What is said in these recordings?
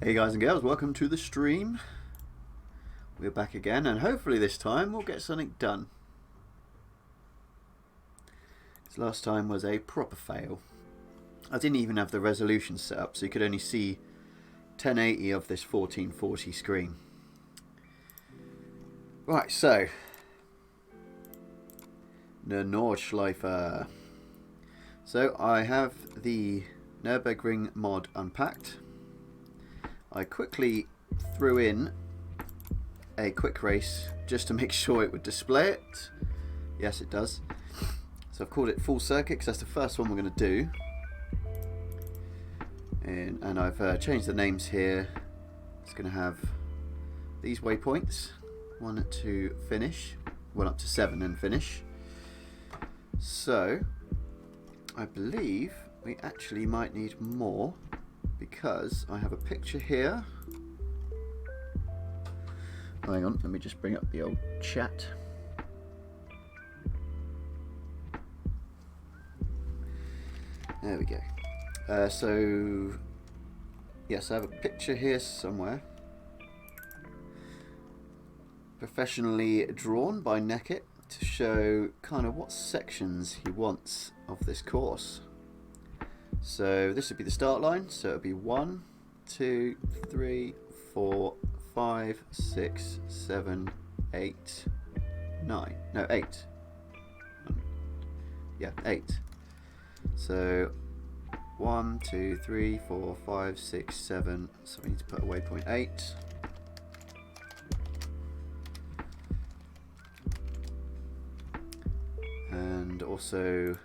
Hey guys and girls, welcome to the stream. We're back again, and hopefully this time we'll get something done. This last time was a proper fail. I didn't even have the resolution set up, so you could only see 1080 of this 1440 screen. Right, so the Nordschleifer. So I have the Nurburgring mod unpacked. I quickly threw in a quick race just to make sure it would display it. Yes, it does. So I've called it full circuit because that's the first one we're going to do. And I've changed the names here. It's going to have these waypoints. 1 to finish. 1 up to 7 and finish. So I believe we actually might need more, because I have a picture here. Hang on, let me just bring up the old chat. There we go. So yes, I have a picture here somewhere, professionally drawn by Neckit, to show kind of what sections he wants of this course. So this would be the start line, so it would be 1, 2, 3, 4, 5, 6, 7, 8, 9. No, 8. Yeah, 8. So 1, 2, 3, 4, 5, 6, 7. So we need to put a waypoint 8. And also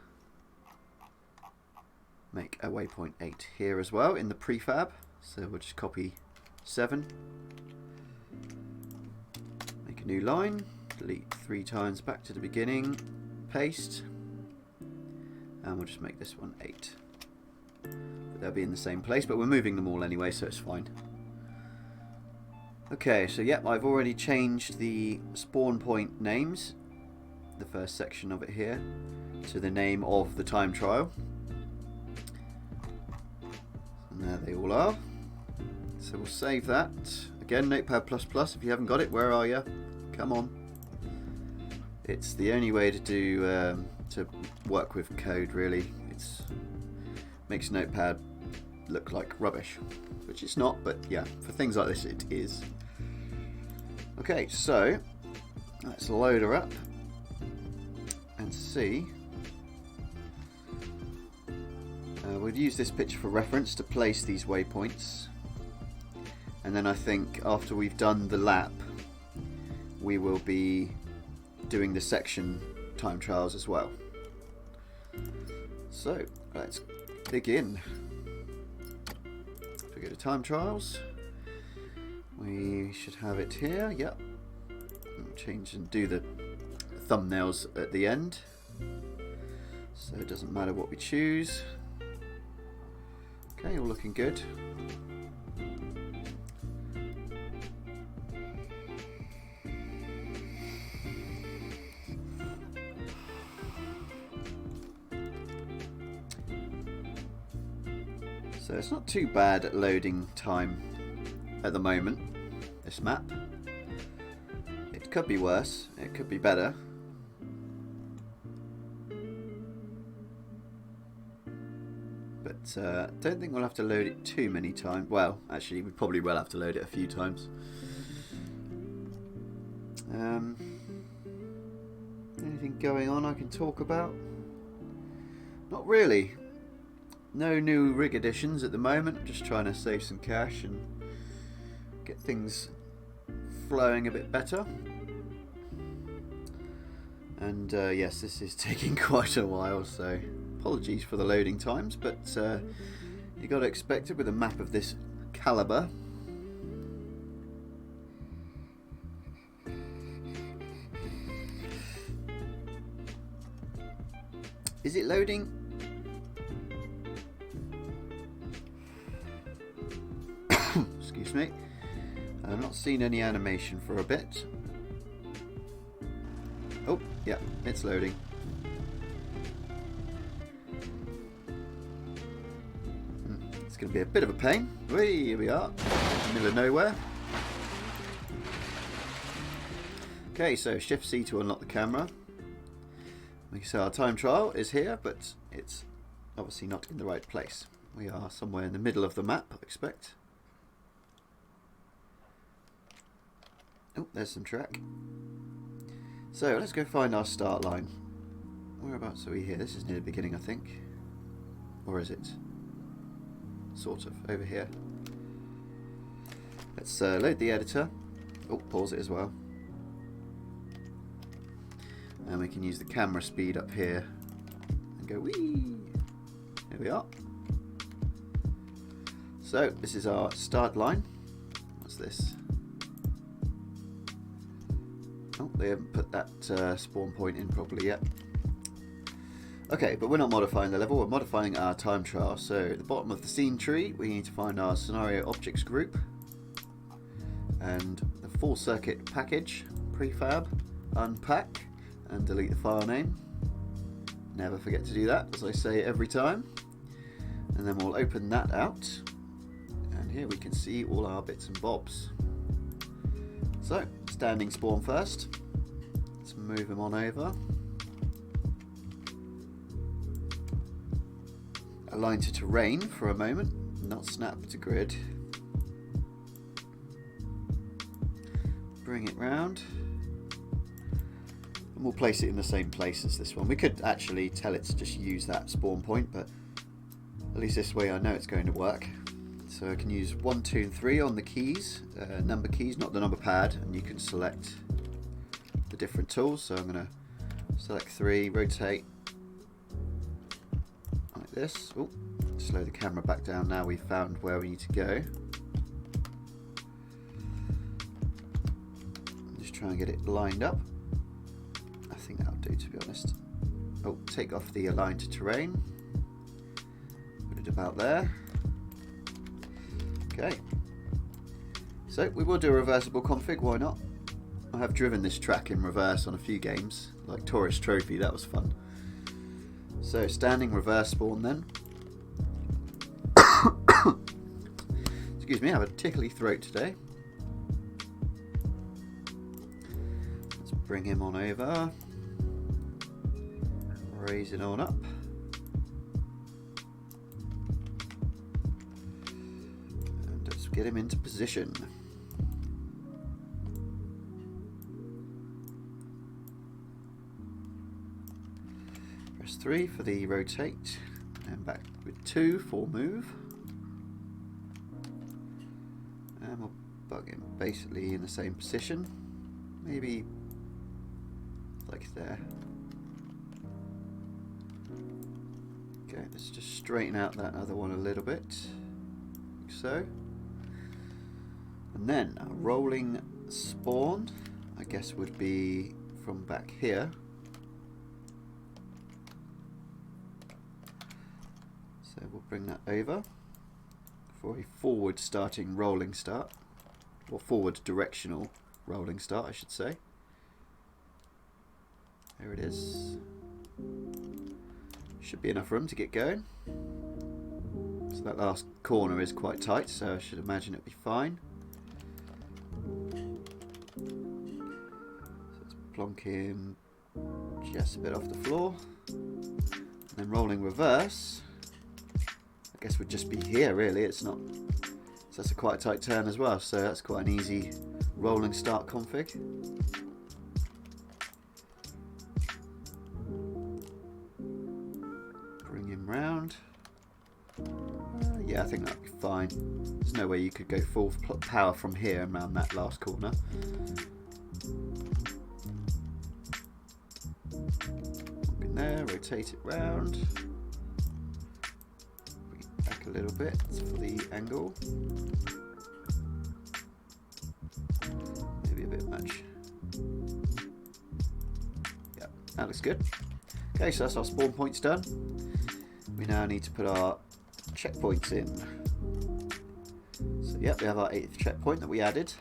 make a waypoint 8 here as well in the prefab. So we'll just copy 7. Make a new line. Delete 3 times back to the beginning. Paste. And we'll just make this one 8. But they'll be in the same place, but we're moving them all anyway, so it's fine. Okay, so yep, I've already changed the spawn point names, the first section of it here, to the name of the time trial. And there they all are. So we'll save that. Again, Notepad++, if you haven't got it, where are you? Come on. It's the only way to do to work with code, really. It makes Notepad look like rubbish, which it's not, but yeah, for things like this it is. Okay, so let's load her up and see. We'll use this picture for reference to place these waypoints, and then I think after we've done the lap we will be doing the section time trials as well. So let's begin. If we go to time trials, we should have it here. Yep. Change and do the thumbnails at the end, so it doesn't matter what we choose. Okay, all looking good. So it's not too bad at loading time at the moment, this map. It could be worse, it could be better. But don't think we'll have to load it too many times. Well, actually, we probably will have to load it a few times. Anything going on I can talk about? Not really. No new rig additions at the moment. I'm just trying to save some cash and get things flowing a bit better. And yes, this is taking quite a while, so apologies for the loading times, but you got to expect it with a map of this caliber. Is it loading? Excuse me. I've not seen any animation for a bit. Oh, yeah, it's loading. It's going to be a bit of a pain. Here we are. middle of nowhere. Okay, so Shift C to unlock the camera. Like I say, our time trial is here, but it's obviously not in the right place. We are somewhere in the middle of the map, I expect. Oh, there's some track. So let's go find our start line. Whereabouts are we here? This is near the beginning, I think. Or is it? Sort of, over here. Let's load the editor. Oh, pause it as well. And we can use the camera speed up here and go whee! Here we are. So this is our start line. What's this? Oh, they haven't put that spawn point in properly yet. Okay, but we're not modifying the level, we're modifying our time trial. So at the bottom of the scene tree, we need to find our scenario objects group and the full circuit package, prefab, unpack, and delete the file name. Never forget to do that, as I say every time. And then we'll open that out. And here we can see all our bits and bobs. So, standing spawn first. Let's move them on over. Align to terrain for a moment, not snap to grid. Bring it round. And we'll place it in the same place as this one. We could actually tell it to just use that spawn point, but at least this way I know it's going to work. So I can use 1, 2, and 3 on the keys, number keys, not the number pad, and you can select the different tools. So I'm going to select 3, rotate like this. Oh, slow the camera back down now we've found where we need to go. Just try and get it lined up. I think that'll do, to be honest. Oh, take off the align to terrain. Put it about there. Okay, so we will do a reversible config, why not? I have driven this track in reverse on a few games, like Tourist Trophy, that was fun. So standing reverse spawn then. Excuse me, I have a tickly throat today. Let's bring him on over. Raise it on up. Get him into position. Press 3 for the rotate, and back with 2 for move. And we'll bug him basically in the same position. Maybe like there. Okay, let's just straighten out that other one a little bit. Like so. And then a rolling spawn, I guess, would be from back here. So we'll bring that over for a forward starting rolling start, or forward directional rolling start, I should say. There it is. Should be enough room to get going. So that last corner is quite tight, so I should imagine it'll be fine. Plonk him just a bit off the floor, and then rolling reverse, I guess would just be here really. It's not, so that's a quite tight turn as well, so that's quite an easy rolling start config. Bring him round. Yeah, I think that'd be fine. There's no way you could go full power from here and around that last corner. There, rotate it round, bring it back a little bit for the angle, maybe a bit much. Yeah, that looks good. Okay, so that's our spawn points done. We now need to put our checkpoints in. So yep, we have our 8th checkpoint that we added.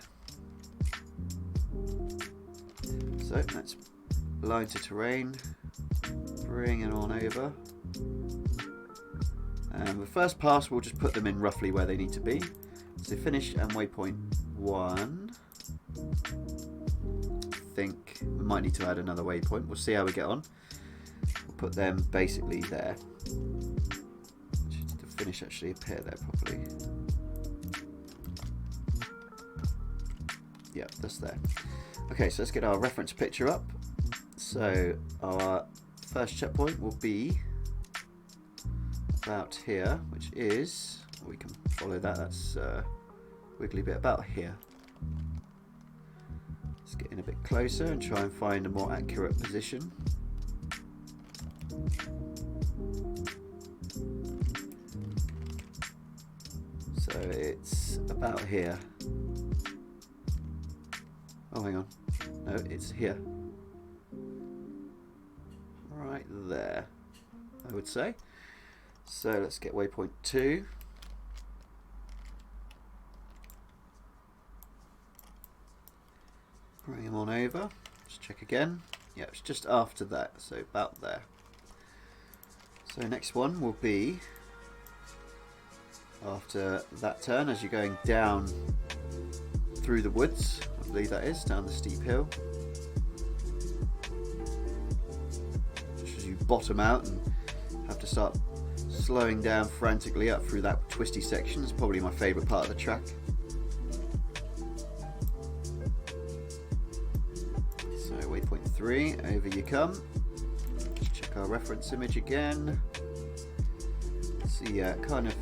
So let's align to terrain. Bring it on over. And the first pass we'll just put them in roughly where they need to be. So finish and waypoint 1. I think we might need to add another waypoint. We'll see how we get on. We'll put them basically there. The finish actually appear there properly. Yep, that's there. Okay, so let's get our reference picture up. So our first checkpoint will be about here, which is, we can follow that, that's wiggly bit about here. Let's get in a bit closer and try and find a more accurate position. So it's about here. Oh, hang on. No, it's here. Right there, I would say. So let's get waypoint 2. Bring him on over. Let's check again. Yeah, it's just after that, so about there. So next one will be after that turn as you're going down through the woods. I believe that is, down the steep hill. Just as you bottom out and have to start slowing down frantically up through that twisty section. It's probably my favourite part of the track. So waypoint 3, over you come. Let's check our reference image again. See, kind of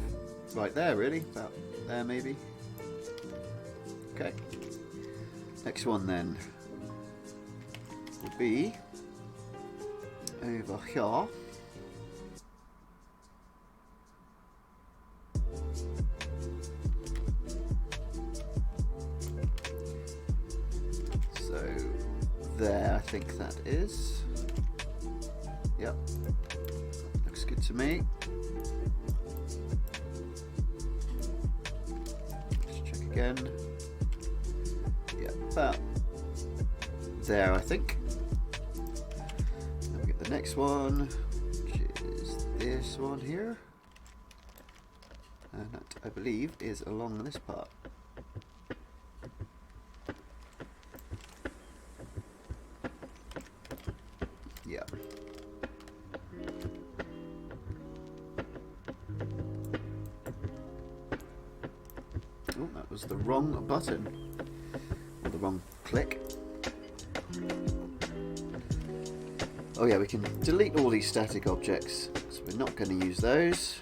right there really, about there maybe. Okay. Next one then will be over here. So there, I think that is. Yep, looks good to me. Let's check again. Yeah, about there, I think. Then we get the next one, which is this one here. And that, I believe, is along this part. Yeah. Oh, that was the wrong button. Or the wrong click. Oh yeah, we can delete all these static objects, so we're not going to use those.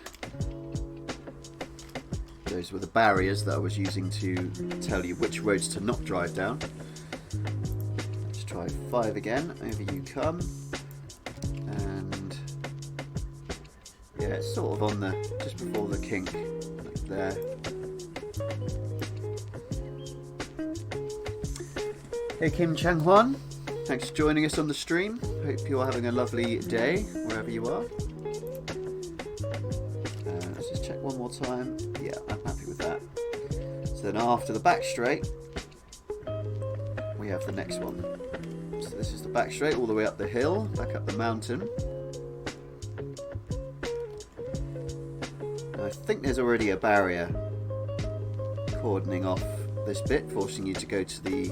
Those were the barriers that I was using to tell you which roads to not drive down. Let's try 5 again. Over you come. And yeah, it's sort of on the, just before the kink, like there. Hey Kim Chang-hwan, thanks for joining us on the stream. Hope you're having a lovely day, wherever you are. Let's just check one more time. Yeah, I'm happy with that. So then after the back straight, we have the next one. So this is the back straight all the way up the hill, back up the mountain. And I think there's already a barrier cordoning off this bit, forcing you to go to the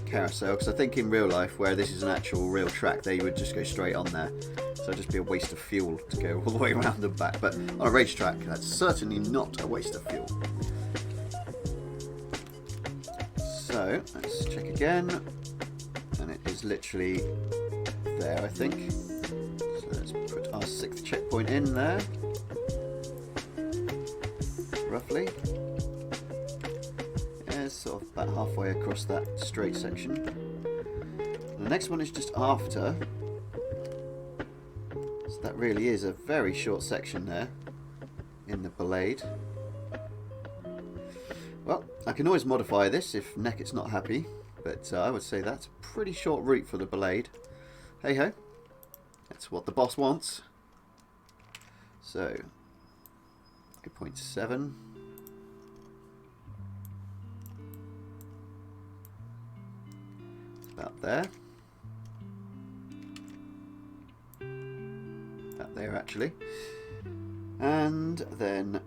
carousel, because I think in real life, where this is an actual real track, they would just go straight on there. So it'd just be a waste of fuel to go all the way around and back. But on a racetrack, that's certainly not a waste of fuel. So let's check again, and it is literally there, I think. So let's put our 6th checkpoint in there, roughly. Yeah, sort of about halfway across that straight section. The next one is just after. So that really is a very short section there in the Belade. Well, I can always modify this if Neckett's not happy, but I would say that's a pretty short route for the Belade. Hey ho, that's what the boss wants. So 8.7. About there. About there actually. And then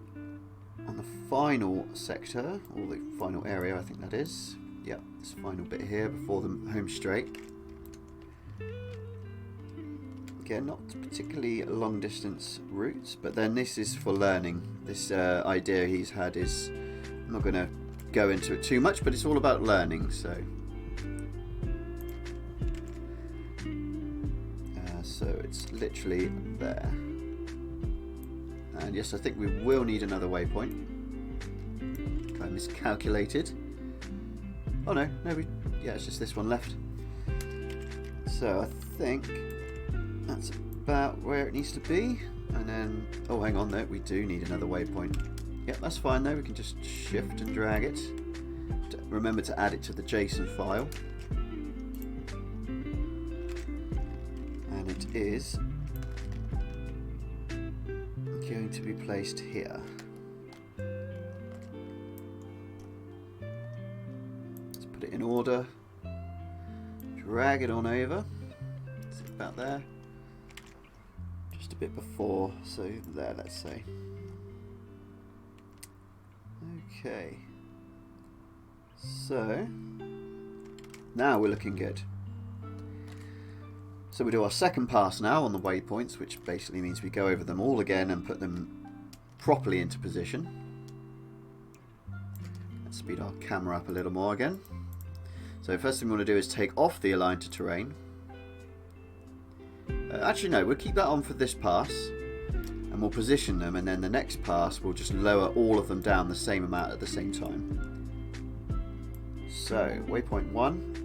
on the final sector, or the final area, I think that is. Yeah, this final bit here before the home straight. Again, not particularly long distance routes, but then this is for learning. This idea he's had is, I'm not going to go into it too much, but it's all about learning. So, so it's literally there. And yes, I think we will need another waypoint. I miscalculated. Oh no, yeah, it's just this one left. So I think that's about where it needs to be. And then, oh hang on, no, we do need another waypoint. Yep, that's fine though, we can just shift and drag it. Remember to add it to the JSON file. And it is going to be placed here. Let's put it in order. Drag it on over. It's about there. Just a bit before, so there, let's say. Okay. So now we're looking good. So we do our second pass now on the waypoints, which basically means we go over them all again and put them properly into position. Let's speed our camera up a little more again. So first thing we want to do is take off the align to terrain. Actually no, we'll keep that on for this pass and we'll position them, and then the next pass we'll just lower all of them down the same amount at the same time. So waypoint 1.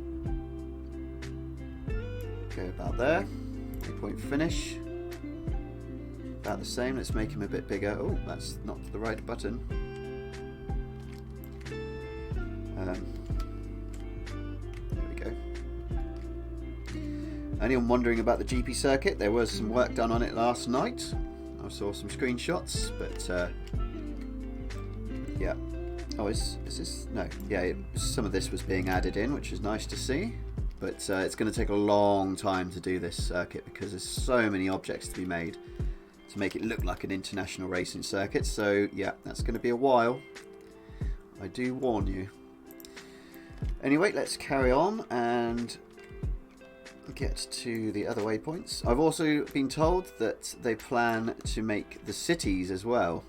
Go about there. Waypoint finish. About the same. Let's make him a bit bigger. Oh, that's not the right button. There we go. Anyone wondering about the GP circuit? There was some work done on it last night. I saw some screenshots, but yeah. Oh, is this? No. Yeah, some of this was being added in, which is nice to see. But it's going to take a long time to do this circuit because there's so many objects to be made to make it look like an international racing circuit. So yeah, that's going to be a while. I do warn you. Anyway, let's carry on and get to the other waypoints. I've also been told that they plan to make the cities as well,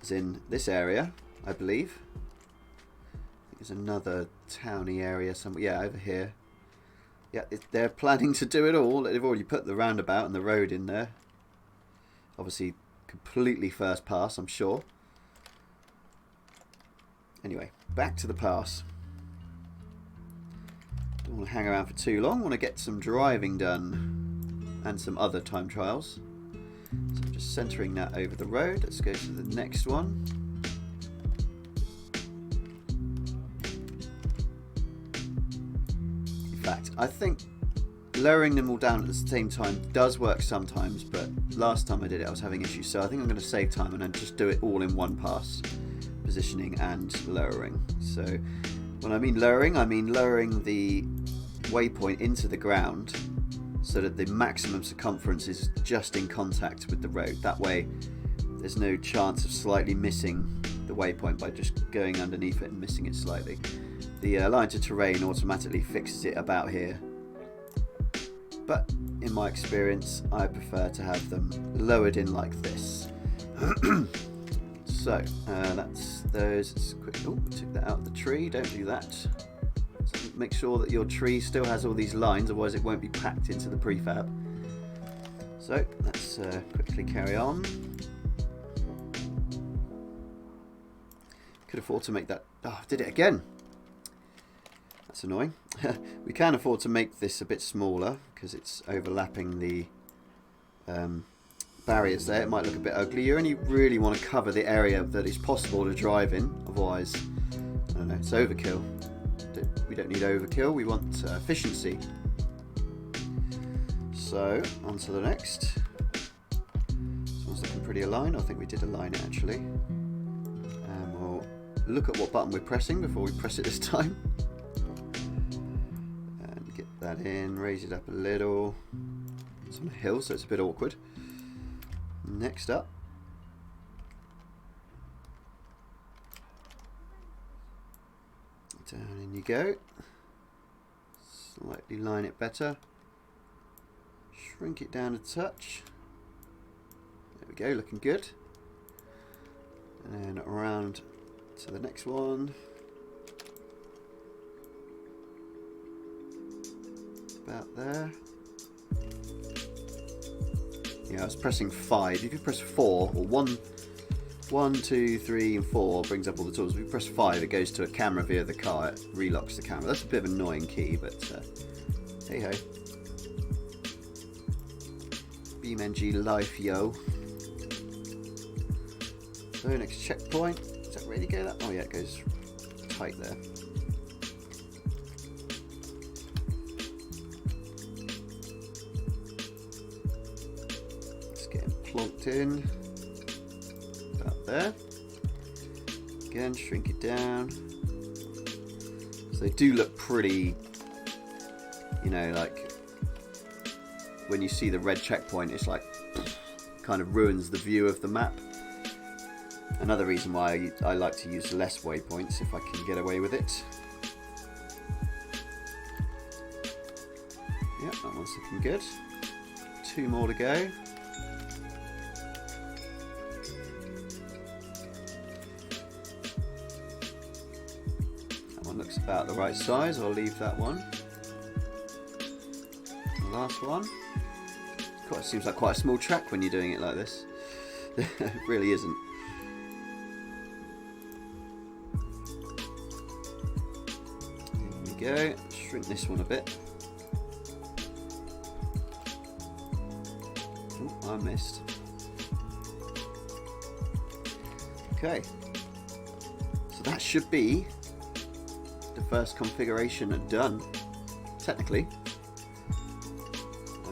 as in this area, I believe. There's another towny area somewhere. Yeah, over here. Yeah, they're planning to do it all. They've already put the roundabout and the road in there. Obviously, completely first pass, I'm sure. Anyway, back to the pass. Don't want to hang around for too long. Want to get some driving done and some other time trials. So I'm just centering that over the road. Let's go to the next one. I think lowering them all down at the same time does work sometimes, but last time I did it I was having issues, so I think I'm going to save time and then just do it all in one pass, positioning and lowering. So when I mean lowering the waypoint into the ground so that the maximum circumference is just in contact with the road. That way there's no chance of slightly missing the waypoint by just going underneath it and missing it slightly. The align to terrain automatically fixes it about here, but in my experience I prefer to have them lowered in like this. So that's those. It's quick. Oh, took that out of the tree. Don't do that. So make sure that your tree still has all these lines, otherwise it won't be packed into the prefab. So let's quickly carry on. Could afford to make that. Oh, I did it again. That's annoying. We can afford to make this a bit smaller because it's overlapping the barriers there. It might look a bit ugly. You only really want to cover the area that is possible to drive in, otherwise, I don't know, it's overkill. We don't need overkill, we want efficiency. So, on to the next. This one's looking pretty aligned. I think we did align it actually. And we'll look at what button we're pressing before we press it this time. That in, raise it up a little. It's on a hill, so it's a bit awkward. Next up, Down in you go. Slightly line it better. Shrink it down a touch. There we go, looking good. And then around to the next one. About there. Yeah, I was pressing 5. If you press 4 or 1, 2, 3, and 4 brings up all the tools. If you press 5, it goes to a camera via the car. It relocks the camera. That's a bit of an annoying key, but hey ho. BeamNG life, yo. So next checkpoint. Does that really go that? Oh yeah, it goes tight there. Just getting plonked in. About there. Again, shrink it down. So they do look pretty, you know, like when you see the red checkpoint, it's like kind of ruins the view of the map. Another reason why I like to use less waypoints if I can get away with it. Yep, that one's looking good. 2 more to go. That one looks about the right size. I'll leave that one. The last one. It seems like quite a small track when you're doing it like this. It really isn't. Go, shrink this one a bit. Oh, I missed. Okay, so that should be the first configuration done, technically.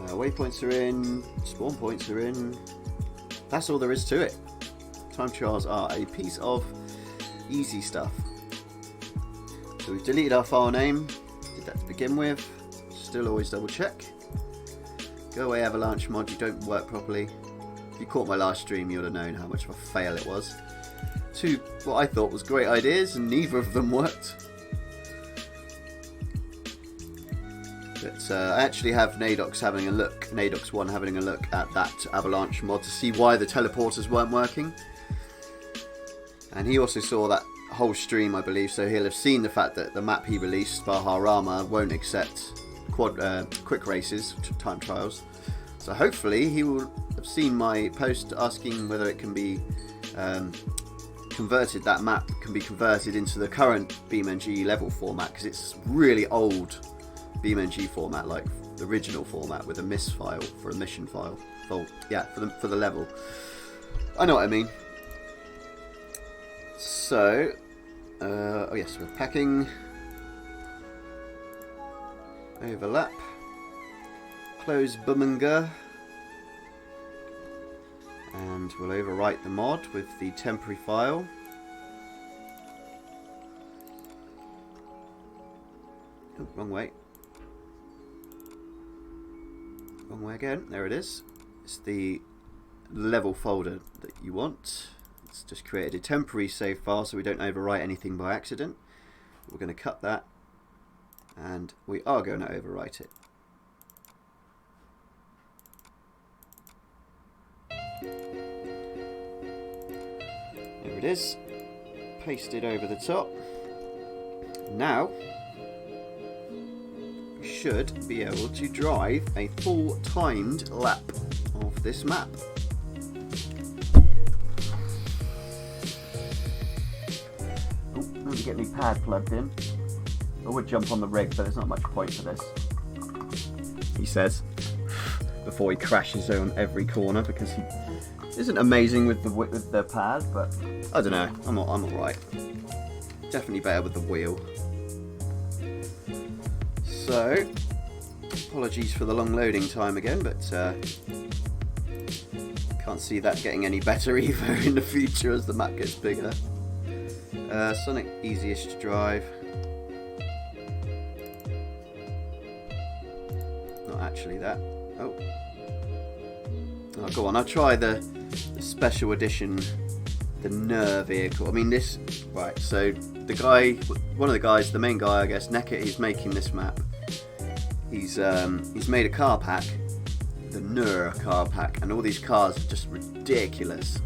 Waypoints are in, spawn points are in. That's all there is to it. Time trials are a piece of easy stuff. So we've deleted our file name, did that to begin with, still always double check. Go away Avalanche mod, you don't work properly. If you caught my last stream you would have known how much of a fail it was. 2 what I thought was great ideas and neither of them worked. But I actually have Nadox having a look, Nadox1 having a look at that Avalanche mod to see why the teleporters weren't working. And he also saw that whole stream, I believe, so he'll have seen the fact that the map he released, Baharama, won't accept quick races, time trials. So hopefully he will have seen my post asking whether it can be converted, that map can be converted into the current BeamNG level format, because it's really old BeamNG format, like the original format with a miss file for a mission file. Yeah, for the level. I know what I mean. So, oh yes, we're packing, overlap, close BeamNG, and we'll overwrite the mod with the temporary file. Oh, wrong way. Wrong way again. There it is. It's the level folder that you want. It's just created a temporary save file so we don't overwrite anything by accident. We're going to cut that and we are going to overwrite it. There it is. Paste it over the top. Now we should be able to drive a full timed lap of this map. To get my pad plugged in. I would jump on the rig, but there's not much point for this, he says, before he crashes on every corner, because he isn't amazing with the pad, but I don't know, I'm alright. Definitely better with the wheel. So, apologies for the long loading time again, but can't see that getting any better either in the future as the map gets bigger. Sonic easiest to drive. Not actually that. Oh, go on. I'll try the special edition, the Nur vehicle. I mean this. Right. So the guy, one of the guys, the main guy, I guess, Neckett, he's making this map. He's made a car pack, the Nur car pack, and all these cars are just ridiculous.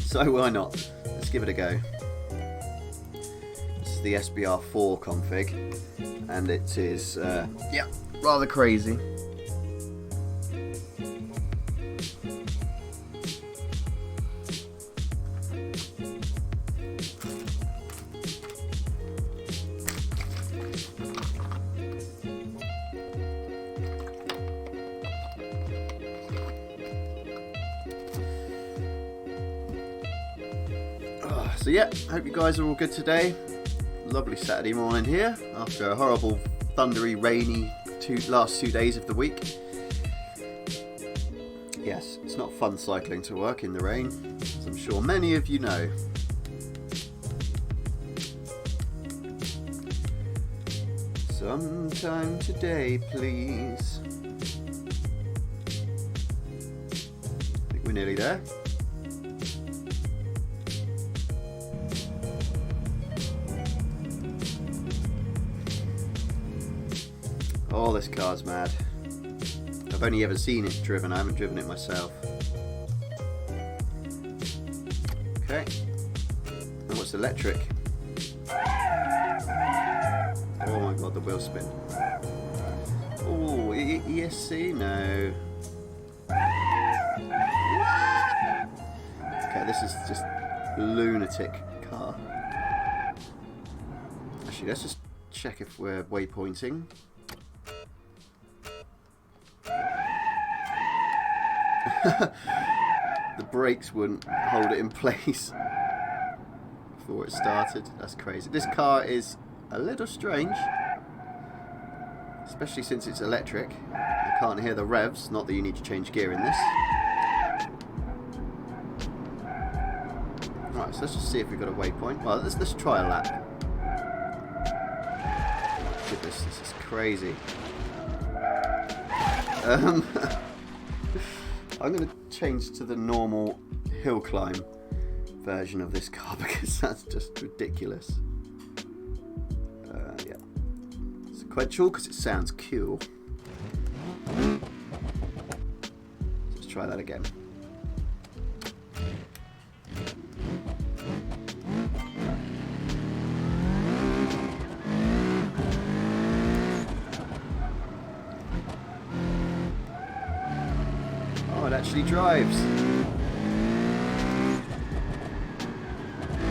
So why not? Let's give it a go. This is the SBR4 config, and it is, yeah, rather crazy. So yeah, hope you guys are all good today. Lovely Saturday morning here after a horrible, thundery, rainy last 2 days of the week. Yes, it's not fun cycling to work in the rain, as I'm sure many of you know. Sometime today, please. I think we're nearly there. Oh, this car's mad. I've only ever seen it driven, I haven't driven it myself. Okay. And what's electric? Oh my god, the wheel spin. Oh, ESC? No. Okay, this is just lunatic car. Actually, let's just check if we're waypointing. The brakes wouldn't hold it in place before it started. That's crazy. This car is a little strange, especially since it's electric. I can't hear the revs, not that you need to change gear in this. Right, so let's just see if we've got a waypoint. Well, let's try a lap. Goodness, this is crazy. I'm going to change to the normal hill climb version of this car because that's just ridiculous. Yeah. Sequential because it sounds cool. Let's try that again. It actually drives.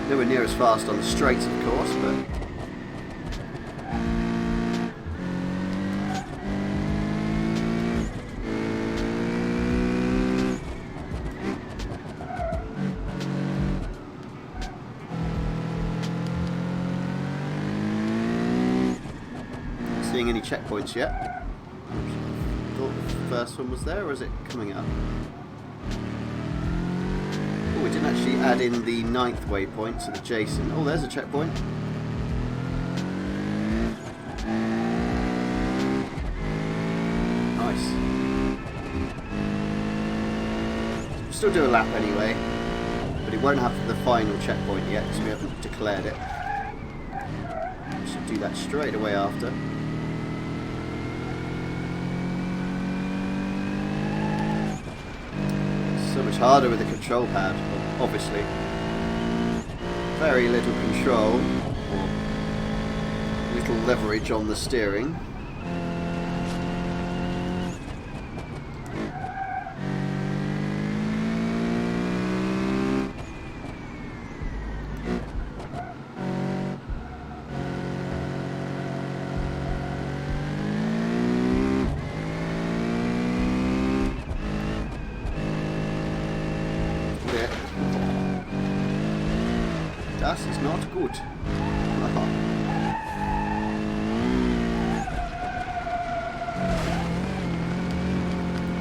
Nowhere near as fast on the straights, of course, but not seeing any checkpoints yet. First one was there, or is it coming up? Oh, we didn't actually add in the 9th waypoint, so the Jason. Oh, there's a checkpoint. Nice. We'll still do a lap anyway, but it won't have the final checkpoint yet because we haven't declared it. We should do that straight away after. So much harder with the control pad, obviously. Very little control, or little leverage on the steering. Das ist not gut.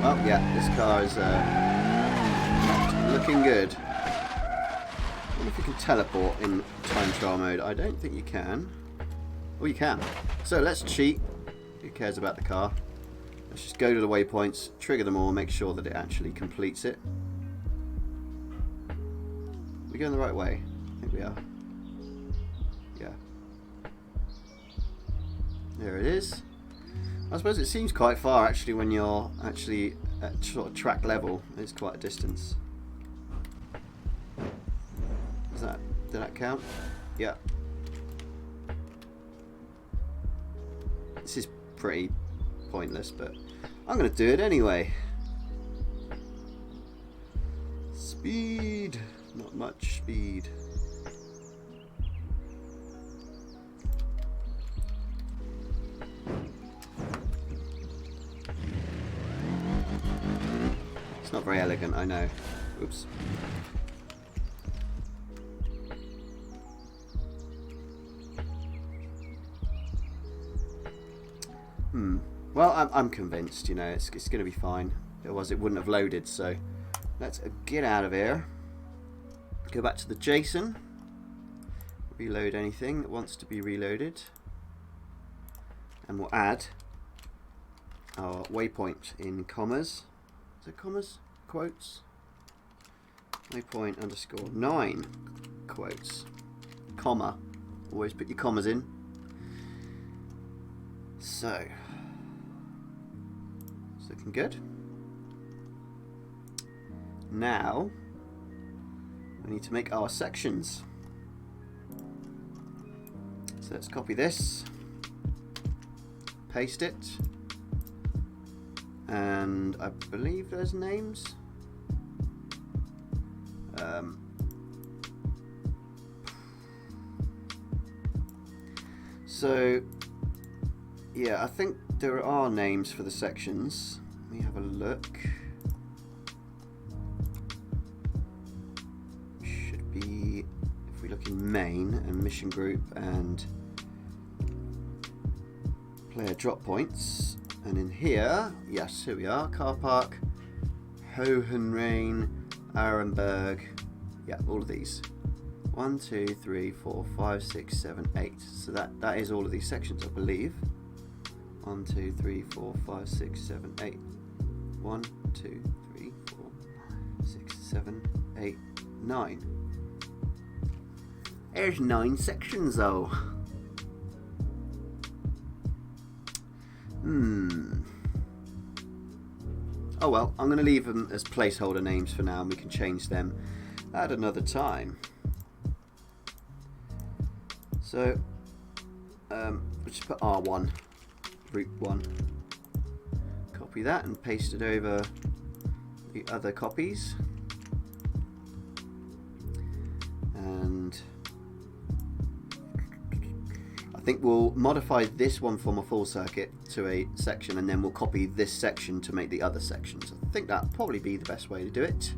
Well, yeah, this car is not looking good. I wonder if you can teleport in time trial mode. I don't think you can. Oh, you can. So let's cheat. Who cares about the car? Let's just go to the waypoints, trigger them all, make sure that it actually completes it. Are we going the right way? I think we are. There it is. I suppose it seems quite far actually when you're actually at sort of track level. It's quite a distance. Did that count? Yeah. This is pretty pointless, but I'm going to do it anyway. Speed. Not much speed. It's not very elegant, I know. Oops. Well, I'm convinced, you know, it's going to be fine. Otherwise it wouldn't have loaded, so let's get out of here. Go back to the JSON. Reload anything that wants to be reloaded. And we'll add our waypoint in commas. Is it commas? Quotes? Waypoint underscore 9 quotes. Comma. Always put your commas in. So, it's looking good. Now, we need to make our sections. So let's copy this, paste it, and I believe there's names. So, yeah, I think there are names for the sections. Let me have a look. Should be, if we look in main and mission group and player drop points, and in here, yes, here we are, car park, Hohenrain, Arenberg, yeah, all of these. 1, 2, 3, 4, 5, 6, 7, 8. So that is all of these sections, I believe. 1, 2, 3, 4, 5, 6, 7, 8. 1, 2, 3, 4, 5, 6, 7, 8, 9. There's 9 sections though. Oh well, I'm going to leave them as placeholder names for now, and we can change them at another time. So, we'll just put R1, route 1. Copy that and paste it over the other copies. And I think we'll modify this one from a full circuit to a section, and then we'll copy this section to make the other sections. I think that'll probably be the best way to do it.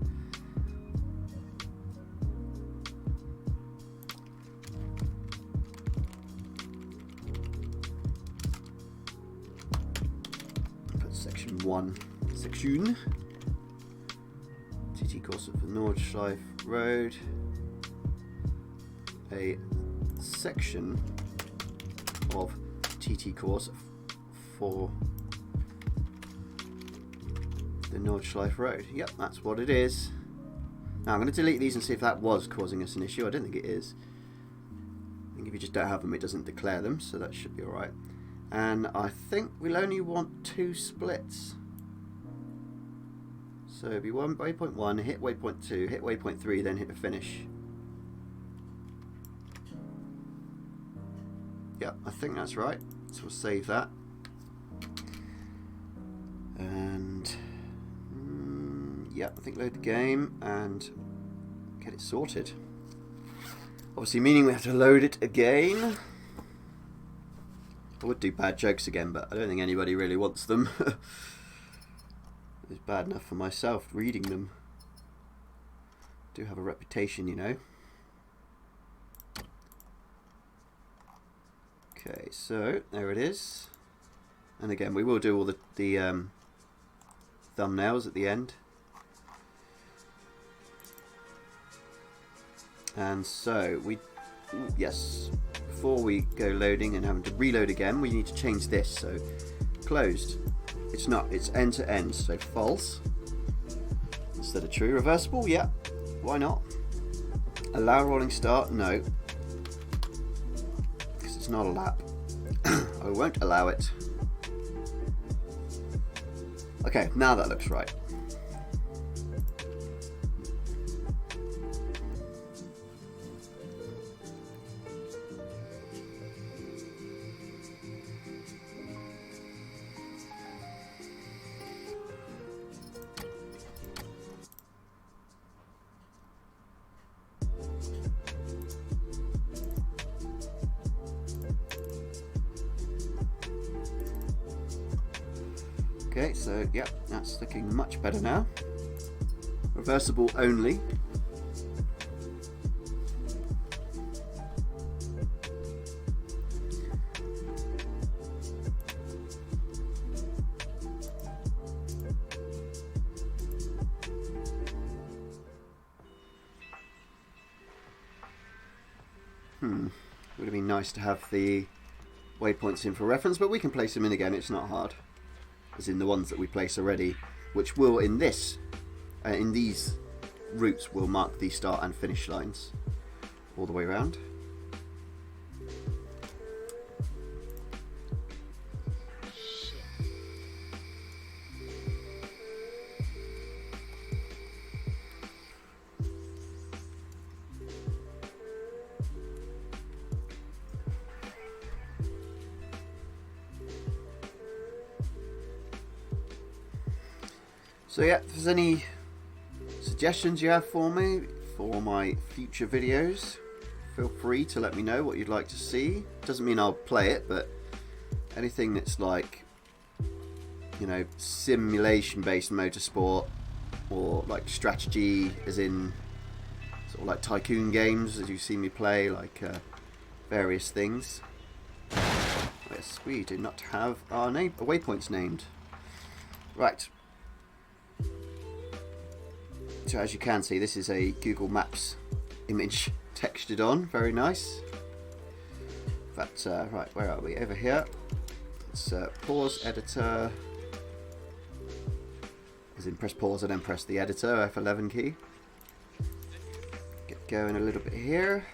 Section 1. Section. TT course of the Nordschleife Road. A section of TT course for the Nordschleife Road. Yep, that's what it is. Now I'm going to delete these and see if that was causing us an issue. I don't think it is. I think if you just don't have them, it doesn't declare them, so that should be alright. And I think we'll only want 2 splits. So it'll be waypoint 1, hit waypoint 2, hit waypoint 3, then hit the finish. Yeah, I think that's right. So we'll save that. And yeah, I think load the game and get it sorted. Obviously meaning we have to load it again. I would do bad jokes again, but I don't think anybody really wants them. It's bad enough for myself reading them. I do have a reputation, you know. Okay, so there it is. And again, we will do all the thumbnails at the end. And so yes, before we go loading and having to reload again, we need to change this. So closed. It's not. It's end to end. So false instead of true. Reversible. Yeah. Why not? Allow rolling start. No. Because it's not a lap. I won't allow it. Okay, now that looks right. Okay, so yeah, that's looking much better now. Reversible only. Would have been nice to have the waypoints in for reference, but we can place them in again, it's not hard. As in the ones that we place already, which will in these routes will mark the start and finish lines all the way around. So yeah, if there's any suggestions you have for me for my future videos, feel free to let me know what you'd like to see. Doesn't mean I'll play it, but anything that's like, you know, simulation based motorsport or like strategy, as in sort of like tycoon games, as you see me play, like various things. Yes, we do not have our waypoints named. Right. So as you can see, this is a Google Maps image textured on, very nice. But right, where are we? Over here. It's pause editor. As in press pause and then press the editor, F11 key. Get going a little bit here.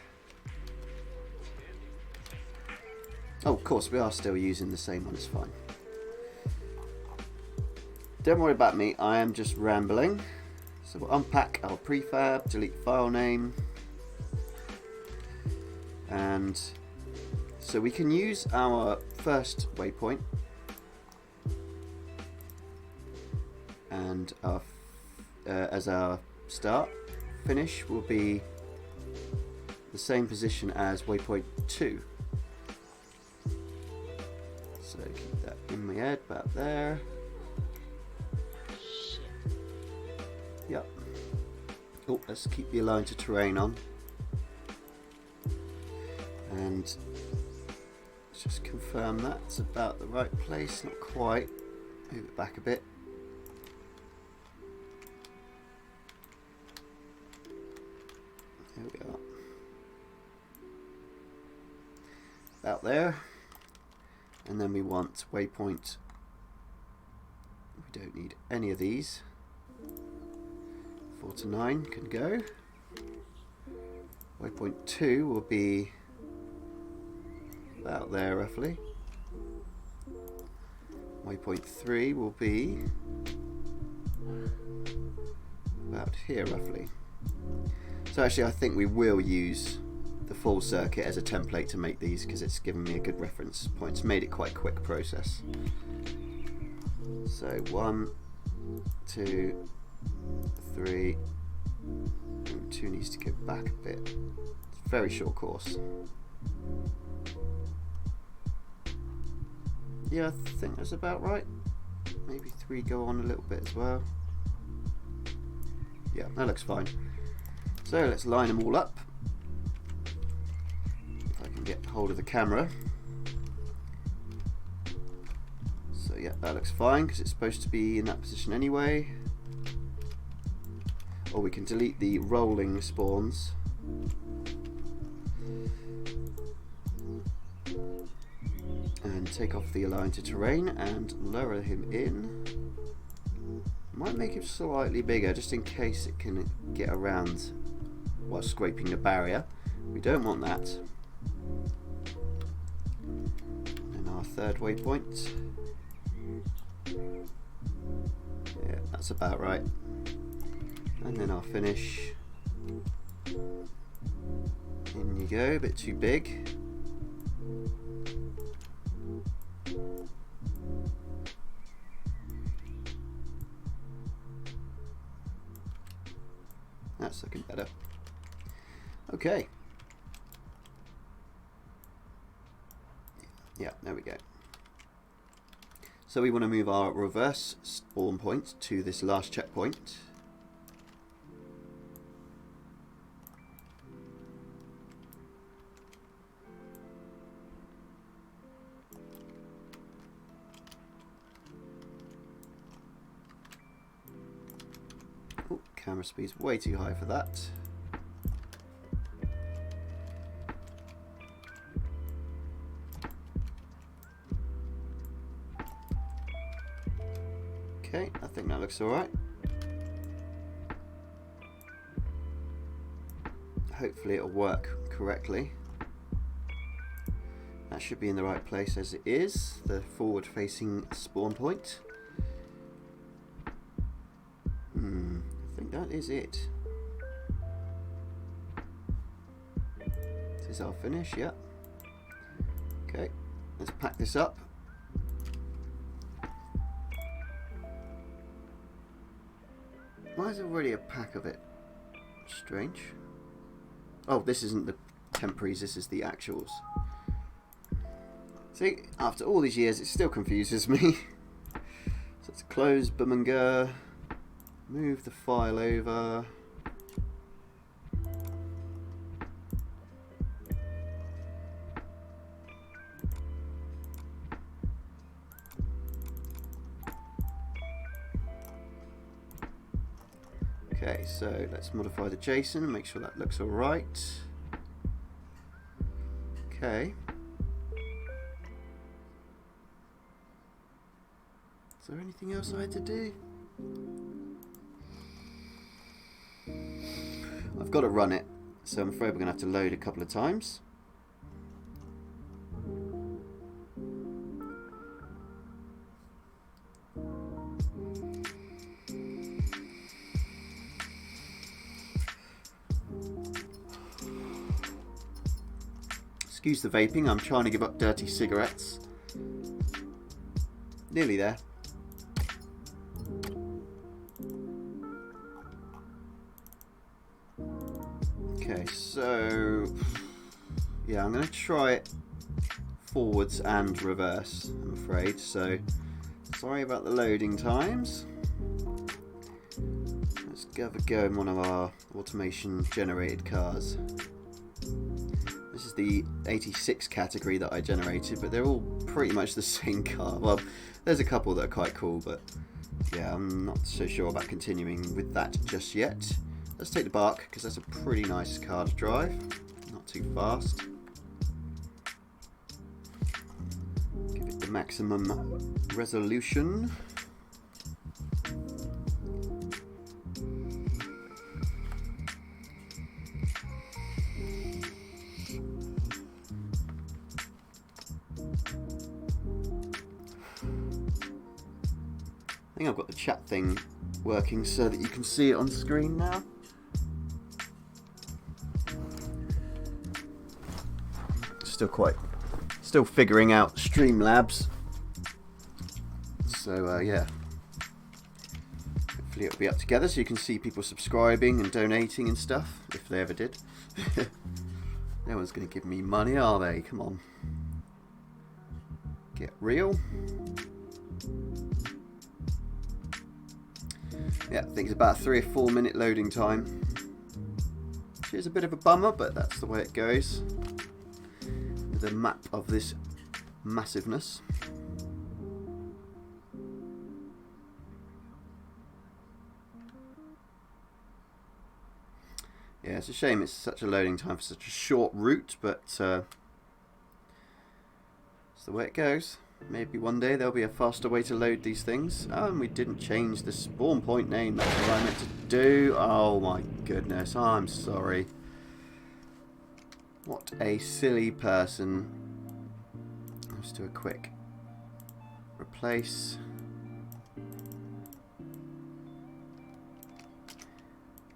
Oh, of course, we are still using the same one, it's fine. Don't worry about me, I am just rambling. So we'll unpack our prefab, delete file name, and so we can use our first waypoint and our, as our start. Finish will be the same position as waypoint 2. So keep that in my head, about there. Yep. Oh, let's keep the align to terrain on. And let's just confirm that's about the right place. Not quite. Move it back a bit. There we are. About there. And then we want waypoint. We don't need any of these. 4 to 9 can go. Waypoint 2 will be about there roughly. Waypoint 3 will be about here roughly. So actually I think we will use the full circuit as a template to make these, because it's given me a good reference point. It's made it quite a quick process. So 1, 2, 3, and 2 needs to go back a bit. It's a very short course. Yeah, I think that's about right. Maybe 3 go on a little bit as well. Yeah, that looks fine. So let's line them all up. If I can get hold of the camera. So yeah, that looks fine because it's supposed to be in that position anyway. Or we can delete the rolling spawns. And take off the align to terrain and lower him in. Might make him slightly bigger just in case it can get around while scraping the barrier. We don't want that. And our third waypoint. Yeah, that's about right. And then our finish. In you go, a bit too big. That's looking better. Okay. Yeah, there we go. So we want to move our reverse spawn point to this last checkpoint. Oh, camera speed's way too high for that. Okay, I think that looks alright. Hopefully it'll work correctly. That should be in the right place as it is, the forward facing spawn point. I think that is it. This is our finish, yeah. Okay, let's pack this up. Why is there already a pack of it? Strange. Oh, this isn't the temporaries, this is the actuals. See, after all these years, it still confuses me. So let's close BeamNG, move the file over. Okay, so let's modify the JSON and make sure that looks alright. Okay. Is there anything else I had to do? I've got to run it, so I'm afraid we're going to have to load a couple of times. Excuse the vaping, I'm trying to give up dirty cigarettes. Nearly there. Okay, so yeah, I'm going to try it forwards and reverse, I'm afraid. So sorry about the loading times. Let's have a go in one of our automation generated cars. This is the 86 category that I generated, but they're all pretty much the same car. Well, there's a couple that are quite cool, but yeah, I'm not so sure about continuing with that just yet. Let's take the Bark, because that's a pretty nice car to drive. Not too fast. Give it the maximum resolution. I think I've got the chat thing working so that you can see it on screen now. Still figuring out Streamlabs. So yeah, hopefully it'll be up together so you can see people subscribing and donating and stuff, if they ever did. No one's going to give me money, are they? Come on. Get real. Yeah, I think it's about a 3 or 4 minute loading time. Which is a bit of a bummer, but that's the way it goes. With a map of this massiveness. Yeah, it's a shame it's such a loading time for such a short route, but it's the way it goes. Maybe one day there'll be a faster way to load these things. Oh, and we didn't change the spawn point name. That's what I meant to do. Oh my goodness, I'm sorry. What a silly person. I'm Just do a quick replace.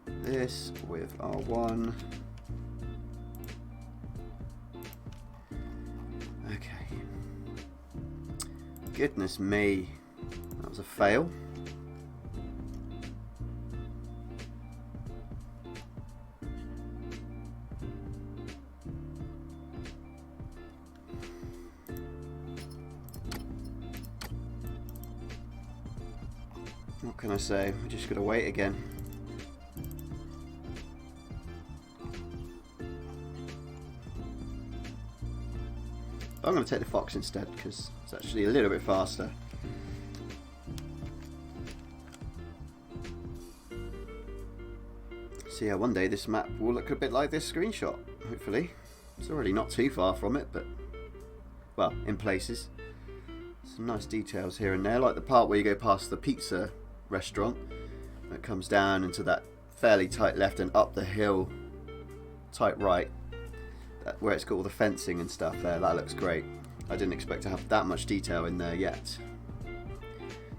This with R1. Okay. Goodness me, that was a fail. What can I say? We just gotta wait again. I'm going to take the Fox instead because it's actually a little bit faster. So yeah, one day this map will look a bit like this screenshot, hopefully. It's already not too far from it, but, well, in places. Some nice details here and there, like the part where you go past the pizza restaurant that comes down into that fairly tight left and up the hill, tight right. Where it's got all the fencing and stuff there, that looks great. I didn't expect to have that much detail in there yet.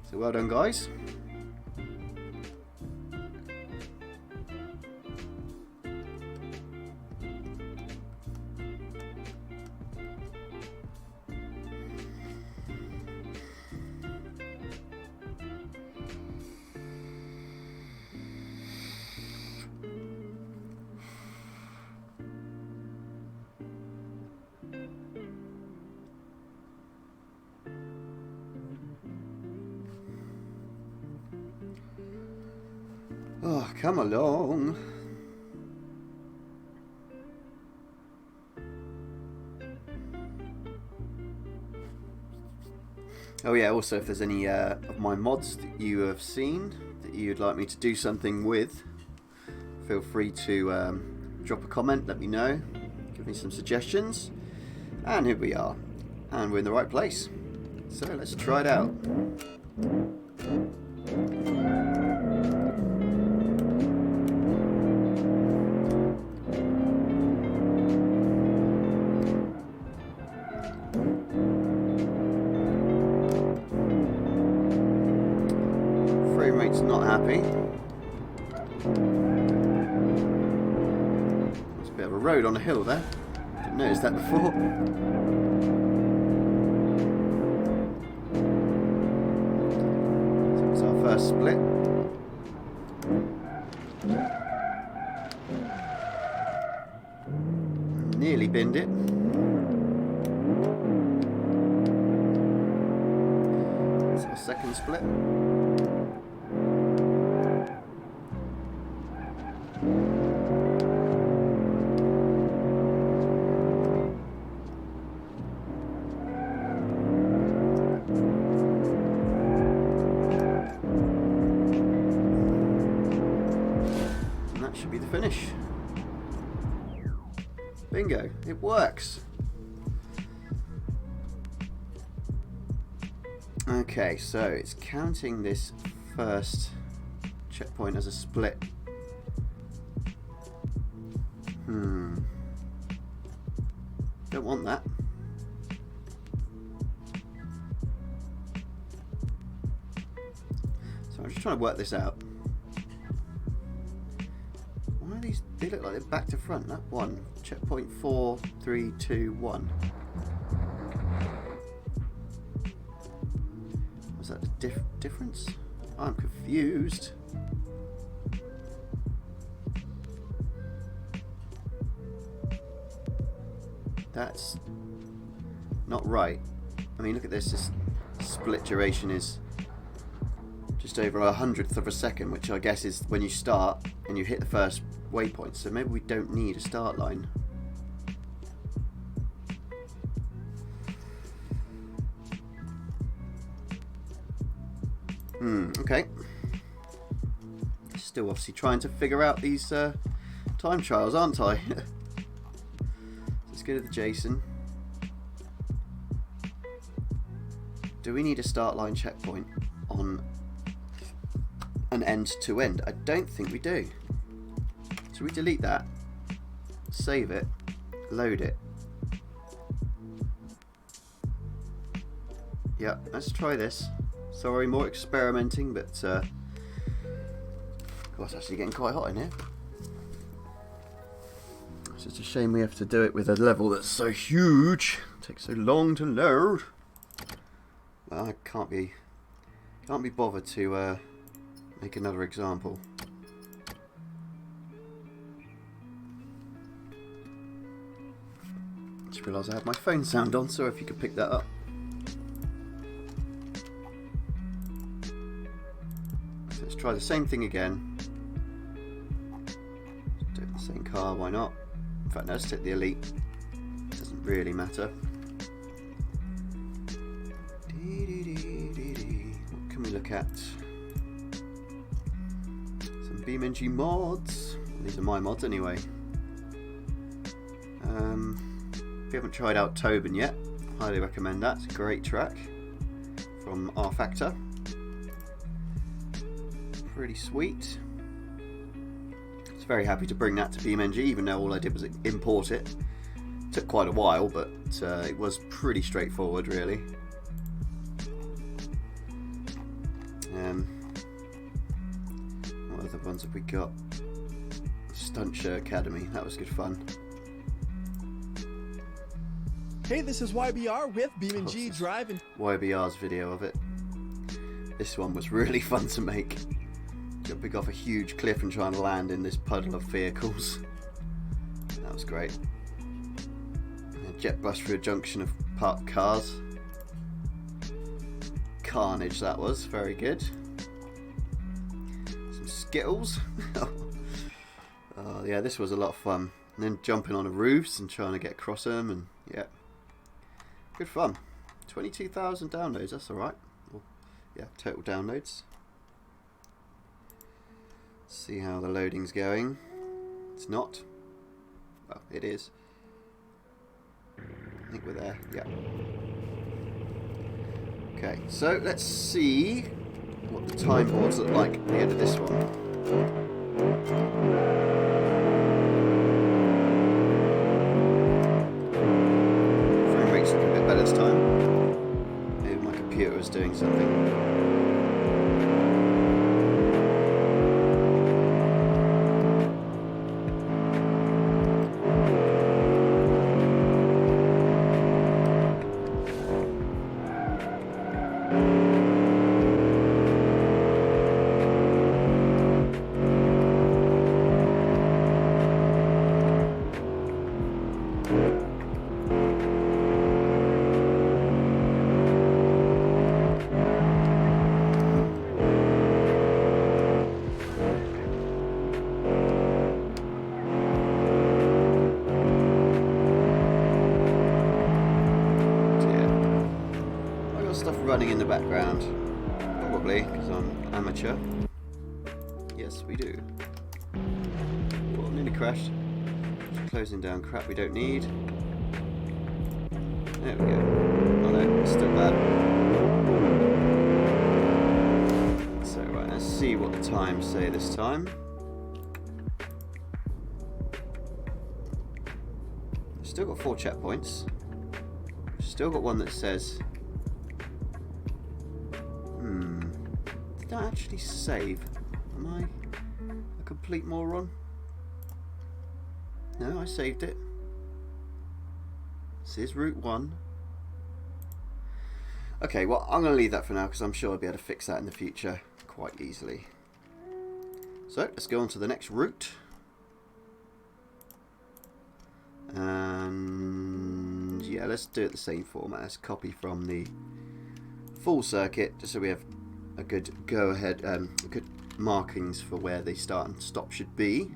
So well done, guys. Oh, come along. Oh yeah, also if there's any of my mods that you have seen that you'd like me to do something with, feel free to drop a comment, let me know, give me some suggestions. And here we are. And we're in the right place. So let's try it out. Frame rate's not happy. There's a bit of a road on a hill there. Didn't notice that before. So it's our first split. Nearly binned it. It's our second split. And that should be the finish. Bingo, it works. Okay, so it's counting this first checkpoint as a split. Don't want that. So I'm just trying to work this out. Why are these? They look like they're back to front. That one. Checkpoint 4, 3, 2, 1. Was that the difference? I'm confused. That's not right. I mean, look at this. This split duration is just over 100th of a second, which I guess is when you start and you hit the first waypoint. So maybe we don't need a start line. Okay. Still obviously trying to figure out these time trials, aren't I? Let's go to the JSON. Do we need a start line checkpoint on an end-to-end? I don't think we do. So we delete that, save it, load it. Yeah, let's try this. Sorry, more experimenting, but God, it's actually getting quite hot in here. It's just a shame we have to do it with a level that's so huge. It takes so long to load. Well, I can't be bothered to make another example. Just realised I have my phone sound on, so if you could pick that up. So let's try the same thing again. Do it in the same car, why not? In fact, no, let's take the Elite. It doesn't really matter. What can we look at? Some BeamNG mods. These are my mods anyway. If you haven't tried out Tobin yet, highly recommend that. It's a great track from R Factor. Pretty sweet. I was very happy to bring that to BeamNG, even though all I did was import it. Took quite a while, but it was pretty straightforward, really. What other ones have we got? Stunt Show Academy, that was good fun. Hey, this is YBR with BeamNG.drive and YBR's video of it. This one was really fun to make. Jumping off a huge cliff and trying to land in this puddle of vehicles. That was great. A jet bus through a junction of parked cars. Carnage that was, very good. Some Skittles. Oh yeah, this was a lot of fun. And then jumping on the roofs and trying to get across them, and yeah. Good fun. 22,000 downloads, that's alright. Well, yeah, total downloads. See how the loading's going. It's not. Well, it is. I think we're there, yeah. Okay, so let's see what the time boards look like at the end of this one. This time. Maybe my computer was doing something. Running in the background, probably because I'm amateur. Yes, we do. Oh, nearly crashed. Just closing down crap we don't need. There we go. Oh no, it's still bad. So right, let's see what the times say this time. Still got 4 checkpoints. Still got one that says. Did I actually save? Am I a complete moron? No, I saved it. This is Route 1. Okay, well, I'm going to leave that for now because I'm sure I'll be able to fix that in the future quite easily. So, let's go on to the next route. And yeah, let's do it the same format. Let's copy from the full circuit just so we have a good go ahead, good markings for where the start and stop should be.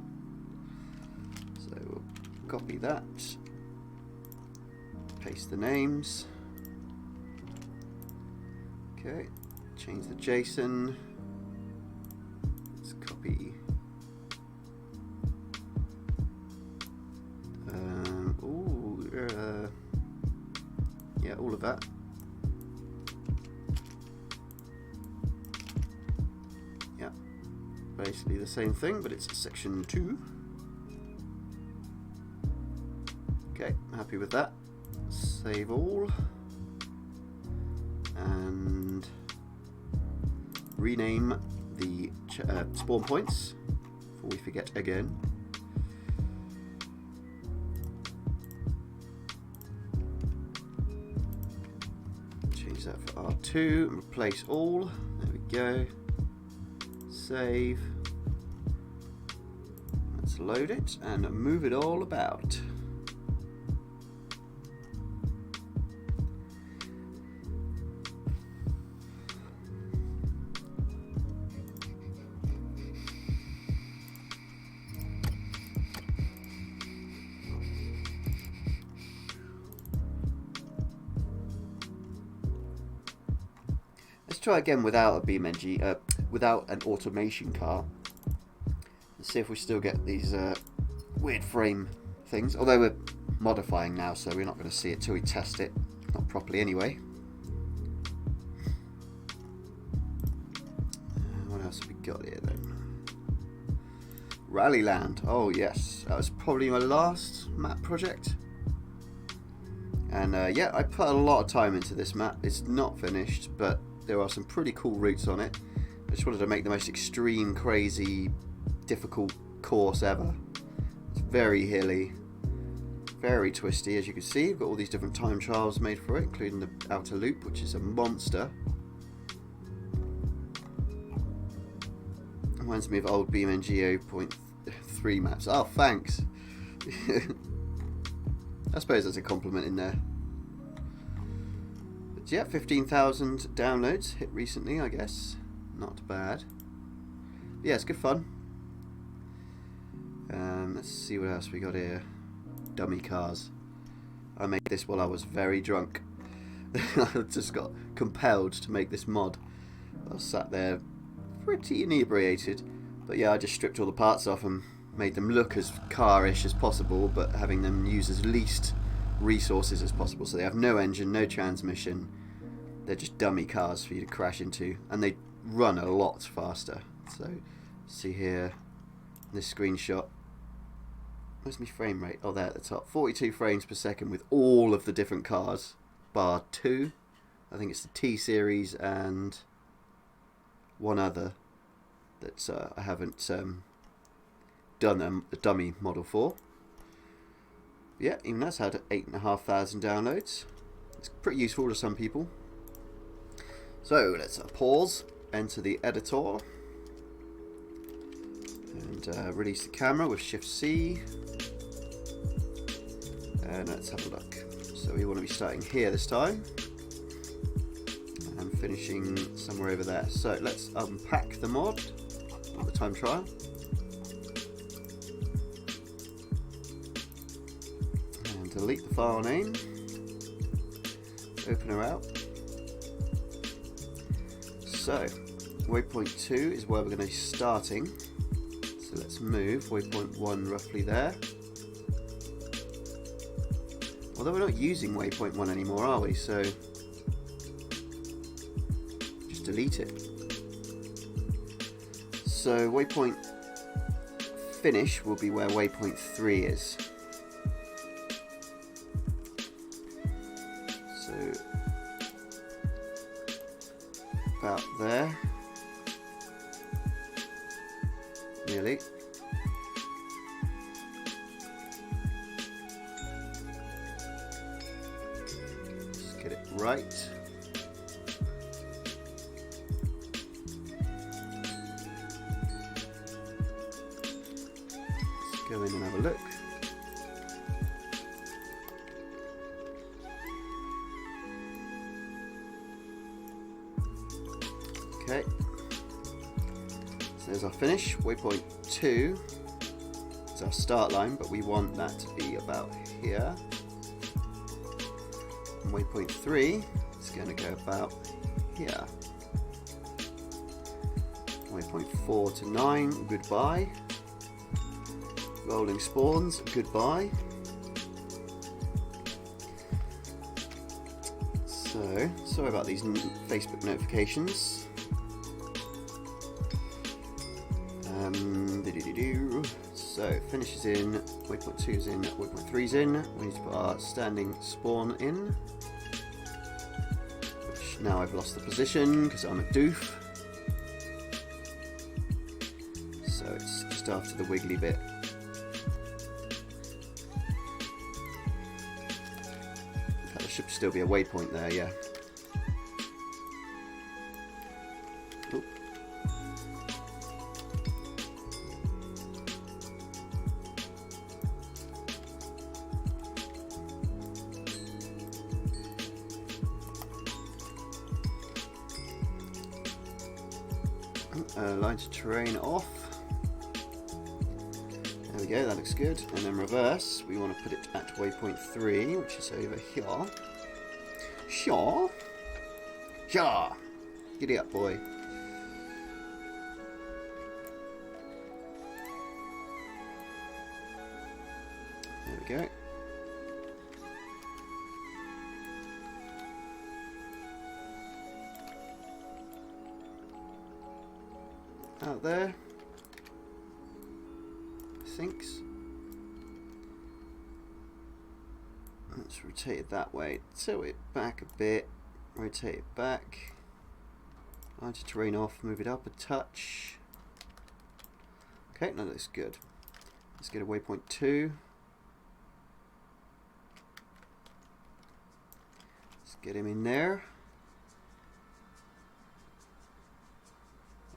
So we'll copy that, paste the names. Okay, change the JSON. Let's copy. Yeah, all of that. Yeah, basically the same thing, but it's section 2. Okay, happy with that. Save all. And rename the spawn points before we forget again. Change that for R2 and replace all. There we go. Save. Let's load it and move it all about. Let's try again without a BeamNG, without an automation car. Let's see if we still get these weird frame things. Although we're modifying now, so we're not going to see it till we test it. Not properly anyway. What else have we got here then? Rallyland. Oh yes, that was probably my last map project. And yeah, I put a lot of time into this map. It's not finished, but there are some pretty cool routes on it. I just wanted to make the most extreme, crazy, difficult course ever. It's very hilly, very twisty, as you can see. We've got all these different time trials made for it, including the outer loop, which is a monster. Reminds me of old BeamNG 0.3 maps. Oh, thanks. I suppose that's a compliment in there. But yeah, 15,000 downloads hit recently, I guess. Not bad. Yeah, it's good fun. Let's see what else we got here. Dummy cars. I made this while I was very drunk. I just got compelled to make this mod. I was sat there pretty inebriated. But yeah, I just stripped all the parts off and made them look as car-ish as possible, but having them use as least resources as possible. So they have no engine, no transmission. They're just dummy cars for you to crash into, and they run a lot faster. So see here, this screenshot. Where's my frame rate? Oh, there at the top. 42 frames per second with all of the different cars, bar 2. I think it's the T series and one other that I haven't done a dummy model for. Yeah, even that's had 8,500 downloads. It's pretty useful to some people. So let's pause, enter the editor, and release the camera with Shift C. And let's have a look. So we want to be starting here this time and finishing somewhere over there. So let's unpack the mod, or the time trial. And delete the file name. Open her out. So, waypoint 2 is where we're going to be starting. So let's move waypoint 1 roughly there. Although we're not using waypoint 1 anymore, are we? So, just delete it. So, waypoint finish will be where waypoint 3 is. So, about there. Nearly. Just get it right. Let's go in and have a look. Okay, so there's our finish. Waypoint 2 is our start line, but we want that to be about here. And waypoint 3 is going to go about here. Waypoint 4 to 9, goodbye. Rolling spawns, goodbye. So, sorry about these Facebook notifications. So finishes in, waypoint 2 is in, waypoint 3 is in. We need to put our standing spawn in, which now I've lost the position because I'm a doof. just after the wiggly bit. In fact, there should still be a waypoint there, yeah. Oop. Line to terrain off. There we go, that looks good. And then reverse, we want to put it at waypoint 3, which is over here. Shaw. Shaw. Giddy up, boy. There we go. Out there. Sinks. Let's rotate it that way. Tilt it back a bit. Rotate it back. Line to terrain off. Move it up a touch. Okay, that looks good. Let's get a waypoint 2. Let's get him in there.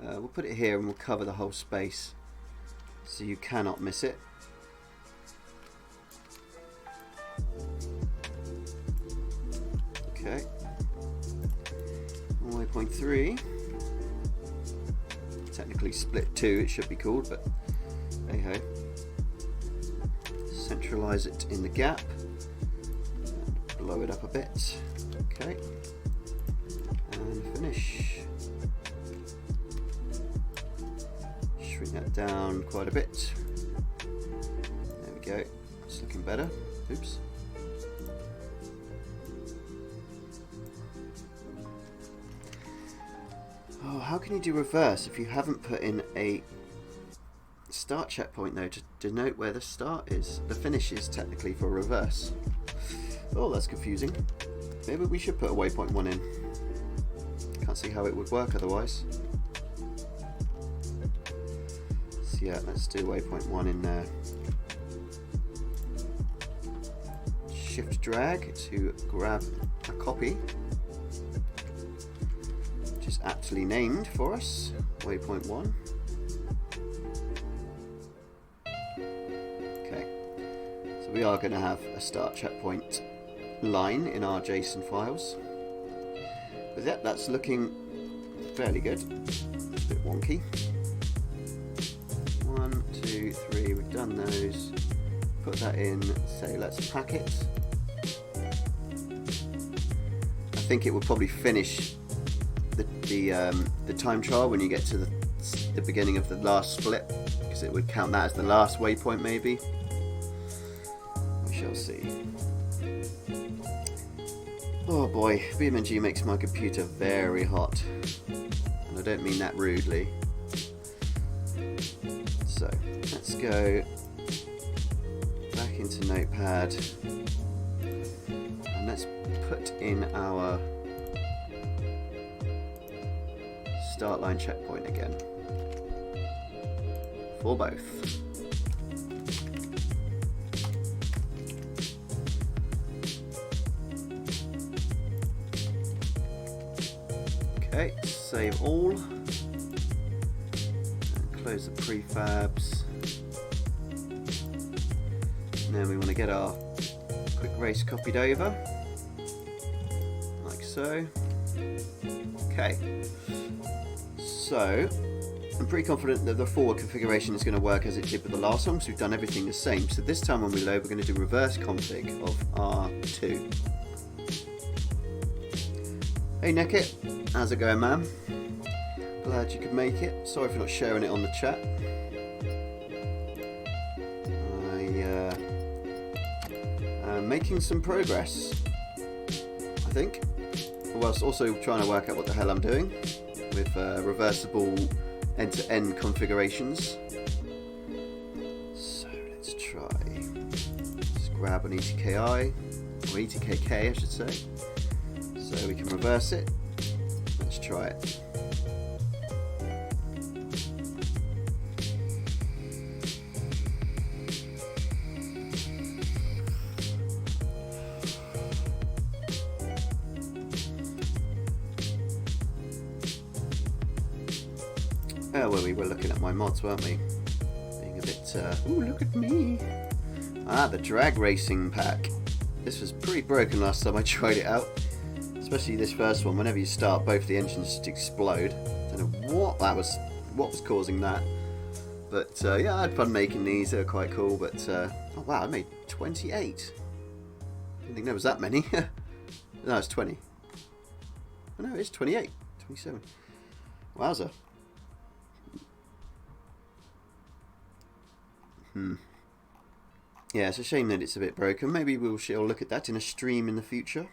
We'll put it here and we'll cover the whole space so you cannot miss it. Okay. Waypoint 3. Technically split 2 it should be called, but hey ho. Centralize it in the gap. And blow it up a bit. Okay. And finish. Shrink that down quite a bit. There we go. It's looking better. Oops. Oh, how can you do reverse if you haven't put in a start checkpoint though to denote where the start is? The finish is technically for reverse. Oh, that's confusing. Maybe we should put a waypoint 1 in. Can't see how it would work otherwise. So yeah, let's do waypoint 1 in there. Shift drag to grab a copy, which is aptly named for us, waypoint 1. Okay, so we are going to have a start checkpoint line in our JSON files. But yeah, that's looking fairly good. It's a bit wonky. 1, 2, 3, we've done those. Put that in, say let's pack it. I think it will probably finish the time trial when you get to the beginning of the last split, because it would count that as the last waypoint maybe. We shall see. Oh boy, BeamNG makes my computer very hot, and I don't mean that rudely. So let's go back into Notepad and let's put in our start line checkpoint again for both. Okay, save all, and close the prefabs, and then we want to get our quick race copied over, like so. Okay, so I'm pretty confident that the forward configuration is going to work as it did with the last one, because we've done everything the same. So this time when we load, we're going to do reverse config of R2. Hey Neckit, how's it going, man? Glad you could make it. Sorry for not sharing it on the chat. I'm making some progress, I think, whilst also trying to work out what the hell I'm doing with reversible end-to-end configurations. So let's try. Let's grab an ETKI, or ETKK I should say. So we can reverse it. Let's try it. Oh, well, we were looking at my mods, weren't we? Being a bit, ooh, look at me. Ah, the drag racing pack. This was pretty broken last time I tried it out. Especially this first one. Whenever you start, both the engines just explode. Don't know what was causing that. But yeah, I had fun making these. They were quite cool. But oh wow, I made 28. Didn't think there was that many. No, it's 20. Oh, no, it's 28. 27. Wowza. Yeah, it's a shame that it's a bit broken. Maybe we'll look at that in a stream in the future.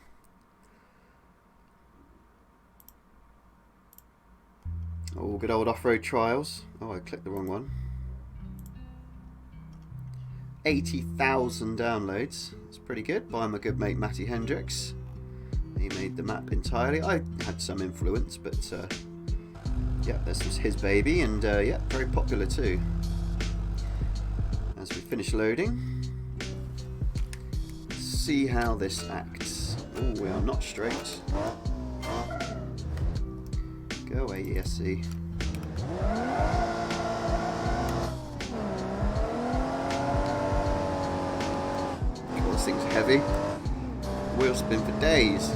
Oh, good old off-road trials. Oh, I clicked the wrong one. 80,000 downloads. That's pretty good. By my good mate Matty Hendricks. He made the map entirely. I had some influence, but yeah, this was his baby, and yeah, very popular too. As we finish loading, let's see how this acts. Oh, we are not straight. Go away, ESC. God, this thing's heavy. Wheel spin for days.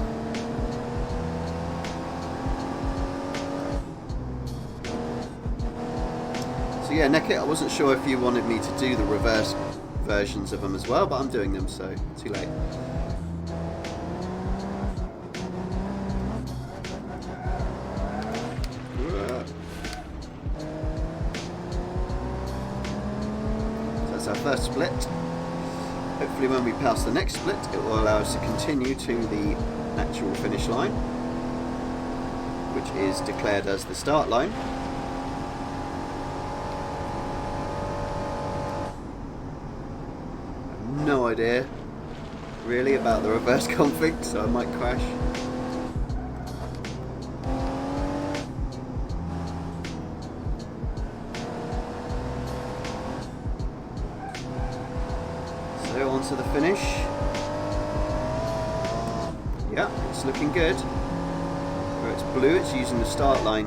So yeah, Nekit, I wasn't sure if you wanted me to do the reverse versions of them as well, but I'm doing them, so too late. So that's our first split. Hopefully when we pass the next split, it will allow us to continue to the actual finish line, which is declared as the start line. No idea really about the reverse config, so I might crash. So on to the finish. Yeah, it's looking good. Where it's blue, it's using the start line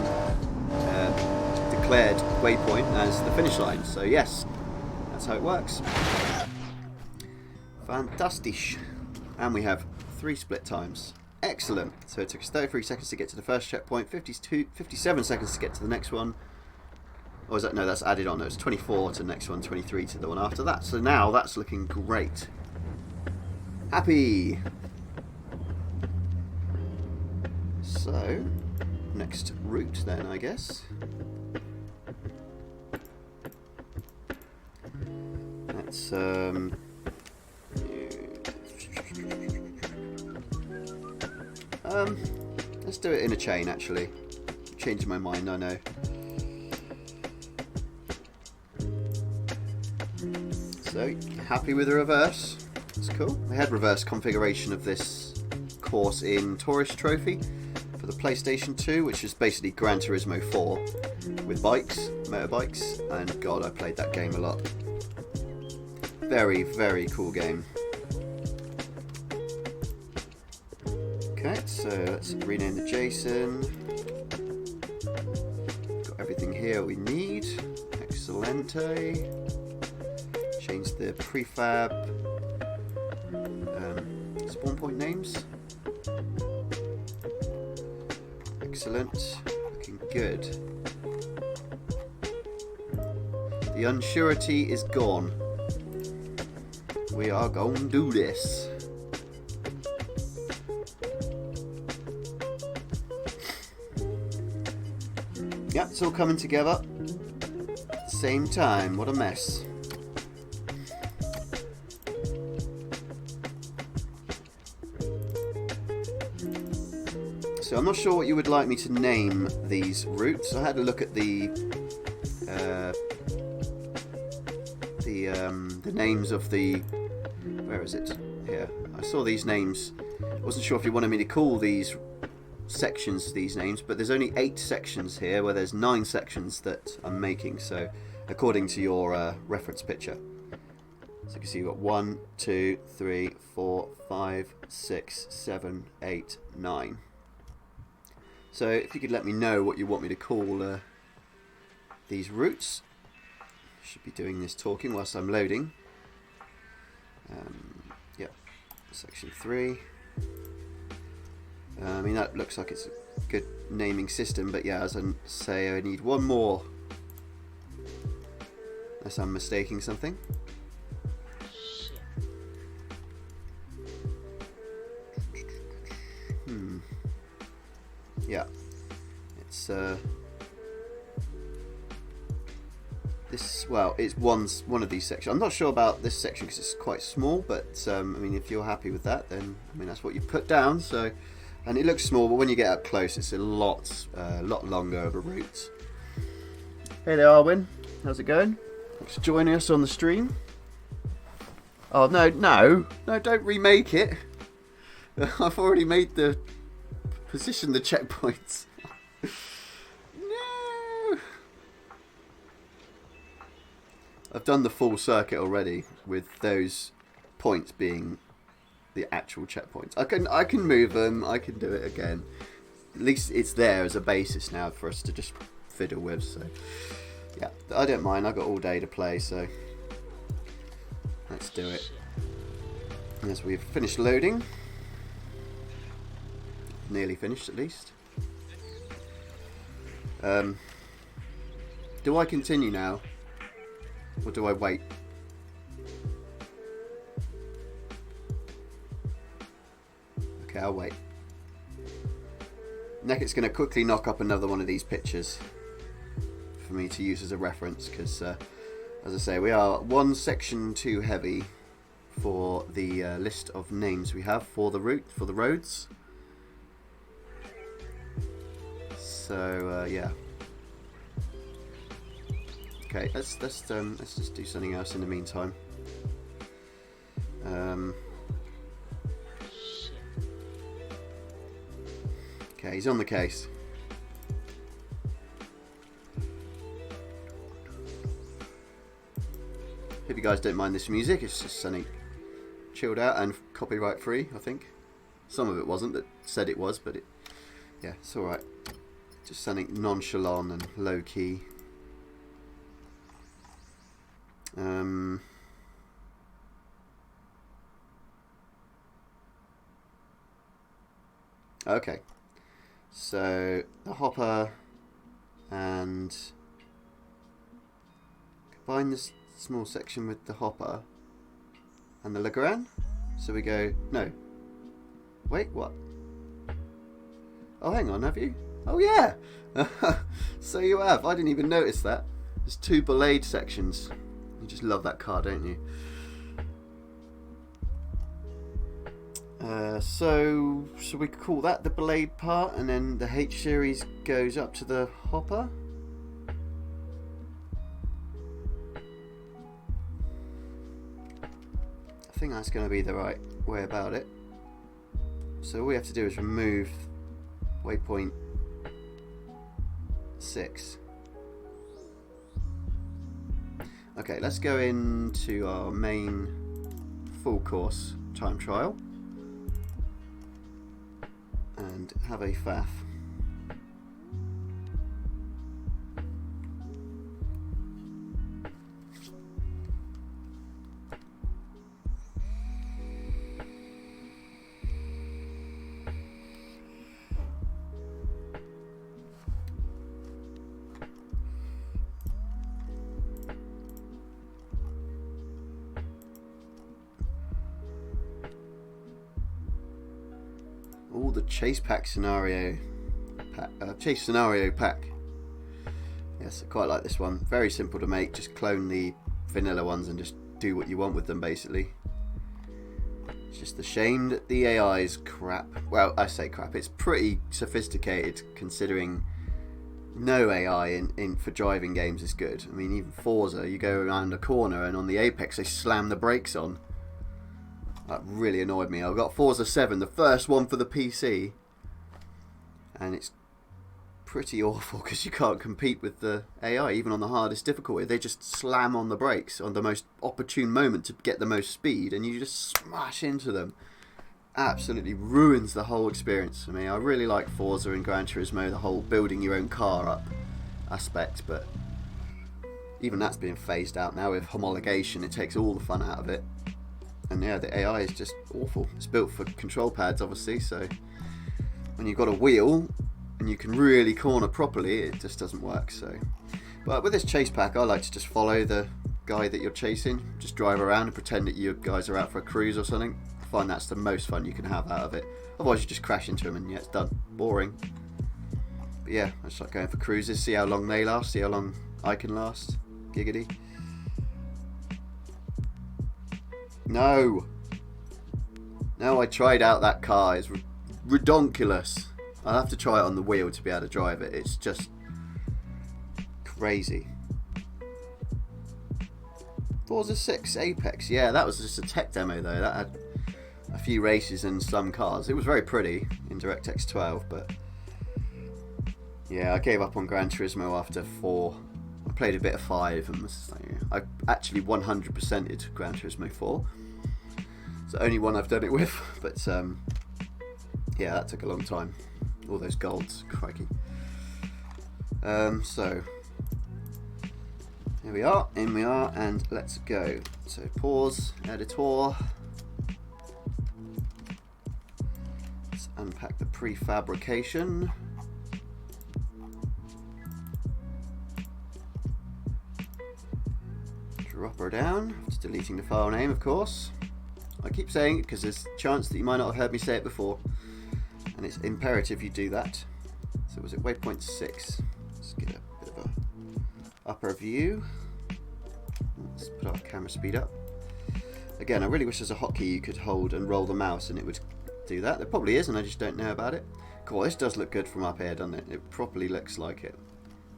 declared waypoint as the finish line. So yes, that's how it works. Fantastic. And we have 3 split times. Excellent. So it took us 33 seconds to get to the first checkpoint, 57 seconds to get to the next one. Or is that, no, that's added on. No, it's 24 to the next one, 23 to the one after that. So now that's looking great. Happy. So, next route then, I guess. Let's let's do it in a chain, actually. Changing my mind, I know. So, happy with the reverse? It's cool. I had reverse configuration of this course in Tourist Trophy for the PlayStation 2, which is basically Gran Turismo 4 with bikes, motorbikes, and God, I played that game a lot. Very, very cool game. Okay, so let's rename the JSON. Got everything here we need. Excellente. Change the prefab spawn point names. Excellent. Looking good. The unsurety is gone. We are going to do this. Yeah, it's all coming together at the same time. What a mess. So I'm not sure what you would like me to name these routes. I had a look at the names of the, where is it? Here. I saw these names. I wasn't sure if you wanted me to call these sections these names, but there's only 8 sections here, where there's 9 sections that I'm making, so according to your reference picture. So you can see you've got 1, 2, 3, 4, 5, 6, 7, 8, 9. So if you could let me know what you want me to call these routes. Should be doing this talking whilst I'm loading. Yep, section 3. I mean, that looks like it's a good naming system, but yeah, as I say, I need one more. Unless I'm mistaking something. Yeah, it's this. Well, it's one of these sections. I'm not sure about this section because it's quite small, but I mean, if you're happy with that, then I mean that's what you put down. So, and it looks small, but when you get up close, it's a lot longer of a route. Hey there, Arwin. How's it going? Thanks for joining us on the stream. Oh no, don't remake it. I've already made the position the checkpoints. No! I've done the full circuit already with those points being the actual checkpoints. I can move them, I can do it again. At least it's there as a basis now for us to just fiddle with, so yeah, I don't mind. I've got all day to play, so let's do it. As we've finished loading. Nearly finished at least. Do I continue now or do I wait? Okay, I'll wait. Neckett's going to quickly knock up another one of these pictures for me to use as a reference because as I say, we are one section too heavy for the list of names we have for the roads. So yeah. Okay, let's just do something else in the meantime. Okay, he's on the case. Hope you guys don't mind this music. It's just something chilled out and copyright free, I think. Some of it wasn't, that said it was, but yeah, it's alright. Just something nonchalant and low key. Okay, so the hopper and combine this small section with the hopper and the Legrand. So we go, no, wait, what? Oh, hang on, have you? Oh yeah, so you have. I didn't even notice that. There's two belayed sections. You just love that car, don't you? So we call that the belayed part, and then the H series goes up to the hopper. I think that's going to be the right way about it. So all we have to do is remove waypoint 6. Okay, let's go into our main full course time trial and have a faff. All the chase scenario pack. Yes, I quite like this one. Very simple to make. Just clone the vanilla ones and just do what you want with them, basically. It's just a shame that the AI is crap. Well, I say crap. It's pretty sophisticated considering no AI in for driving games is good. I mean, even Forza, you go around a corner and on the Apex they slam the brakes on. That really annoyed me. I've got Forza 7, the first one for the PC, and it's pretty awful because you can't compete with the AI, even on the hardest difficulty. They just slam on the brakes on the most opportune moment to get the most speed, and you just smash into them. Absolutely ruins the whole experience for me. I really like Forza and Gran Turismo, the whole building your own car up aspect, but even that's being phased out now with homologation. It takes all the fun out of it. And yeah, the AI is just awful. It's built for control pads, obviously, so when you've got a wheel and you can really corner properly, it just doesn't work. So, but with this chase pack, I like to just follow the guy that you're chasing, just drive around and pretend that you guys are out for a cruise or something. I find that's the most fun you can have out of it. Otherwise you just crash into him and yeah, it's done. Boring. But yeah, I just like going for cruises, see how long they last, see how long I can last. Giggity. No, I tried out that car. It's redonkulous. I'll have to try it on the wheel to be able to drive it. It's just crazy. Forza 6 Apex. Yeah, that was just a tech demo though. That had a few races and some cars. It was very pretty in DirectX 12, but yeah, I gave up on Gran Turismo after 4. I played a bit of 5 and was like, I actually 100%ed Gran Turismo 4. It's the only one I've done it with, but yeah, that took a long time. All those golds, crikey. So here we are, in we are, and let's go. So pause, editor. Let's unpack the prefabrication. Drop her down. Just deleting the file name, of course. I keep saying it because there's a chance that you might not have heard me say it before, and it's imperative you do that. So was it waypoint 6? Let's get a bit of a upper view. Let's put our camera speed up. Again, I really wish there's a hotkey you could hold and roll the mouse and it would do that. There probably is, and I just don't know about it. Cool, this does look good from up here, doesn't it? It properly looks like it,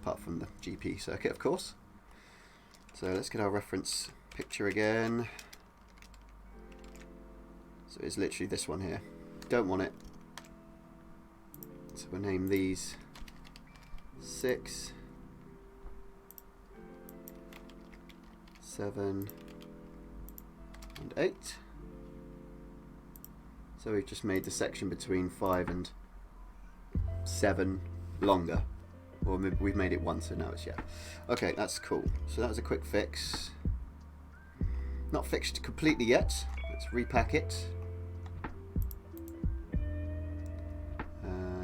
apart from the GP circuit, of course. So let's get our reference picture again. So it's literally this one here. Don't want it. So we'll name these 6, 7, and 8. So we've just made the section between 5 and 7 longer. Or maybe we've made it once, so now it's, yeah. Okay, that's cool. So that was a quick fix. Not fixed completely yet. Let's repack it.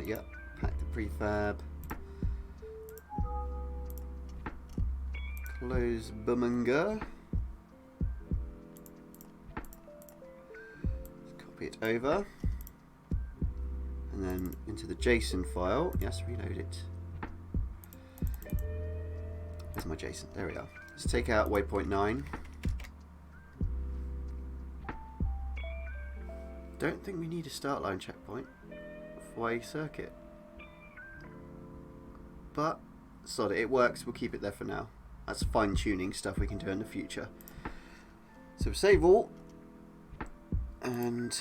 Yep, pack the prefab. Close BeamNG. Copy it over. And then into the JSON file. Yes, reload it. Where's my JSON? There we are. Let's take out waypoint 9. Don't think we need a start line checkpoint for a circuit. But, sod it, it works. We'll keep it there for now. That's fine tuning stuff we can do in the future. So save all. And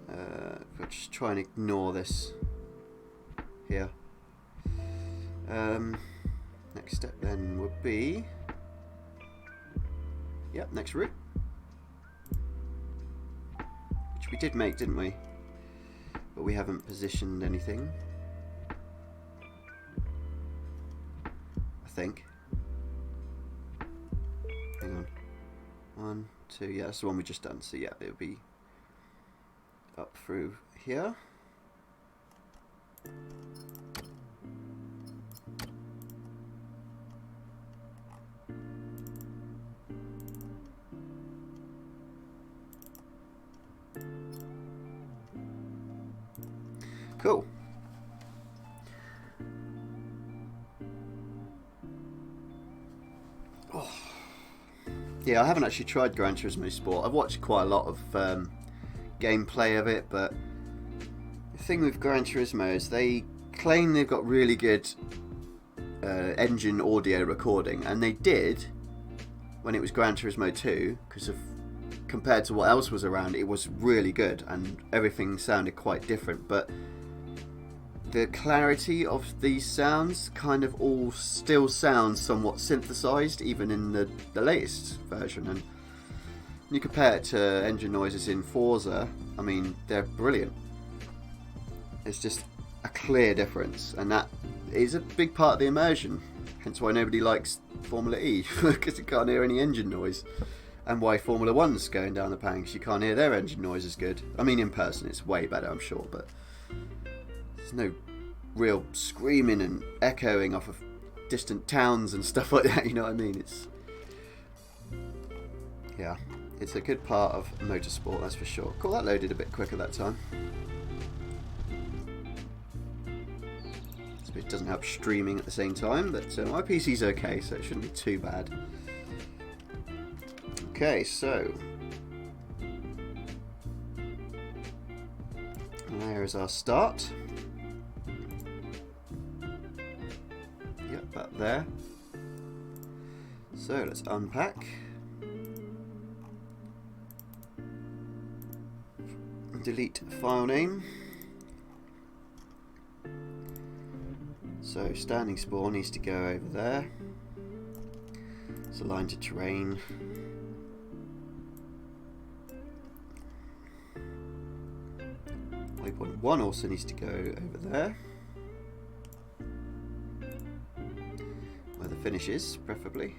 we'll just try and ignore this here. Next step then would be, yep, next route, which we did make, didn't we? But we haven't positioned anything, I think. Hang on, 1, 2, yeah, that's the one we just done. So yeah, it'll be up through here. Cool. Oh. Yeah, I haven't actually tried Gran Turismo Sport. I've watched quite a lot of gameplay of it, but the thing with Gran Turismo is they claim they've got really good engine audio recording, and they did when it was Gran Turismo 2, because compared to what else was around, it was really good and everything sounded quite different, but the clarity of these sounds kind of all still sounds somewhat synthesized, even in the latest version. And you compare it to engine noises in Forza, I mean, they're brilliant. It's just a clear difference, and that is a big part of the immersion, hence why nobody likes Formula E because you can't hear any engine noise, and why Formula One's going down the pan because you can't hear their engine noise as good. I mean, in person it's way better, I'm sure, but there's no real screaming and echoing off of distant towns and stuff like that. You know what I mean? It's a good part of motorsport, that's for sure. Cool, that loaded a bit quicker that time. It doesn't help streaming at the same time, but my PC's okay, so it shouldn't be too bad. Okay, so there is our start. Yep, about there. So let's unpack. Delete file name. So standing spawn needs to go over there. It's aligned to terrain. Waypoint 1 also needs to go over there, where the finish is, preferably.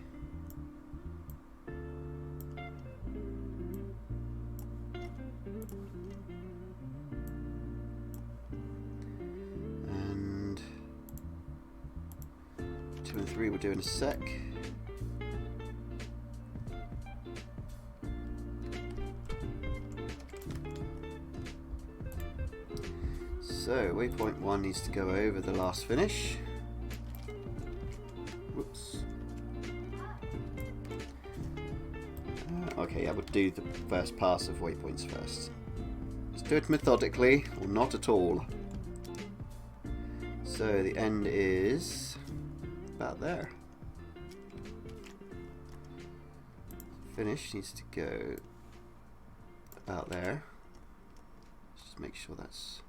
And 2 and 3 we'll do in a sec. So waypoint 1 needs to go over the last finish. Whoops. Okay, I would do the first pass of waypoints first. Let's do it methodically, or not at all. So the end is about there. Finish needs to go about there. Let's just make sure that's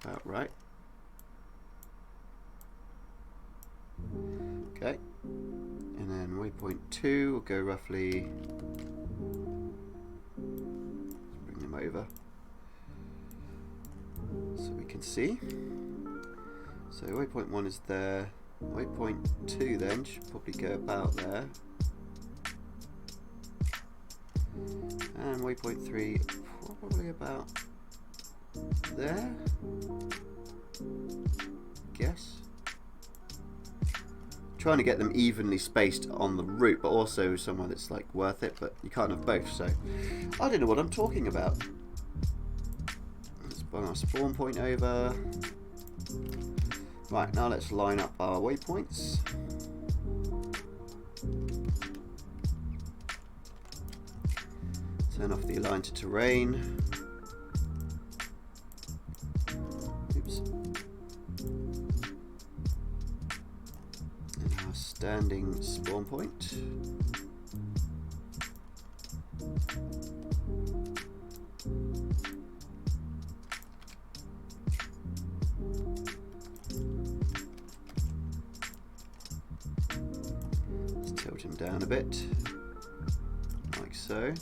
about right. Okay, and then waypoint 2 will go roughly. Let's bring them over so we can see. So waypoint 1 is there. Waypoint 2 then should probably go about there, and waypoint 3 probably about there, guess. Trying to get them evenly spaced on the route, but also somewhere that's like worth it, but you can't have both, so I don't know what I'm talking about. Let's bring our spawn point over. Right, now let's line up our waypoints. Turn off the align to terrain. Standing spawn point. Let's tilt him down a bit, like so.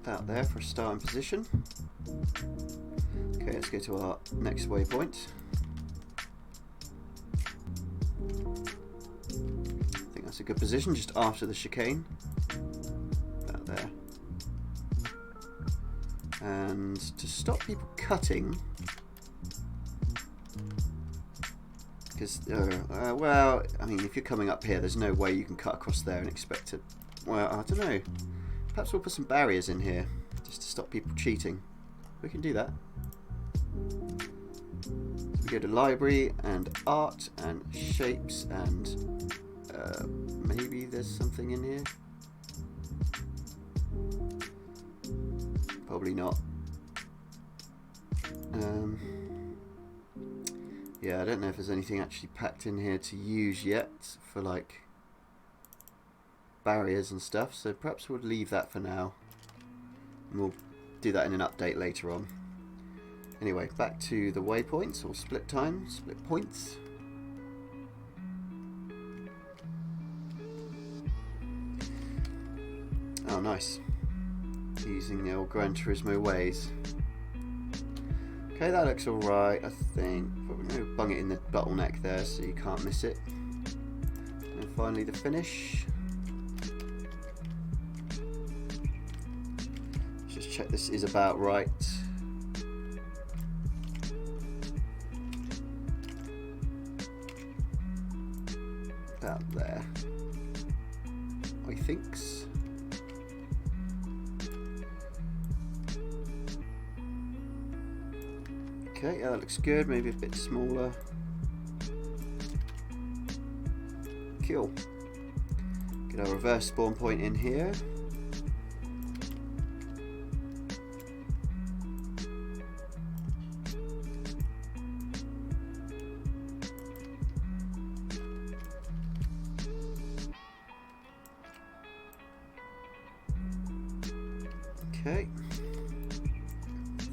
About there for a starting position. Okay, let's go to our next waypoint. That's a good position, just after the chicane. About there. And to stop people cutting, because, well, I mean, if you're coming up here, there's no way you can cut across there and expect to, well, I don't know. Perhaps we'll put some barriers in here, just to stop people cheating. We can do that. So we go to library and art and shapes and maybe there's something in here. Probably not. Yeah, I don't know if there's anything actually packed in here to use yet for like barriers and stuff, so perhaps we'll leave that for now. And we'll do that in an update later on. Anyway, back to the waypoints, or split time, split points. Oh, nice. Using the old Gran Turismo ways. Okay, that looks alright, I think. But we're going to bung it in the bottleneck there so you can't miss it. And finally the finish. Let's just check this is about right. About there, I thinks. Okay, yeah, that looks good. Maybe a bit smaller. Cool. Get our reverse spawn point in here. Okay,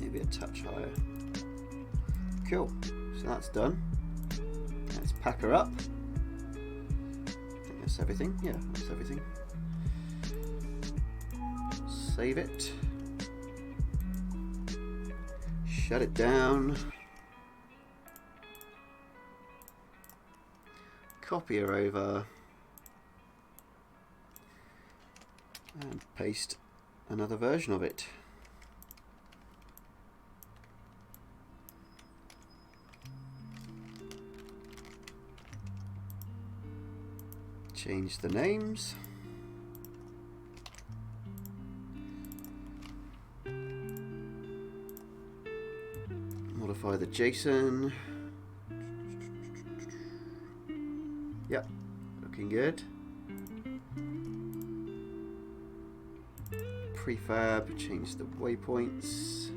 maybe a touch higher. Cool, so that's done. Let's pack her up. I think that's everything. Yeah, that's everything. Save it. Shut it down. Copy her over. And paste another version of it. Change the names. Modify the JSON. Yep, looking good. Prefab, change the waypoints.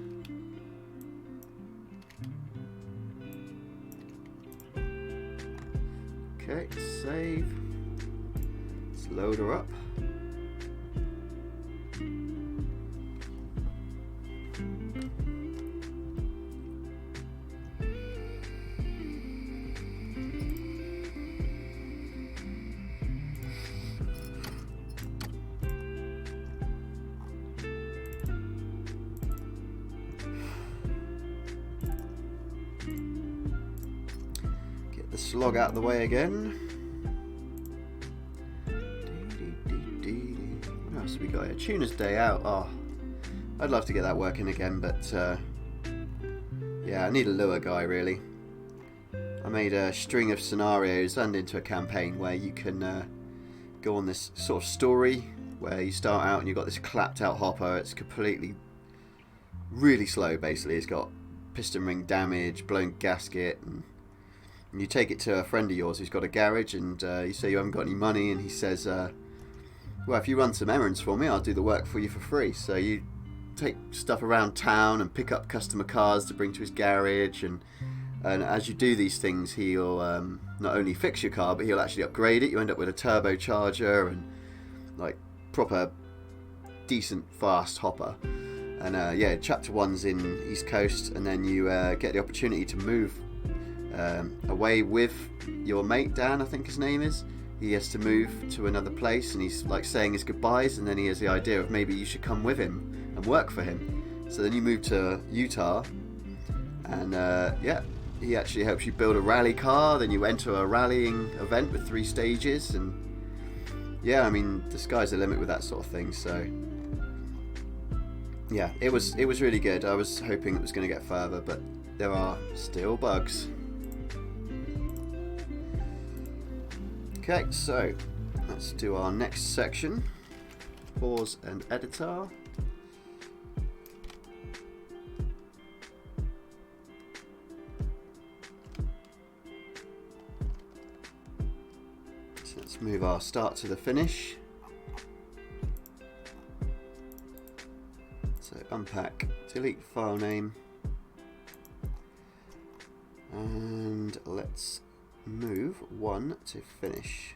Okay, save. Let's load her up. The slog out of the way again. What else have we got here? Tuner's Day Out. Oh, I'd love to get that working again, but yeah, I need a lure guy really. I made a string of scenarios and into a campaign where you can go on this sort of story where you start out and you've got this clapped out hopper. It's completely really slow basically. It's got piston ring damage, blown gasket, and you take it to a friend of yours who's got a garage, and you say you haven't got any money, and he says, well, if you run some errands for me, I'll do the work for you for free. So you take stuff around town and pick up customer cars to bring to his garage, and as you do these things, he'll not only fix your car, but he'll actually upgrade it. You end up with a turbocharger and like proper decent fast hopper. And yeah, chapter 1's in East Coast, and then you get the opportunity to move away with your mate Dan, I think his name is. He has to move to another place, and he's like saying his goodbyes, and then he has the idea of maybe you should come with him and work for him. So then you move to Utah, and yeah, he actually helps you build a rally car. Then you enter a rallying event with 3 stages, and yeah, I mean the sky's the limit with that sort of thing. So yeah, it was really good. I was hoping it was going to get further, but there are still bugs. Okay, so let's do our next section. Pause and editor. So let's move our start to the finish. So unpack, delete file name, and let's move 1 to finish.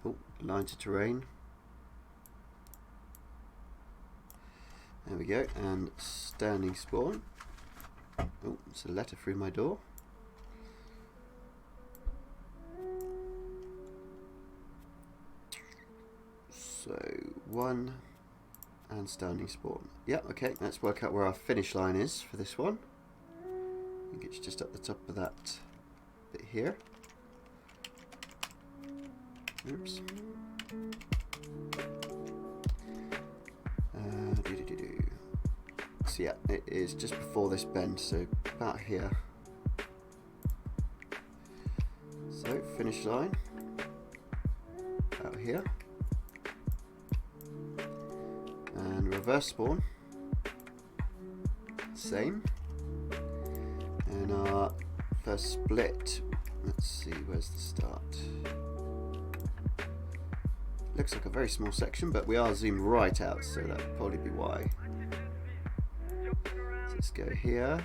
Oh, line to terrain. There we go, and standing spawn. Oh, it's a letter through my door. So 1 And standing spawn. Yeah, okay, let's work out where our finish line is for this one. I think it's just up the top of that bit here. Oops. So yeah, it is just before this bend, so about here. So finish line out here, and reverse spawn, same. And our first split, let's see, where's the start? Looks like a very small section, but we are zoomed right out, so that would probably be why. So let's go here.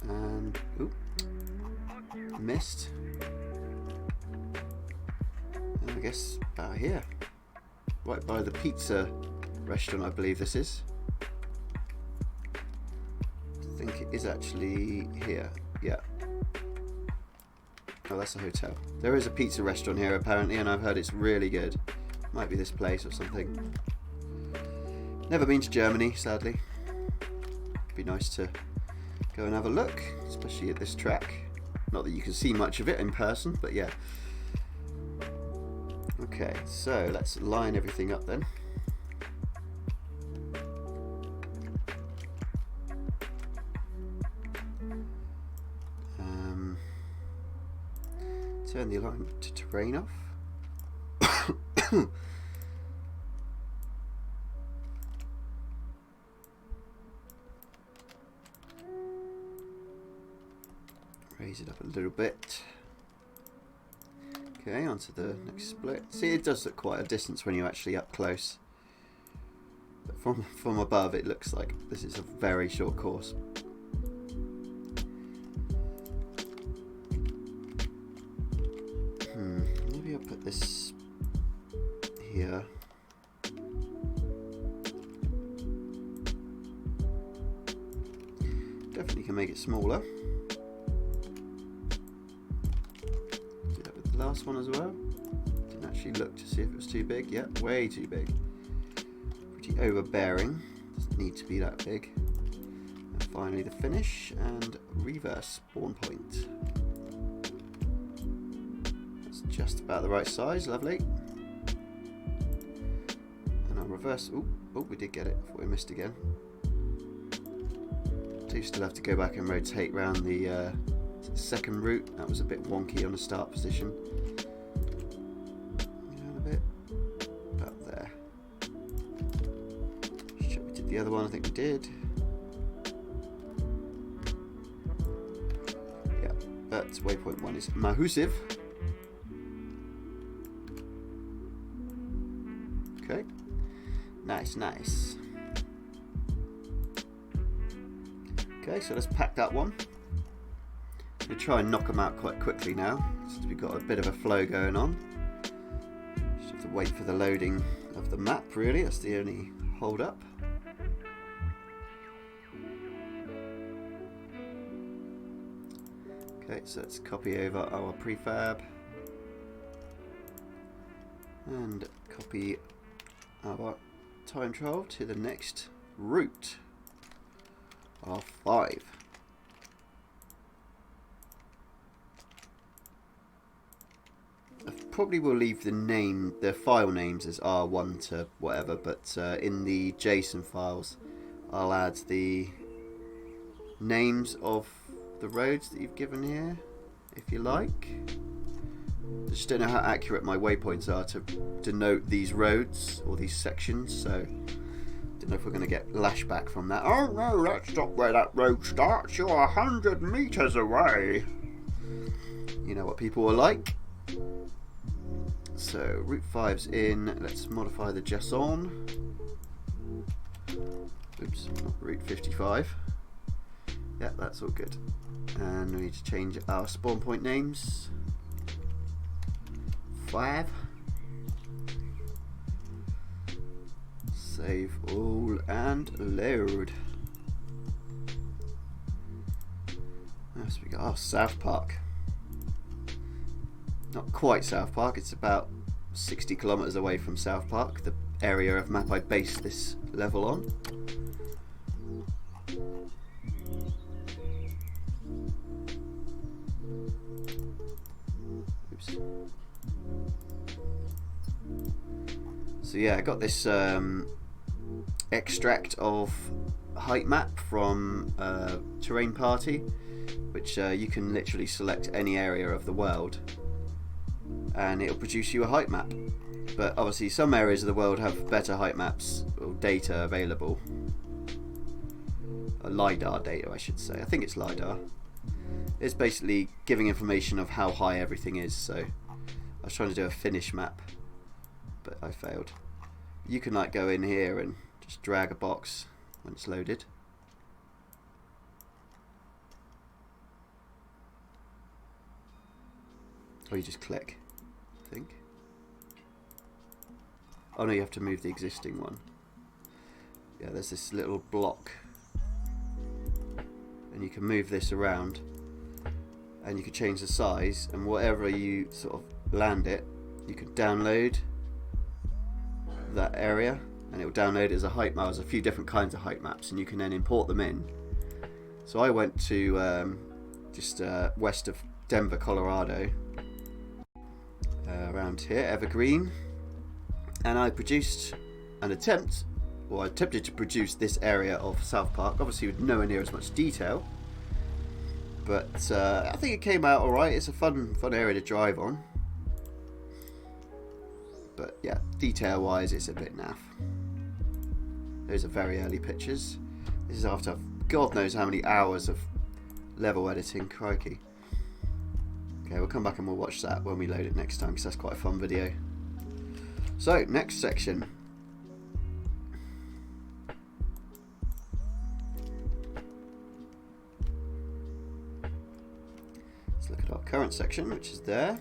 And, oop, missed. And I guess about here. Right by the pizza restaurant, I believe this is. I think it is actually here, yeah. Oh, that's a hotel. There is a pizza restaurant here apparently, and I've heard it's really good. Might be this place or something. Never been to Germany, sadly. Be nice to go and have a look, especially at this track. Not that you can see much of it in person, but yeah. Okay, so let's line everything up then. Turn the alignment to terrain off. Raise it up a little bit. Okay, onto the next split. See, it does look quite a distance when you're actually up close. But from above, it looks like this is a very short course. Maybe I'll put this here. Definitely can make it smaller. Do that with the last one as well. Didn't actually look to see if it was too big. Yeah, way too big. Pretty overbearing. Doesn't need to be that big. And finally the finish and reverse spawn point. Just about the right size, lovely. And I'll reverse. Oh, we did get it. I thought we missed again. Do still have to go back and rotate round the second route. That was a bit wonky on the start position. Down a bit. About there. Check we did the other one. I think we did. Yeah, but waypoint 1 is Mahusiv. Okay, nice. Okay, so let's pack that one. We'll try and knock them out quite quickly now, since we've got a bit of a flow going on. Just have to wait for the loading of the map, really. That's the only hold up. Okay, so let's copy over our prefab. And copy our time trial to the next route, R5. I probably will leave the file names as R1 to whatever, but in the JSON files I'll add the names of the roads that you've given here, if you like. I just don't know how accurate my waypoints are to denote these roads or these sections, so I don't know if we're going to get lashback from that. Oh no, that's not where that road starts, you're 100 meters away. You know what people are like. So route 5's in, let's modify the JSON. Oops, not route 55. Yeah, that's all good. And we need to change our spawn point names. 5. Save all and load. So we got South Park. Not quite South Park, it's about 60 kilometers away from South Park, the area of map I based this level on. Oops. So yeah, I got this extract of height map from Terrain Party, which you can literally select any area of the world and it'll produce you a height map. But obviously some areas of the world have better height maps or data available. LiDAR data, I should say. I think it's LiDAR. It's basically giving information of how high everything is. So I was trying to do a finish map, but I failed. You can like go in here and just drag a box when it's loaded. Or you just click, I think. Oh no, you have to move the existing one. Yeah, there's this little block. And you can move this around. And you can change the size. And whatever you sort of land it, you can download that area. And it will download it as a height map. There's a few different kinds of height maps. And you can then import them in. So I went to just west of Denver, Colorado. Around here, Evergreen. And I produced an attempt, or I attempted to produce this area of South Park, obviously with nowhere near as much detail, but I think it came out alright. It's a fun area to drive on, but yeah, detail wise it's a bit naff. Those are very early pictures. This is after God knows how many hours of level editing, crikey. Okay, we'll come back and we'll watch that when we load it next time, because that's quite a fun video. So, next section. Let's look at our current section, which is there.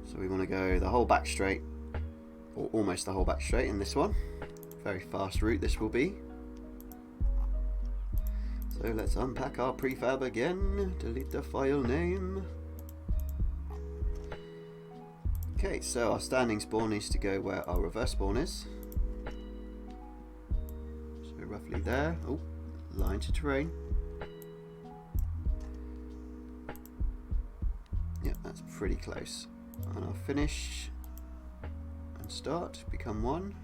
So we want to go the whole back straight, or almost the whole back straight in this one. Very fast route this will be. So let's unpack our prefab again, delete the file name. Okay, so our standing spawn needs to go where our reverse spawn is. So roughly there. Oh, line to terrain. Yep, that's pretty close. And I'll finish and start, become one.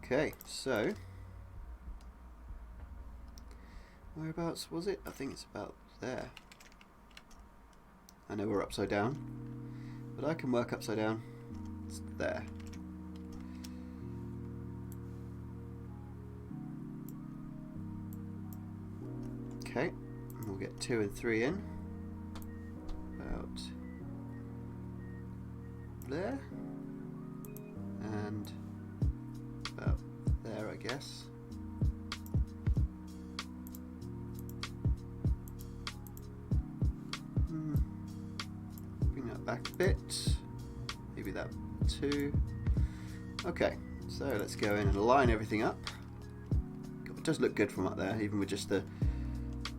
Okay, so whereabouts was it? I think it's about there. I know we're upside down, but I can work upside down. It's there. Okay, and we'll get 2 and 3 in. About there. And about there, I guess. Bring that back a bit. Maybe that 2. Okay, so let's go in and align everything up. It does look good from up there, even with just the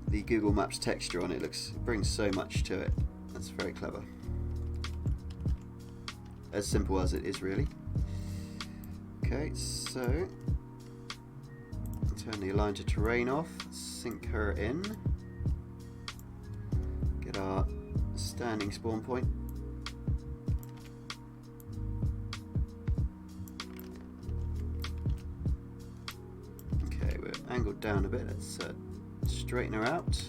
Google Maps texture on it. It brings so much to it. That's very clever. As simple as it is, really. Okay, so turn the align to terrain off, sync her in, get our standing spawn point. Okay, we're angled down a bit, let's straighten her out.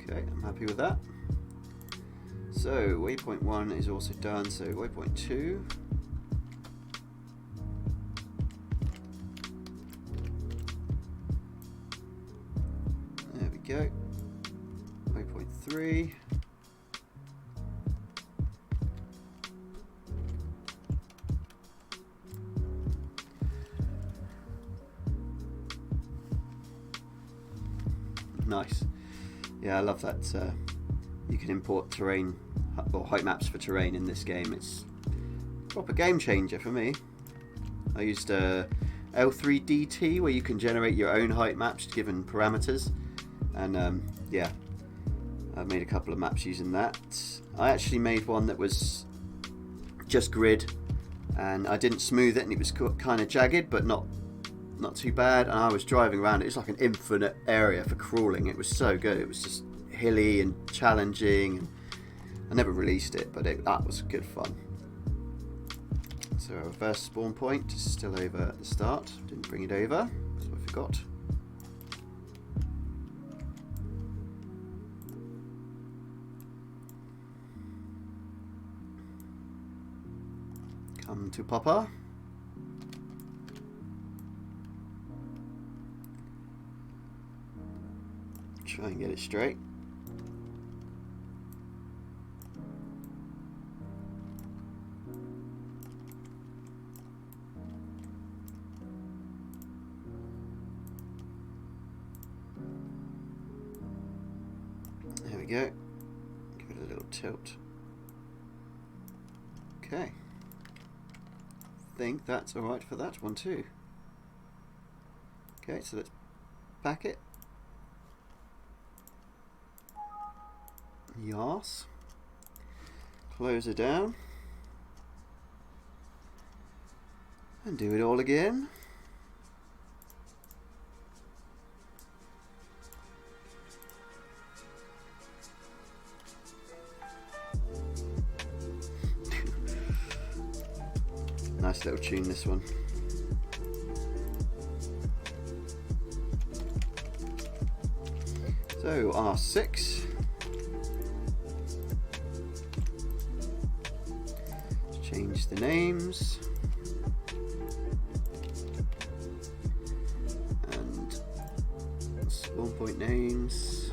Okay, I'm happy with that. So waypoint 1 is also done, so waypoint 2. There we go. Waypoint 3. Nice. Yeah, I love that. You can import terrain or height maps for terrain in this game. It's a proper game changer for me. I used L3DT, where you can generate your own height maps given parameters. And yeah, I've made a couple of maps using that. I actually made one that was just grid, and I didn't smooth it, and it was kind of jagged, but not too bad. And I was driving around, it was like an infinite area for crawling. It was so good. It was just hilly and challenging. I never released it, but that was good fun. So our reverse spawn point is still over at the start. Didn't bring it over, so I forgot. Come to Papa. Try and get it straight. There we go. Give it a little tilt. Okay. I think that's alright for that one too. Okay, so let's back it. Yes. Close it down. And do it all again. Nice little tune, this one. So R6. Let's change the names. And spawn point names.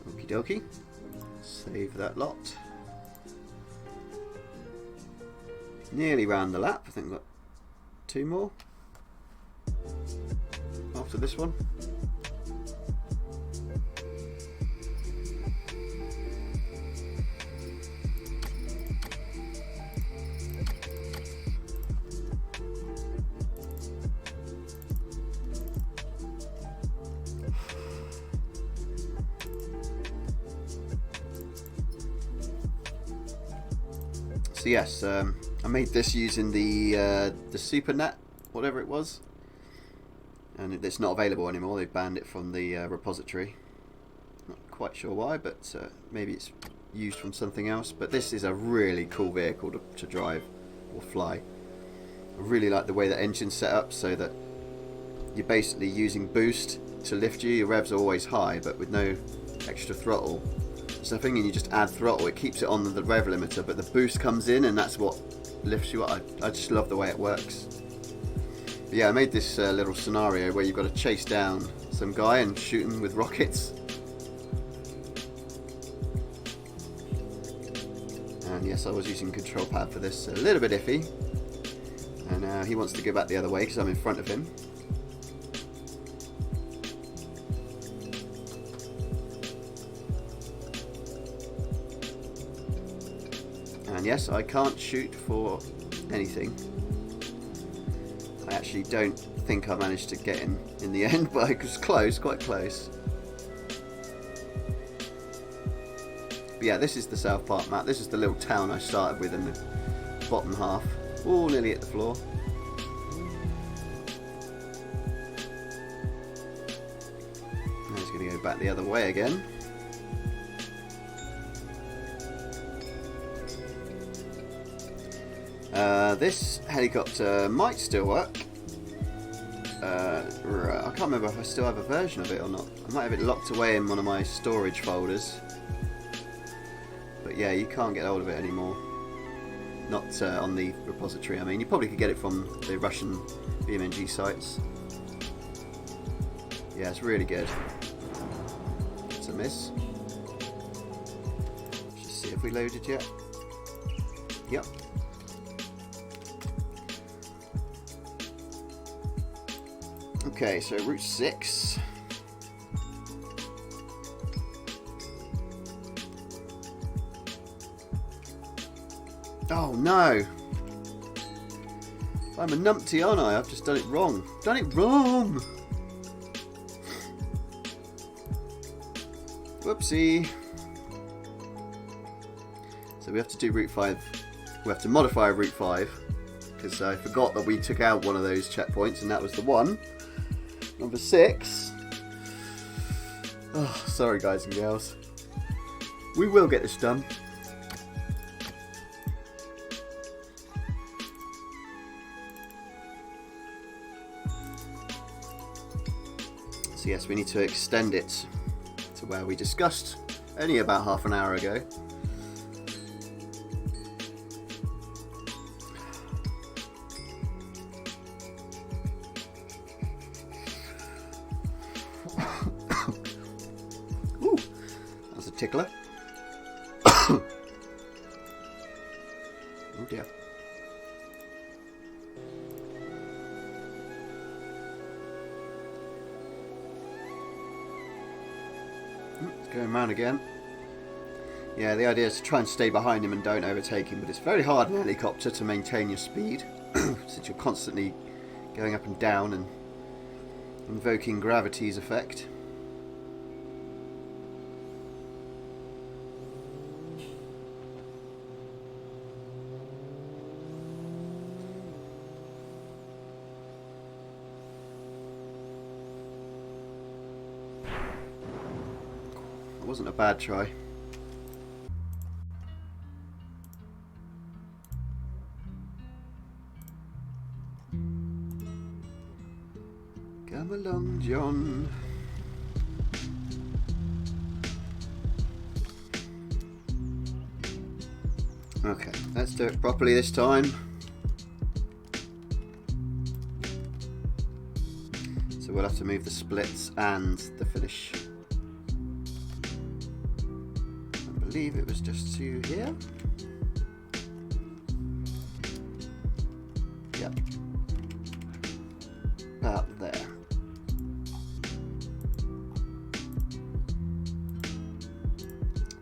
Okie dokie. Save that lot. Nearly round the lap. I think we've got 2 more after this one. So yes, I made this using the Super Net, whatever it was, and it's not available anymore. They've banned it from the repository. Not quite sure why, but maybe it's used from something else. But this is a really cool vehicle to drive or fly. I really like the way the engine's set up, so that you're basically using boost to lift you. Your revs are always high, but with no extra throttle. So thinking you just add throttle, it keeps it on the rev limiter, but the boost comes in and that's what lifts you up. I just love the way it works. But yeah, I made this little scenario where you've got to chase down some guy and shoot him with rockets. And yes, I was using control pad for this, a little bit iffy. And he wants to go back the other way because I'm in front of him. And yes, I can't shoot for anything. I actually don't think I managed to get him in the end, but it was close, quite close. But yeah, this is the South Park map. This is the little town I started with in the bottom half. All nearly at the floor. Now he's going to go back the other way again. This helicopter might still work. I can't remember if I still have a version of it or not. I might have it locked away in one of my storage folders. But yeah, you can't get hold of it anymore. Not on the repository. I mean, you probably could get it from the Russian BeamNG sites. Yeah, it's really good. It's a miss. Let's just see if we loaded yet. Yep. Okay, so route 6. Oh no! I'm a numpty, aren't I? I've just done it wrong. Done it wrong! Whoopsie! So we have to do route 5. We have to modify route 5 because I forgot that we took out one of those checkpoints, and that was the one. Number 6. Oh, sorry guys and girls. We will get this done. So yes, we need to extend it to where we discussed only about half an hour ago. Ooh, that was a tickler. Oh dear. It's going round again. Yeah, the idea is to try and stay behind him and don't overtake him, but it's very hard in a helicopter to maintain your speed since you're constantly going up and down and invoking gravity's effect. It wasn't a bad try. Come along, John. Okay, let's do it properly this time. So we'll have to move the splits and the finish. I believe it was just to here. Yep. About there.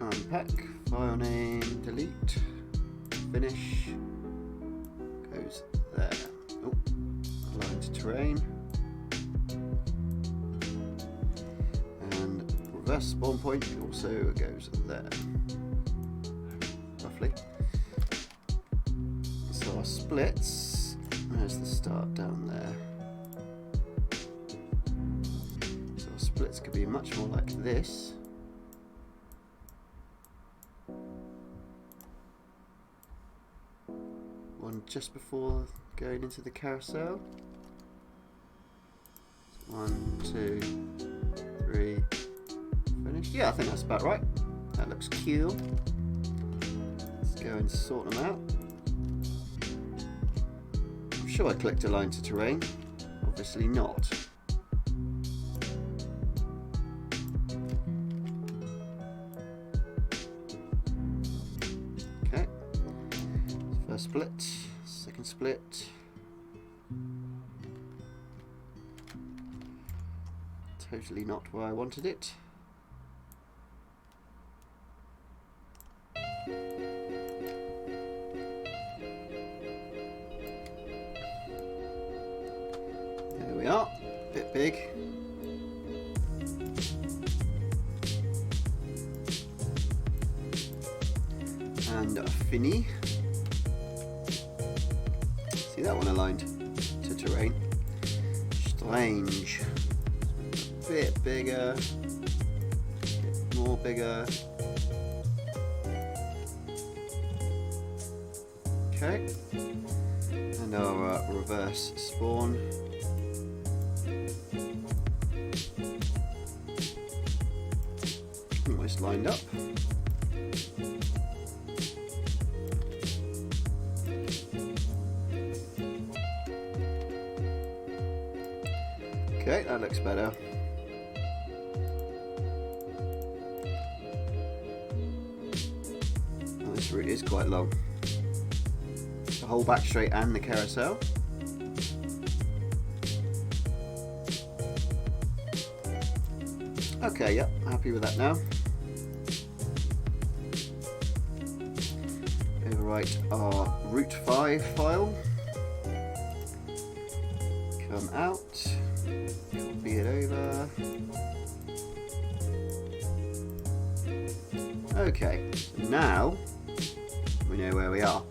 Unpack, file name, delete, finish, goes there. Oh, align to terrain. And reverse spawn point also goes there. Roughly. So our splits, there's the start down there. So our splits could be much more like this. One just before going into the carousel. 1, 2, 3, finish. Yeah, I think that's about right. That looks cool. Let's go and sort them out. I'm sure I clicked align to terrain. Obviously not. Okay. First split, second split. Totally not where I wanted it. There we are, bit big. And a finny. See that one aligned to terrain. Strange. Bit bigger, bit more bigger. Okay, and our reverse spawn. Almost lined up. Okay, that looks better. This route is quite long. The whole back straight and the carousel. Okay, yep, happy with that now. write our root 5 file. Come out, copy it over. Okay, so now we know where we are,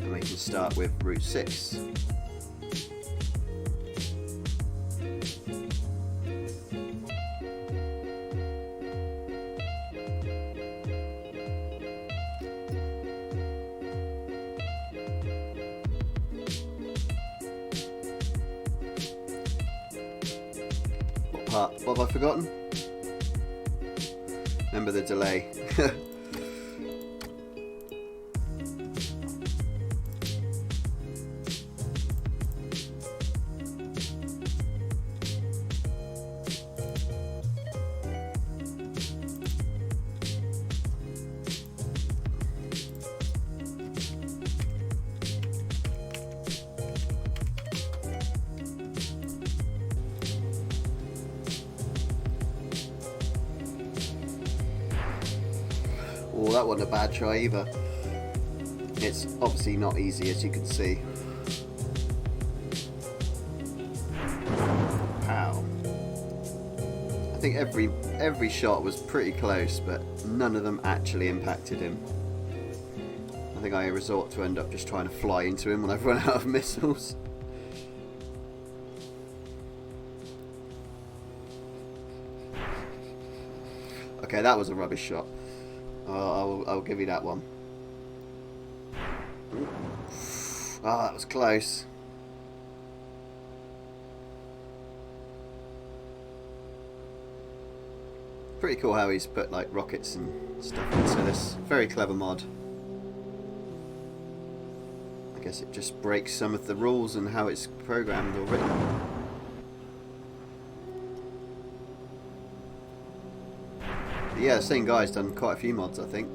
and we can start with root 6. What have I forgotten? Remember the delay. Oh, that wasn't a bad try either. It's obviously not easy, as you can see. Pow. I think every shot was pretty close, but none of them actually impacted him. I think I resort to end up just trying to fly into him when I've run out of missiles. Okay, that was a rubbish shot. I'll give you that one. Ah, that was close. Pretty cool how he's put like rockets and stuff into this. Very clever mod. I guess it just breaks some of the rules and how it's programmed or written. Yeah, the same guy's done quite a few mods, I think.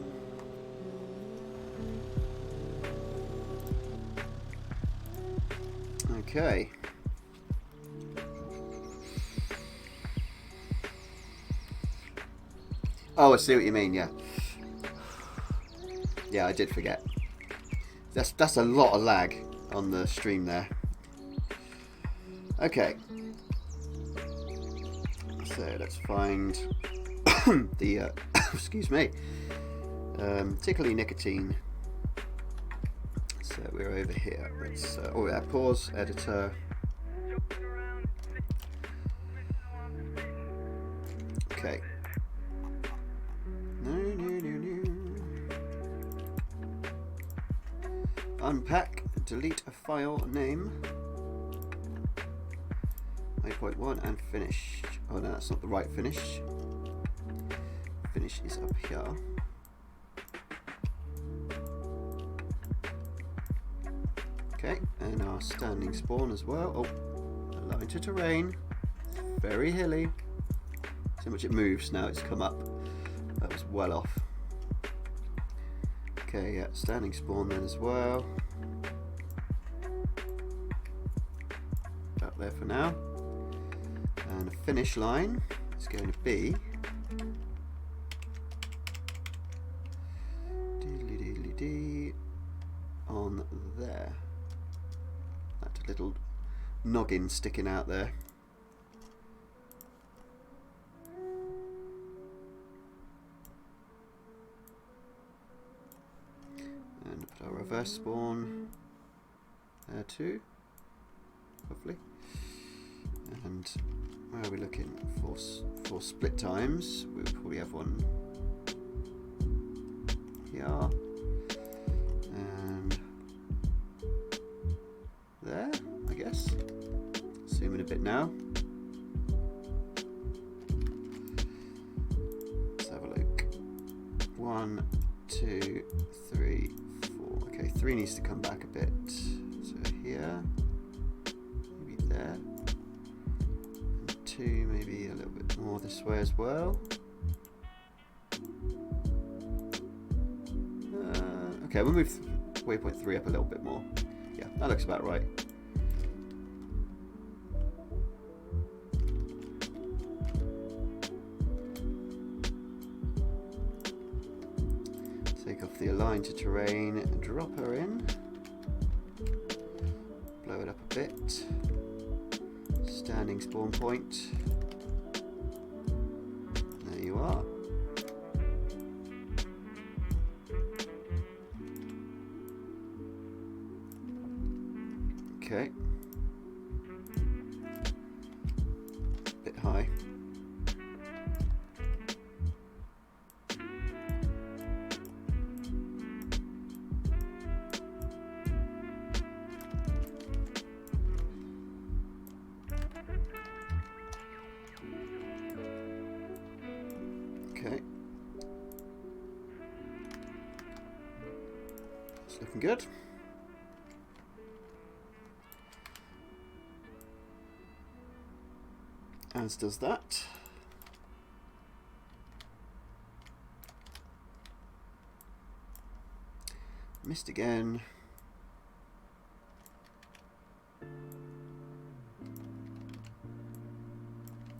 Okay. Oh, I see what you mean, yeah. Yeah, I did forget. That's a lot of lag on the stream there. Okay. So let's find the excuse me, tickly nicotine. So we're over here. Let's oh yeah, pause editor. Okay. No. Unpack, delete a file name. 8.1 and finish. Oh no, that's not the right finish. Finish is up here. Okay, and our standing spawn as well. Oh, align to terrain. Very hilly. See how much it moves now it's come up. That was well off. Okay, yeah, standing spawn then as well. Up there for now. And a finish line is going to be on there. That little noggin sticking out there. And put our reverse spawn there too, hopefully. And where are we looking for split times? We'll probably have one here and there, I guess. Zoom in a bit now. Let's have a look. 1, 2, 3, 4. Okay, 3 needs to come back a bit. So here, maybe there. And 2, maybe a little bit more this way as well. Okay, we'll move waypoint 3 up a little bit more. Yeah, that looks about right. Take off off the align to terrain and drop her in. Blow it up a bit. Standing spawn point. There you are. Okay. Bit high. Okay. It's looking good. As does that. Missed again.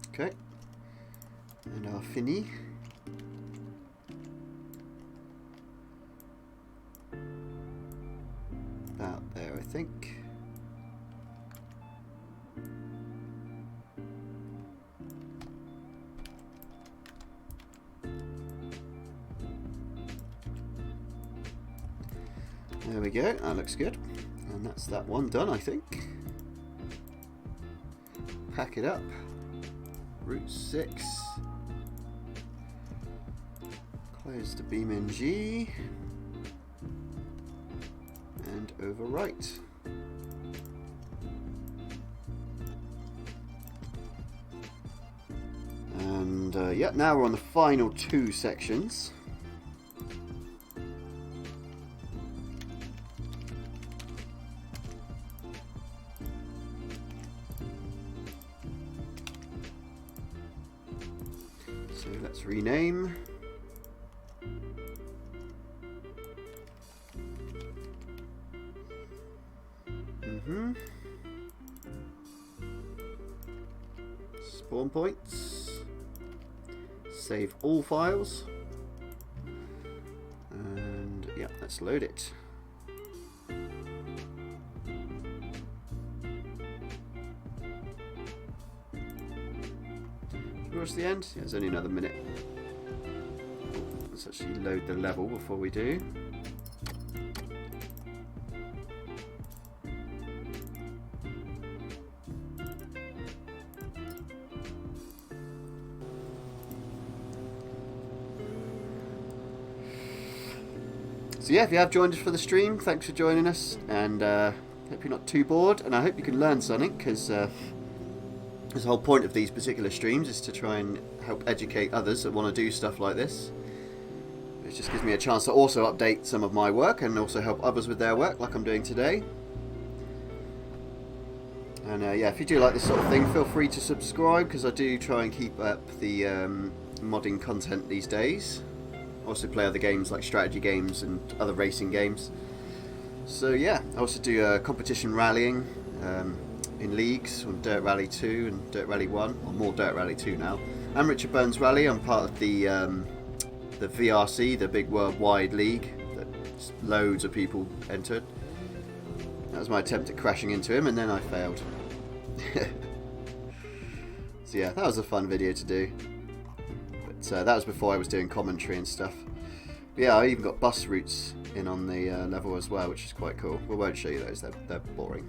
Okay. And our finny. About there, I think. There we go, that looks good. And that's that one done, I think. Pack it up. Route 6. Close the BeamNG. And overwrite. And yeah, now we're on the final 2 sections. So let's rename. Spawn points. Save all files. And yeah, let's load it. Towards the end? Yeah, it's only another minute. Let's actually load the level before we do. So yeah, if you have joined us for the stream, thanks for joining us, and hope you're not too bored, and I hope you can learn something, because the whole point of these particular streams is to try and help educate others that want to do stuff like this. It just gives me a chance to also update some of my work and also help others with their work, like I'm doing today. And yeah, if you do like this sort of thing, feel free to subscribe, because I do try and keep up the modding content these days. Also play other games like strategy games and other racing games. So yeah, I also do competition rallying in leagues on Dirt Rally 2 and Dirt Rally 1, or more Dirt Rally 2 now. I'm Richard Burns Rally. I'm part of the VRC, the big worldwide league that loads of people entered. That was my attempt at crashing into him, and then I failed. So yeah, that was a fun video to do. But that was before I was doing commentary and stuff. But yeah, I even got bus routes in on the level as well, which is quite cool. We won't show you those; they're boring.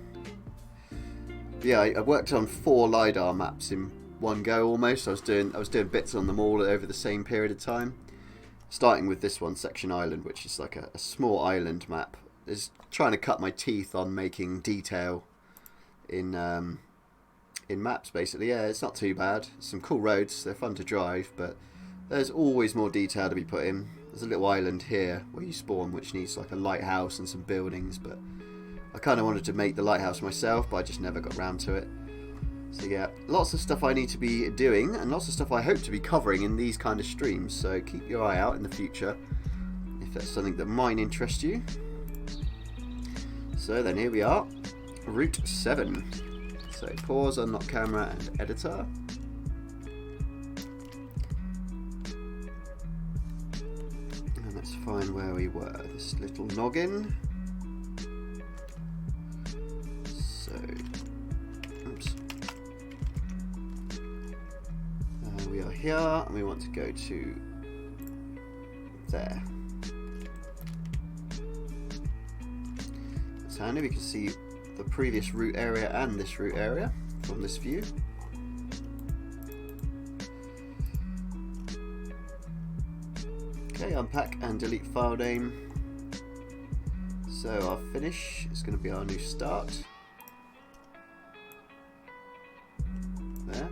But yeah, I worked on 4 LiDAR maps in one go almost. I was doing bits on them all over the same period of time. Starting with this one, Section Island, which is like a small island map. Is trying to cut my teeth on making detail in maps, basically. Yeah, it's not too bad. Some cool roads, they're fun to drive, but there's always more detail to be put in. There's a little island here where you spawn, which needs like a lighthouse and some buildings, but I kind of wanted to make the lighthouse myself, but I just never got around to it. So yeah, lots of stuff I need to be doing, and lots of stuff I hope to be covering in these kind of streams, so keep your eye out in the future if that's something that might interest you. So then here we are, Route 7. So pause, unlock camera and editor. And let's find where we were. This little noggin. So, oops. We are here, and we want to go to there. That's handy. We can see the previous root area and this root area from this view. Okay, unpack and delete file name. So our finish is going to be our new start. There.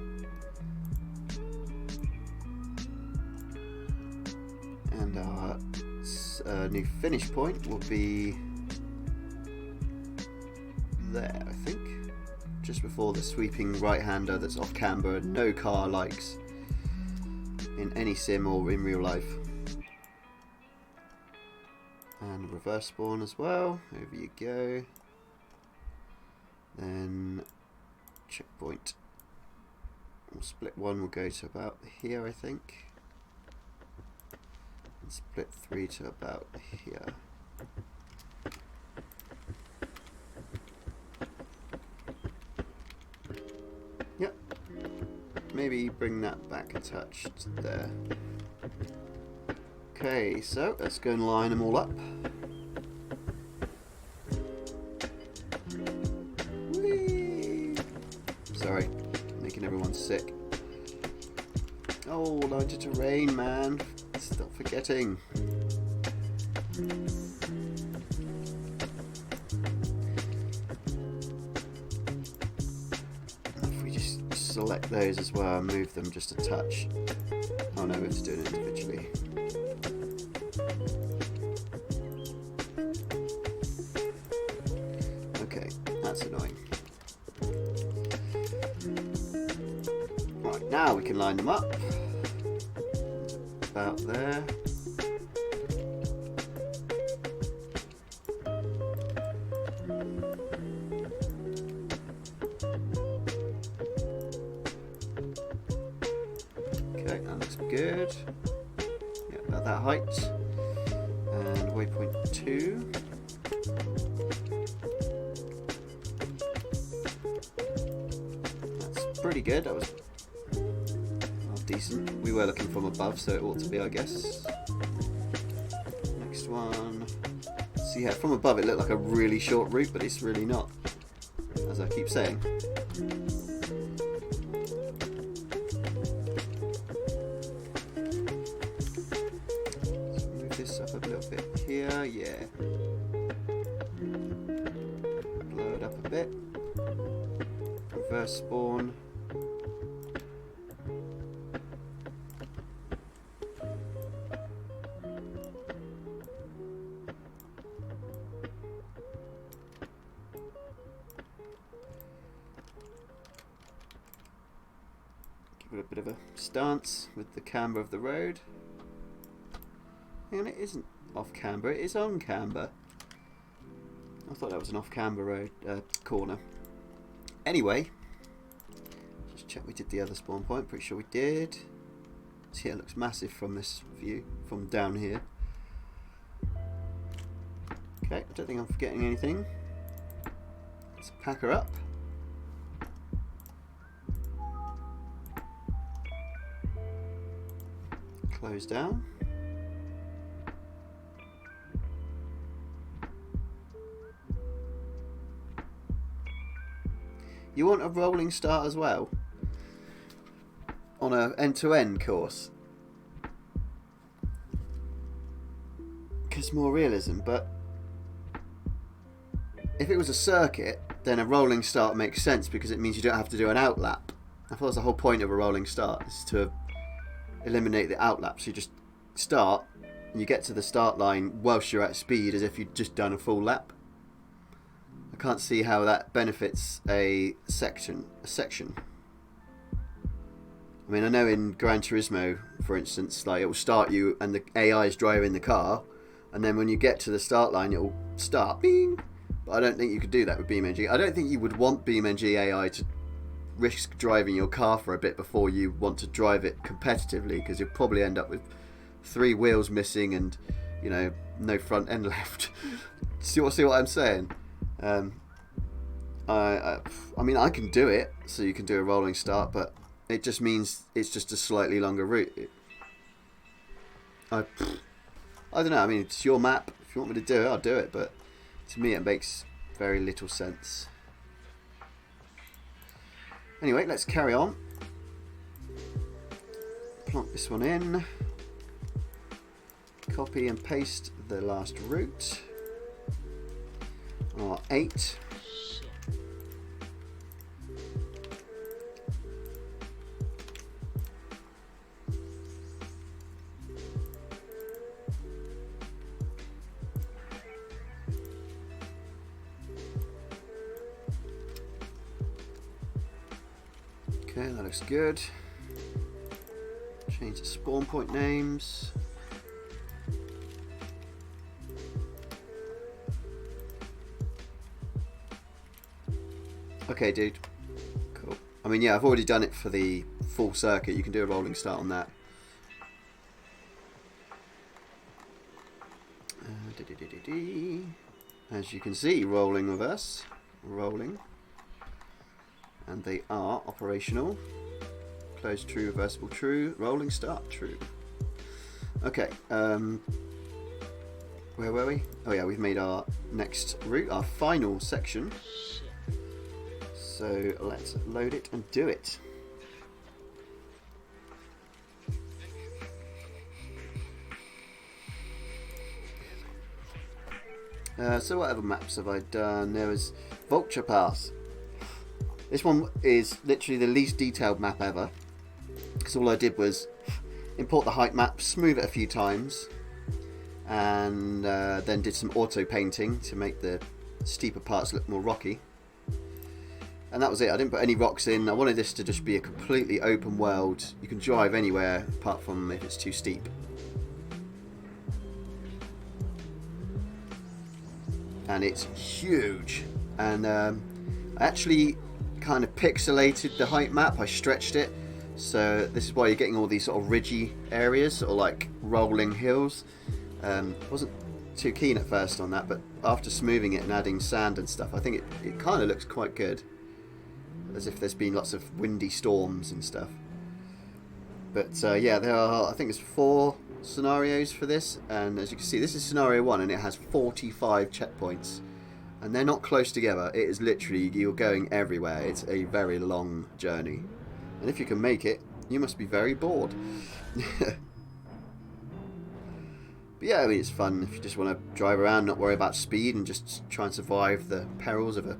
And our new finish point will be there, I think. Just before the sweeping right-hander that's off camber and no car likes in any sim or in real life. And reverse spawn as well. Over you go. Then checkpoint. We'll split 1 will go to about here, I think. And split 3 to about here. Yep. Maybe bring that back a touch to there. Okay, so let's go and line them all up. Whee! Sorry, making everyone sick. Oh, line to terrain, man. Stop forgetting. If we just select those as well and move them just a touch. Oh no, we have to do it individually. Okay, that's annoying. Right, now we can line them up. About there. Okay, that looks good. Yeah, about that height. And waypoint 2. That's pretty good. That was decent. We were looking from above, so it ought to be, I guess. Next one. See how from above it looked like a really short route, but it's really not, as I keep saying. Let's move this up a little bit here, yeah. Blow it up a bit. Reverse spawn. Give it a bit of a stance with the camber of the road. And it isn't off camber, it is on camber. I thought that was an off camber road corner. Anyway, just check we did the other spawn point. Pretty sure we did. See, it looks massive from this view, from down here. Okay, I don't think I'm forgetting anything. Let's pack her up. Close down. You want a rolling start as well on a end-to-end course, because more realism. But if it was a circuit, then a rolling start makes sense because it means you don't have to do an outlap. I thought that's the whole point of a rolling start, is to eliminate the outlap. So you just start and you get to the start line whilst you're at speed, as if you'd just done a full lap. I can't see how that benefits a section. I mean, I know in Gran Turismo, for instance, like it will start you and the AI is driving the car, and then when you get to the start line, it will start. Bing! But I don't think you could do that with BeamNG. I don't think you would want BeamNG AI to risk driving your car for a bit before you want to drive it competitively, because you'll probably end up with 3 wheels missing and you know, no front end left. see what I'm saying? I mean, I can do it, so you can do a rolling start, but it just means it's just a slightly longer route. I don't know. I mean, it's your map. If you want me to do it, I'll do it. But to me, it makes very little sense. Anyway, let's carry on. Plonk this one in. Copy and paste the last route. R8. Okay, that looks good. Change the spawn point names. Okay, dude. Cool. I mean, yeah, I've already done it for the full circuit. You can do a rolling start on that. As you can see, rolling reverse. Rolling. And they are operational. Close true, reversible true, rolling start true. Okay, where were we? Oh yeah, we've made our next route, our final section. So let's load it and do it. So what other maps have I done? There was Vulture Pass. This one is literally the least detailed map ever, because all I did was import the height map, smooth it a few times, and then did some auto painting to make the steeper parts look more rocky. And that was it. I didn't put any rocks in. I wanted this to just be a completely open world. You can drive anywhere apart from if it's too steep. And it's huge. And I actually kind of pixelated the height map. I stretched it, so this is why you're getting all these sort of ridgy areas, sort of like rolling hills. Wasn't too keen at first on that, but after smoothing it and adding sand and stuff, I think it kind of looks quite good, as if there's been lots of windy storms and stuff. But yeah, there are, I think there's 4 scenarios for this, and as you can see, this is scenario 1 and it has 45 checkpoints. And they're not close together. It is literally, you're going everywhere. It's a very long journey. And if you can make it, you must be very bored. But yeah, I mean, it's fun if you just want to drive around, not worry about speed, and just try and survive the perils of a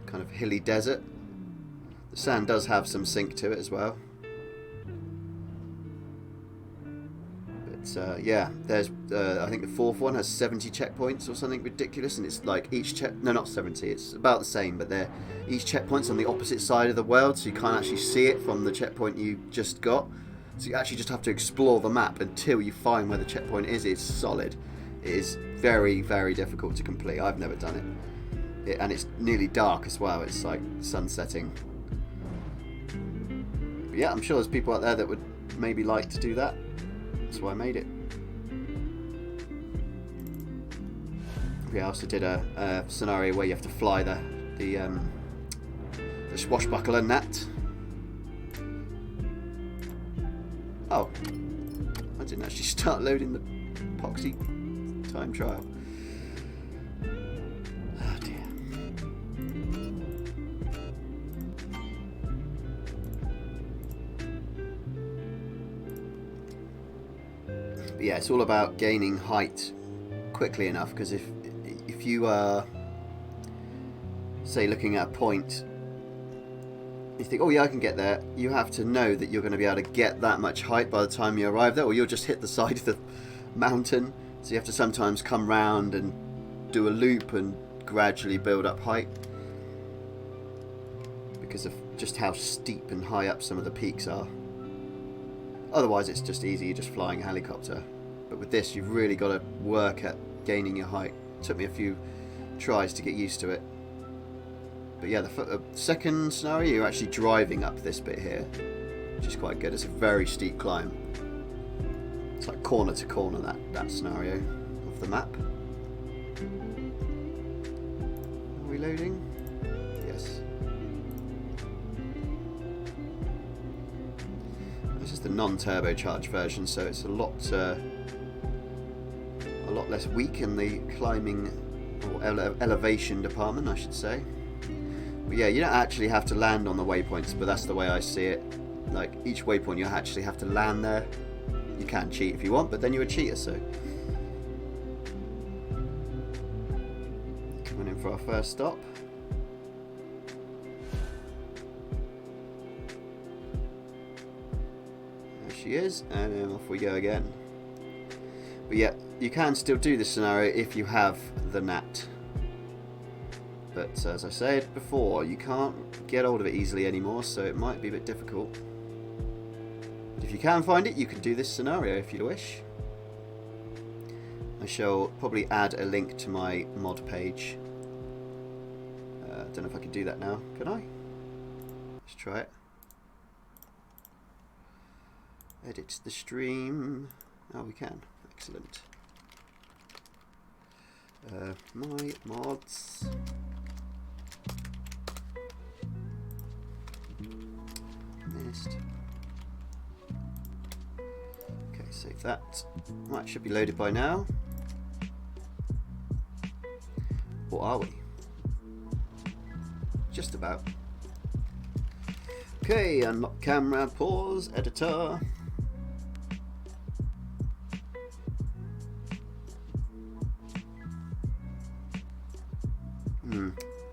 kind of hilly desert. The sand does have some sink to it as well. Yeah, there's I think the 4th one has 70 checkpoints or something ridiculous, and it's like each no, not 70, it's about the same, but they're each checkpoint's on the opposite side of the world, so you can't actually see it from the checkpoint you just got. So you actually just have to explore the map until you find where the checkpoint is. It's solid. It is very, very difficult to complete. I've never done it. And it's nearly dark as well. It's like sunsetting. But yeah, I'm sure there's people out there that would maybe like to do that. That's why I made it. We also did a scenario where you have to fly the swashbuckler net. Oh, I didn't actually start loading the epoxy time trial. Oh dear. But yeah, it's all about gaining height quickly enough, because if you are, say, looking at a point, you think, oh yeah, I can get there, you have to know that you're going to be able to get that much height by the time you arrive there, or you'll just hit the side of the mountain. So you have to sometimes come round and do a loop and gradually build up height, because of just how steep and high up some of the peaks are. Otherwise it's just easy, you're just flying a helicopter. But with this, you've really got to work at gaining your height. It took me a few tries to get used to it. But yeah, the second scenario, you're actually driving up this bit here, which is quite good. It's a very steep climb. It's like corner to corner, that scenario of the map. Are we loading? Yes. This is the non-turbocharged version, so it's a lot less weak in the climbing or elevation department, I should say. But yeah, you don't actually have to land on the waypoints, but that's the way I see it. Like, each waypoint you actually have to land there. You can cheat if you want, but then you're a cheater, so. Coming in for our first stop. There she is, and then off we go again. But yeah, you can still do this scenario if you have the NAT. But as I said before, you can't get hold of it easily anymore, so it might be a bit difficult. But if you can find it, you can do this scenario if you wish. I shall probably add a link to my mod page. I don't know if I can do that now. Can I? Let's try it. Edit the stream. Oh, we can. Excellent. My mods. Missed. Okay, save that. Right, should be loaded by now. Or are we? Just about. Okay, unlock camera, pause, editor.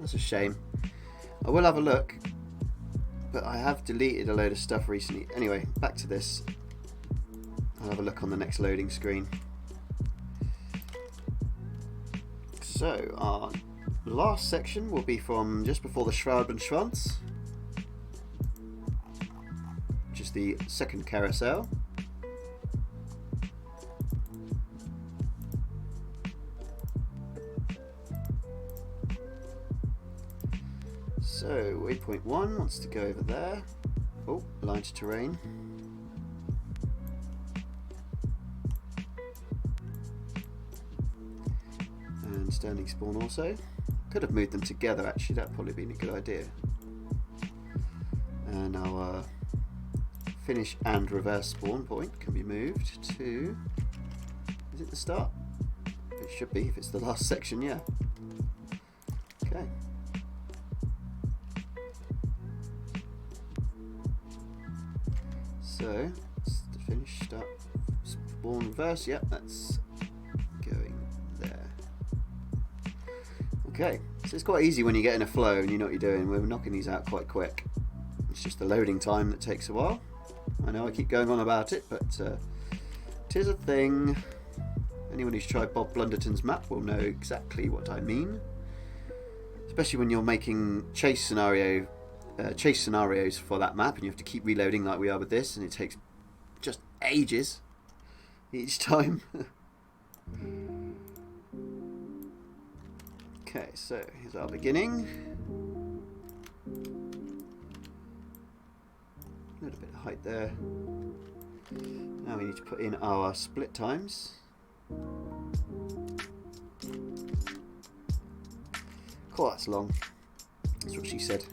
That's a shame. I will have a look, but I have deleted a load of stuff recently. Anyway, back to this. I'll have a look on the next loading screen. So, our last section will be from just before the Shroud and Schwanz, which is the second carousel. So, waypoint 1 wants to go over there. Oh, line to terrain. And standing spawn also. Could have moved them together actually, that'd probably been a good idea. And our finish and reverse spawn point can be moved to... Is it the start? It should be if it's the last section, yeah. Okay. So, to finish, start, spawn, reverse, yep, that's going there. Okay, so it's quite easy when you get in a flow and you know what you're doing. We're knocking these out quite quick. It's just the loading time that takes a while. I know I keep going on about it, but it is a thing. Anyone who's tried Bob Blunderton's map will know exactly what I mean. Especially when you're making chase scenarios for that map and you have to keep reloading like we are with this, and it takes just ages each time. Okay, so here's our beginning. A little bit of height there. Now we need to put in our split times. Cool, that's long. That's what she said.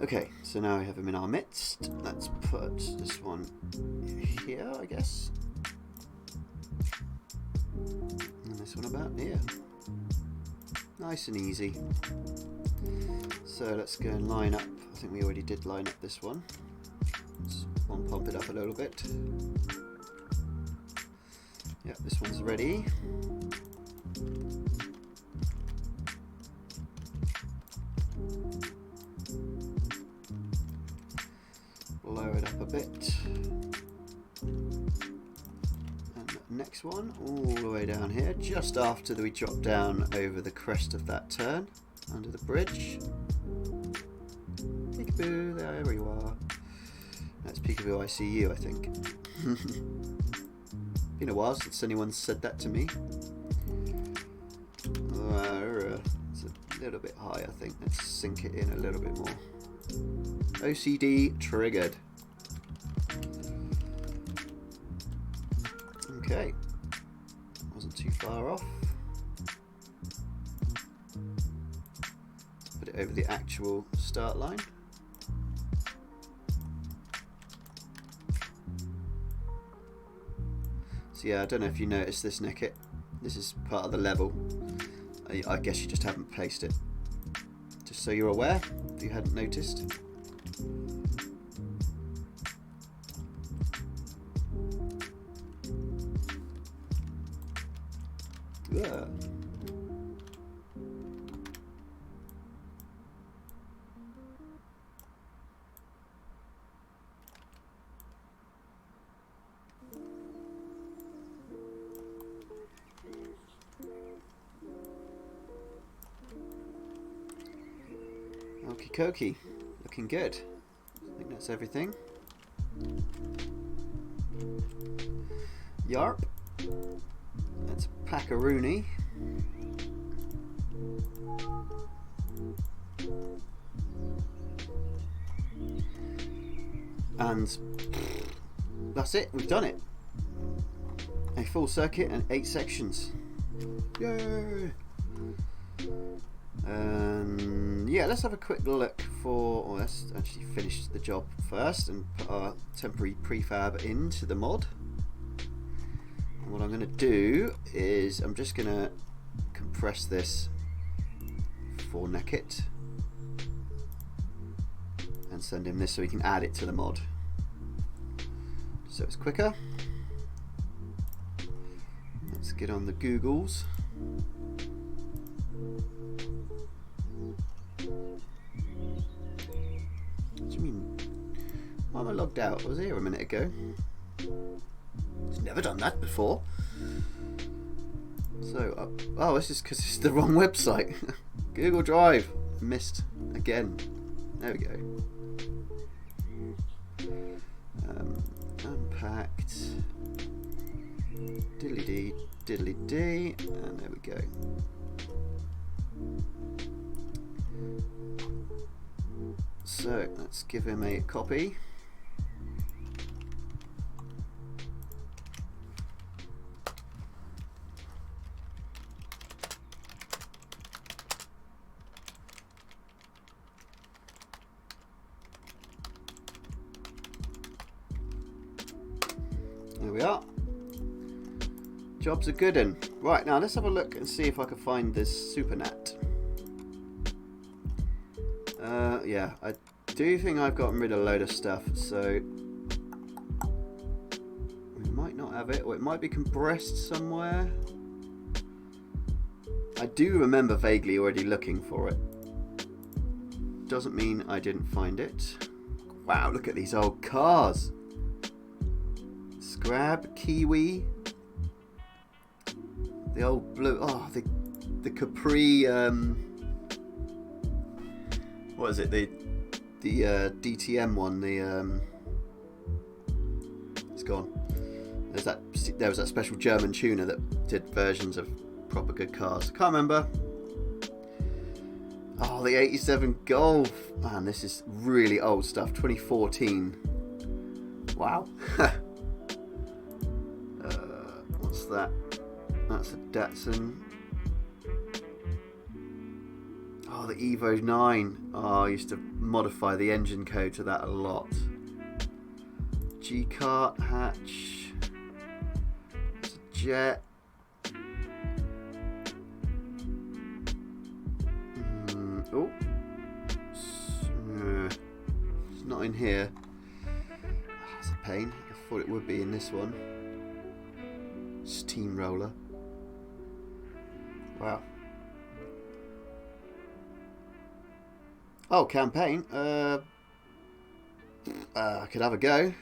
Okay, so now we have them in our midst. Let's put this one here, I guess. And this one about here. Nice and easy. So let's go and line up. I think we already did line up this one. Let's pump it up a little bit. Yep, this one's ready. Blow it up a bit. And the next one, all the way down here, just after we drop down over the crest of that turn, under the bridge. Peekaboo, there you are. That's Peekaboo ICU, I think. Been a while since anyone said that to me. It's a little bit high, I think. Let's sink it in a little bit more. OCD triggered. Okay. Wasn't too far off. Put it over the actual start line. So yeah, I don't know if you noticed this, Nickit. This is part of the level. I guess you just haven't placed it. Just so you're aware, if you hadn't noticed. Yeah. Okie dokie, looking good. I think that's everything. Yarp. That's Packaroonie. And that's it, we've done it. A full circuit and 8 sections. Yay! Yeah, let's have a quick look for, or let's actually finish the job first and put our temporary prefab into the mod. And what I'm going to do is I'm just going to compress this for Neckit and send him this so we can add it to the mod. So it's quicker. Let's get on the Googles. What do you mean? Why am I logged out? I was here a minute ago. It's never done that before. So, oh, this is because it's the wrong website. Google Drive. Missed again. There we go. Unpacked. Diddly dee, diddly dee, and there we go. So let's give him a copy. There we are. Job's a good one. Right, now let's have a look and see if I can find this SuperNAT. Yeah, I do think I've gotten rid of a load of stuff, so we might not have it, or it might be compressed somewhere. I do remember vaguely already looking for it. Doesn't mean I didn't find it. Wow, look at these old cars. Scrab, Kiwi, the old blue, oh, the Capri, what is it, the DTM one, it's gone. There was that special German tuner that did versions of proper good cars. Can't remember. Oh, the 87 Golf. Man, this is really old stuff. 2014. Wow. What's that? That's a Datsun. Oh, the Evo 9. Oh, I used to modify the engine code to that a lot. G-Kart hatch. It's a Jet. Oh. It's not in here. Oh, it's a pain. I thought it would be in this one. Steamroller. Wow. Oh, campaign. I could have a go.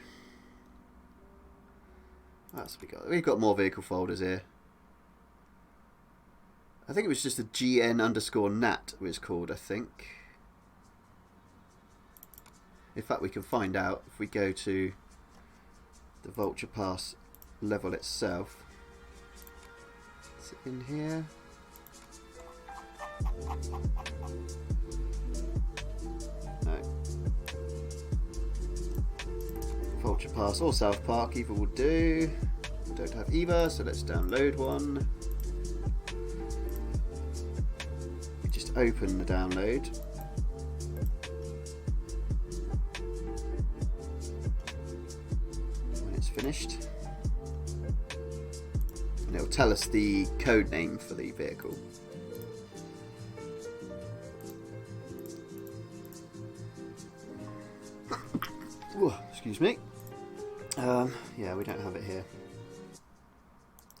We've got more vehicle folders here. I think it was just a GN_nat it was called, I think. In fact, we can find out if we go to the Vulture Pass level itself. Is it in here? No. Vulture Pass or South Park, either will do. I don't have either, so let's download one. We just open the download. When it's finished. And it'll tell us the code name for the vehicle. Ooh, excuse me. Yeah, we don't have it here.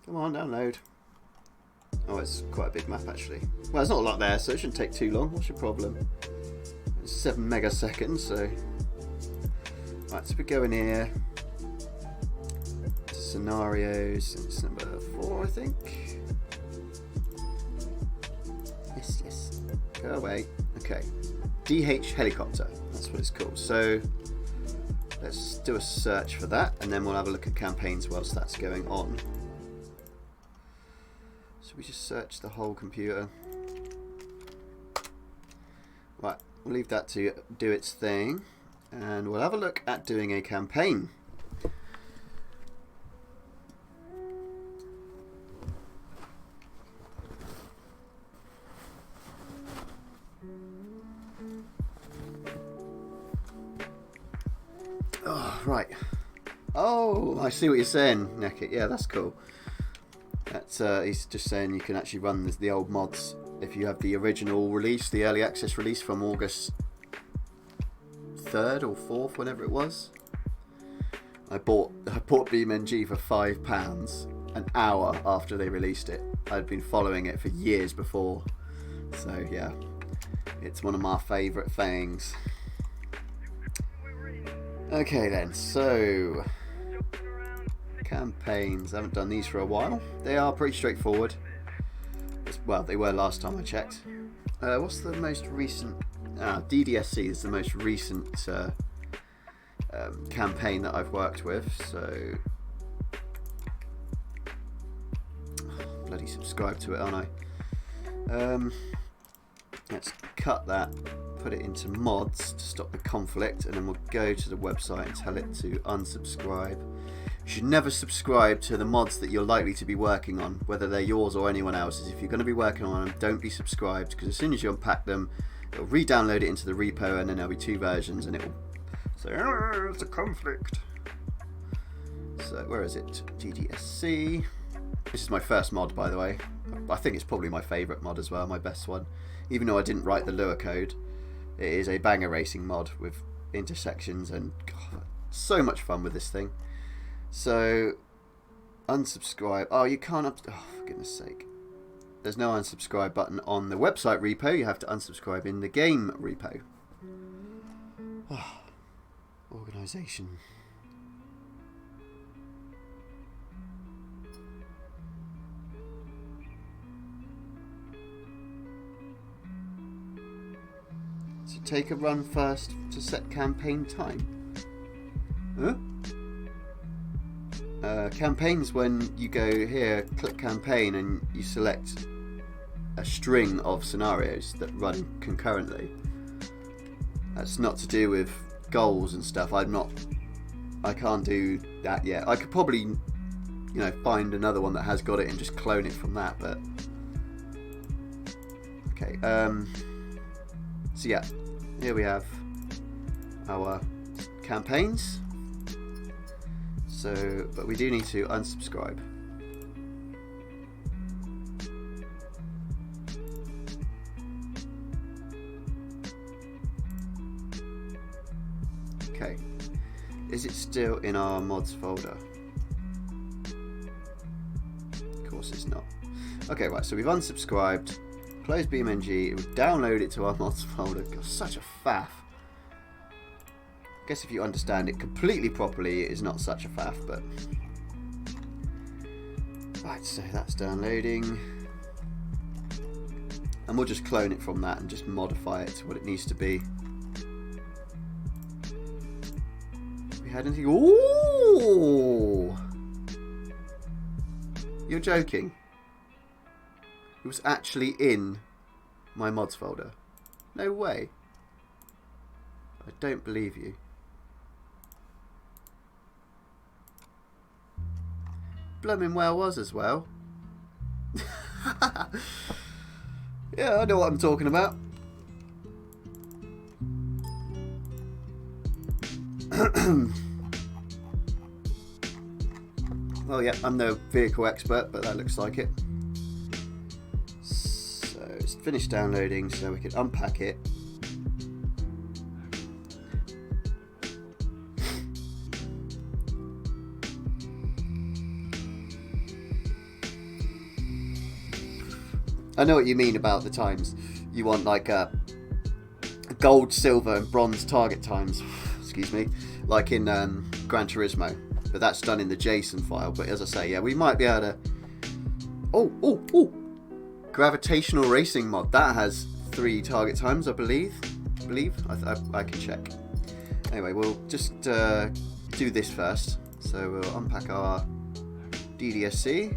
Come on, download. Oh, it's quite a big map actually. Well, there's not a lot there, so it shouldn't take too long. What's your problem? It's 7 megaseconds, so... Right, so we go in here. Scenarios, it's number 4, I think. Yes, yes. Go away. Okay. DH helicopter, that's what it's called. So let's do a search for that, and then we'll have a look at campaigns whilst that's going on. So we just search the whole computer. Right, we'll leave that to do its thing, and we'll have a look at doing a campaign. Oh, right. Oh, I see what you're saying, Nekit. Yeah, that's cool. That's he's just saying you can actually run the old mods if you have the original release, the early access release from August 3rd or 4th, whenever it was. I bought BeamNG for £5 an hour after they released it. I'd been following it for years before, so yeah, it's one of my favourite things. Okay then, so campaigns. I haven't done these for a while. They are pretty straightforward. Well, they were last time I checked. What's the most recent? DDSC is the most recent campaign that I've worked with. So, bloody subscribe to it, aren't I? Let's cut that. Put it into mods to stop the conflict, and then we'll go to the website and tell it to unsubscribe. You should never subscribe to the mods that you're likely to be working on, whether they're yours or anyone else's. If you're going to be working on them, don't be subscribed, because as soon as you unpack them, it'll re-download it into the repo, and then there'll be 2 versions, and it'll say, oh, it's a conflict. So where is it? GDSC. This is my first mod, by the way. I think it's probably my favourite mod as well, my best one. Even though I didn't write the Lua code, it is a banger racing mod with intersections, and God, so much fun with this thing. So, unsubscribe. Oh, you can't. Oh, for goodness sake. There's no unsubscribe button on the website repo. You have to unsubscribe in the game repo. Oh, organisation. So take a run first to set campaign time. Huh? Campaigns, when you go here, click campaign, and you select a string of scenarios that run concurrently. That's not to do with goals and stuff. I can't do that yet. I could probably, find another one that has got it and just clone it from that, but okay. So yeah, here we have our campaigns. So, but we do need to unsubscribe. Okay, is it still in our mods folder? Of course it's not. Okay, right, so we've unsubscribed. Close BeamNG, it would download it to our mods folder. God, such a faff. I guess if you understand it completely properly, it is not such a faff, but... Right, so that's downloading. And we'll just clone it from that and just modify it to what it needs to be. We had anything... Ooh! You're joking. It was actually in My mods folder. No way. I don't believe you. Blooming well was as well. Yeah, I know what I'm talking about. Well, yeah, I'm no vehicle expert, but that looks like it. So it's finished downloading, so we can unpack it. I know what you mean about the times. You want like a gold, silver, and bronze target times. Excuse me, like in Gran Turismo. But that's done in the JSON file. But as I say, yeah, we might be able to. Oh! Gravitational racing mod that has 3 target times, I believe. I can check. Anyway, we'll just do this first. So we'll unpack our DDSC.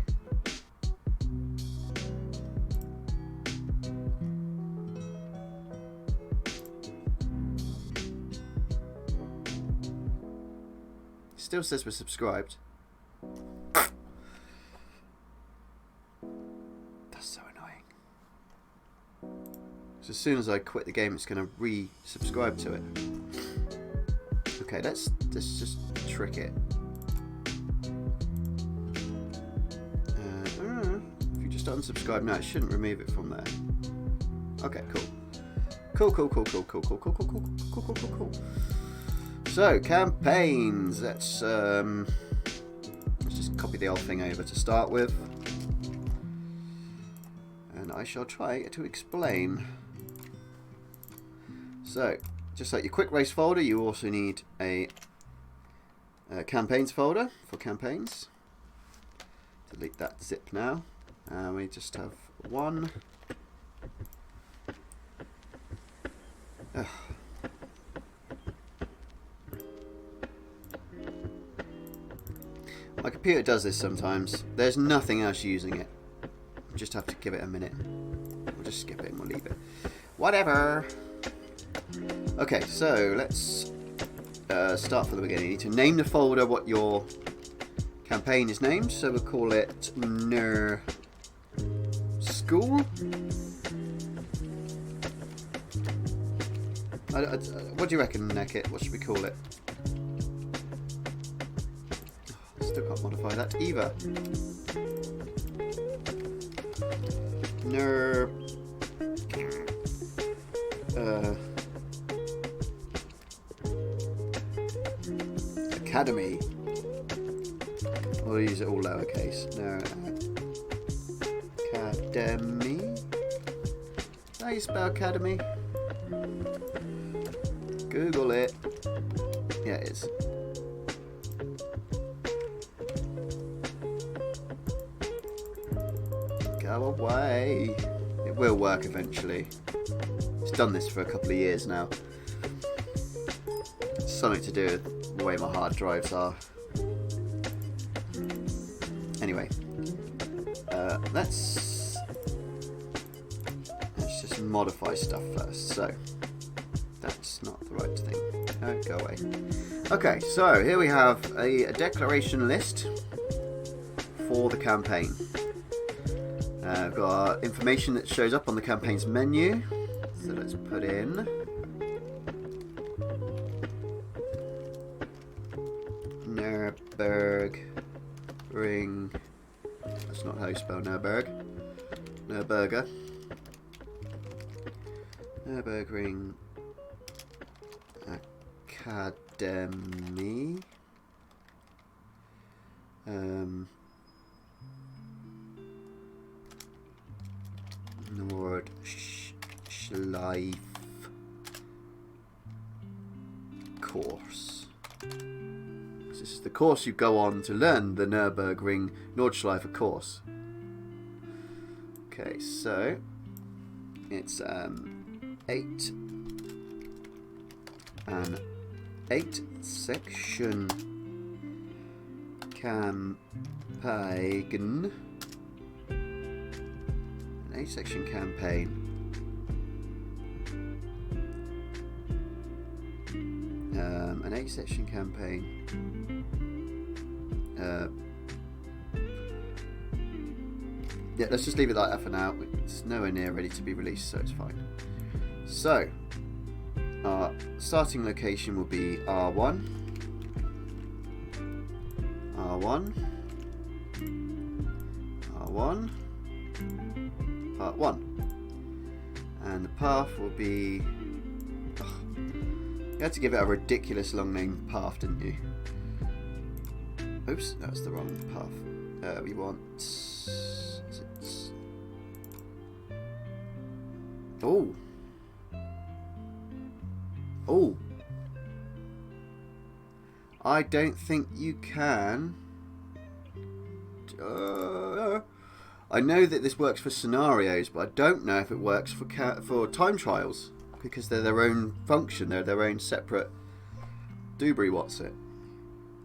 Still says we're subscribed. That's so annoying. So as soon as I quit the game, it's going to re-subscribe to it. Okay, let's just trick it. If you just unsubscribe now, it shouldn't remove it from there. Okay, cool. So, campaigns. Let's just copy the old thing over to start with. And I shall try to explain. So, just like your quick race folder, you also need a campaigns folder for campaigns. Delete that zip now. We just have one. My computer does this sometimes. There's nothing else using it. You just have to give it a minute. We'll just skip it and we'll leave it. Whatever. Okay, so let's start from the beginning. You need to name the folder what your campaign is named. So we'll call it Ner School. What do you reckon, Nekit? What should we call it? Still can't modify that either. Academy. We'll use it all lowercase. Academy. How you spell academy? Google it. Yeah, it is. Go away. It will work eventually. It's done this for a couple of years now. It's something to do with the way my hard drives are. Anyway, let's just modify stuff first. So that's not the right thing. No, go away. Okay, so here we have a declaration list for the campaign. We've got our information that shows up on the campaign's menu. So let's put in Nurburgring. That's not how you spell Nurburg. Nurburger. Nurburgring Academy. Nordschleife course. This is the course you go on to learn the Nurburgring Nordschleife course. Okay, so it's 8 section campaign. An 8-section campaign. An 8-section campaign. Yeah, let's just leave it like that for now. It's nowhere near ready to be released, so it's fine. So, our starting location will be R1, R1, R1, part 1. And the path will be... Oh, you had to give it a ridiculous long name path, didn't you? Oops, that's the wrong path. We want... Oh. Oh. I don't think you can. I know that this works for scenarios, but I don't know if it works for time trials, because they're their own function. They're their own separate doobry what's it.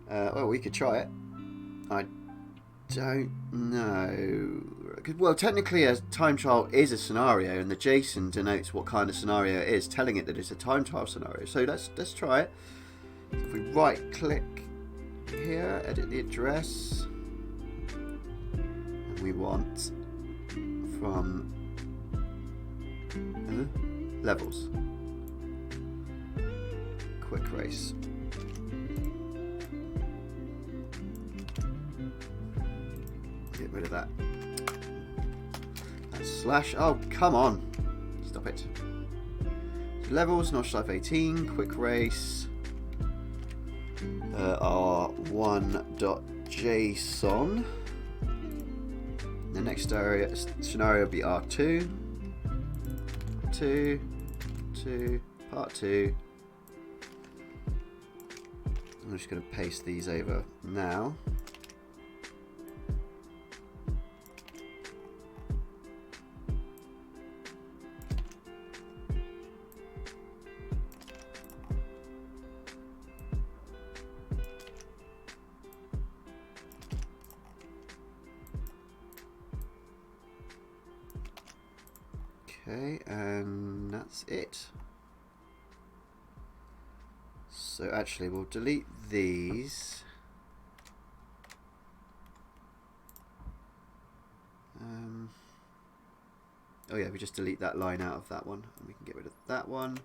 Well, we could try it. I don't know. Well, technically a time trial is a scenario, and the JSON denotes what kind of scenario it is, telling it that it's a time trial scenario. So let's try it. So if we right click here, edit the address, and we want from levels, quick race. Get rid of that. Slash, oh come on, stop it. So levels, notch life 18, quick race, r1.json. The next scenario will be r2, 2, part 2. I'm just going to paste these over now. Okay, and that's it. So actually we'll delete these. Oh yeah, we just delete that line out of that one, and we can get rid of that one.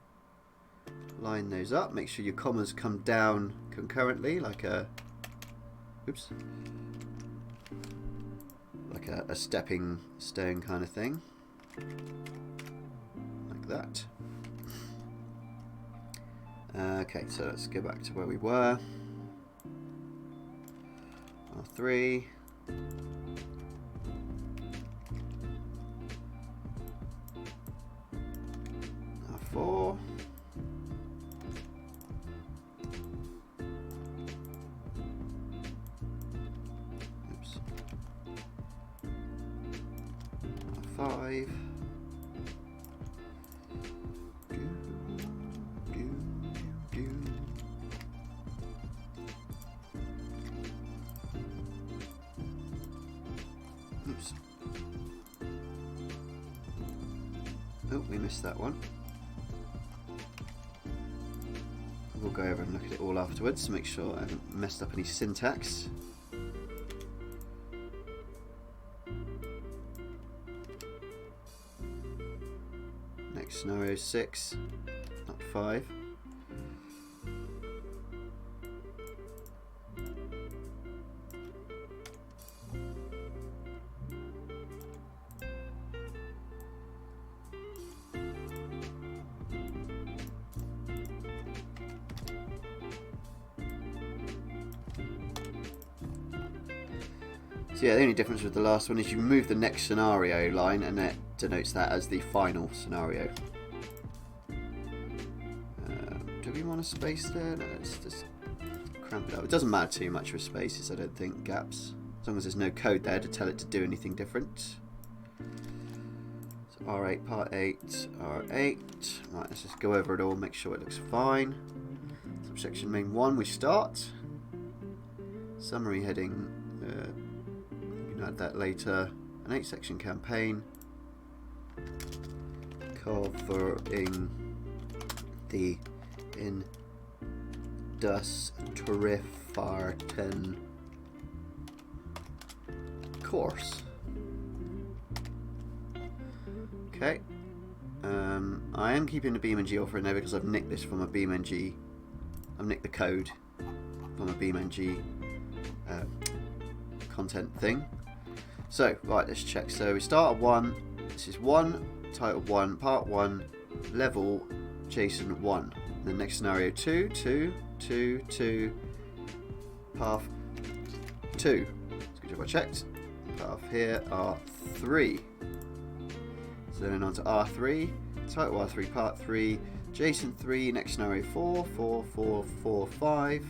Line those up, make sure your commas come down concurrently, like a a stepping stone kind of thing. Like that. Okay, so let's go back to where we were. R3. R4. Oops. R5. Oops. Oh, we missed that one. We'll go over and look at it all afterwards to make sure I haven't messed up any syntax. Next scenario 6, not 5. So yeah, the only difference with the last one is you move the next scenario line and it denotes that as the final scenario. Do we want a space there? No, let's just cramp it up. It doesn't matter too much with spaces, I don't think, gaps. As long as there's no code there to tell it to do anything different. So R8, part 8, R8. Right, let's just go over it all, make sure it looks fine. Subsection main 1, we start. Summary heading. Add that later. An 8-section campaign covering the das Triffarten course. Okay. I am keeping the BeamNG offer in there because I've nicked this from a BeamNG. I've nicked the code from a BeamNG content thing. So, right, let's check. So we start at 1. This is 1, title 1, part 1, level, JSON 1. And the next scenario 2, 2, 2, 2, path 2. It's good job I checked. Path here are 3. So then on to R3, title R3, part 3, JSON 3, next scenario 4, 4, 4, 4, 5,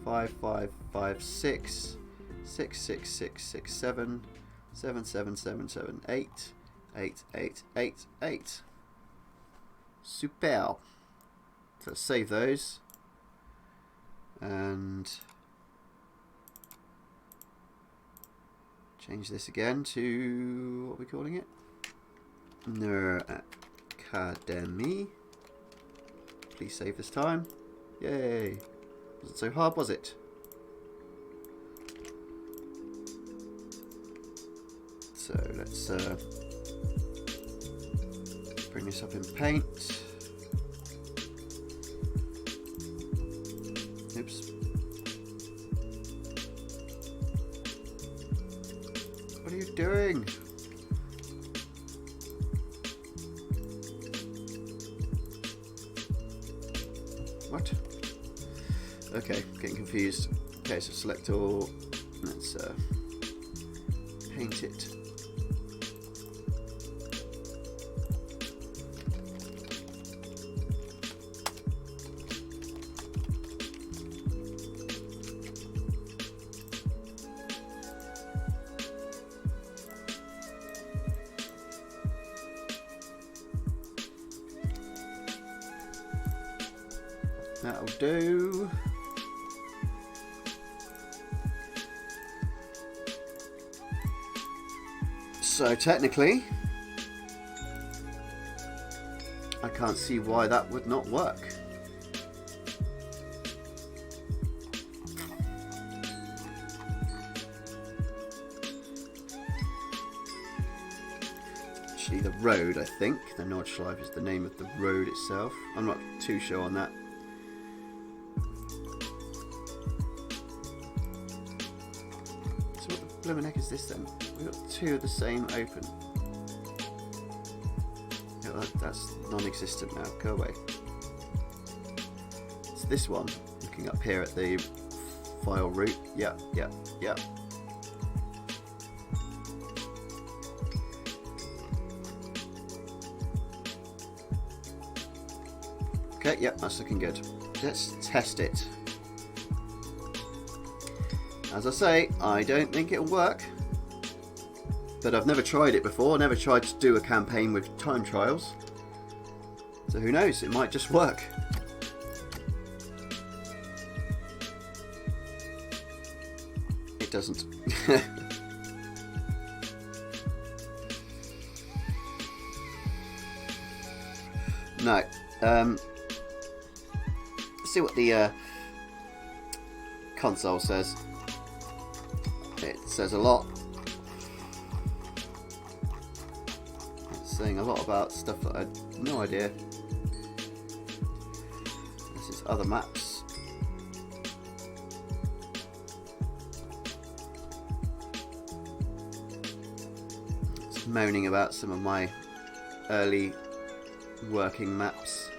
5, 5, 5, 6, 6, 6, 6, 6, 7, 7, 7, 7, 7, 8, 8, 8, 8, 8. Super. So let's save those. And change this again to, what are we calling it? Academy. Please save this time. Yay. Wasn't so hard, was it? So let's bring this up in Paint. Oops. What are you doing? What? Okay, getting confused. Okay, so select all. Let's paint it. That'll do. So technically, I can't see why that would not work. Actually, the road, I think. The Nordschleife is the name of the road itself. I'm not too sure on that. What the heck is this then? We've got 2 of the same open. Yeah, that's non-existent now. Go away. It's this one. Looking up here at the file root. Yeah, yeah, yeah. Okay, yeah, that's looking good. Let's test it. As I say, I don't think it'll work, but I've never tried it before, never tried to do a campaign with time trials, so who knows, it might just work. It doesn't. No. Let's see what the console says. It says a lot. It's saying a lot about stuff that I had no idea. This is other maps. It's moaning about some of my early working maps.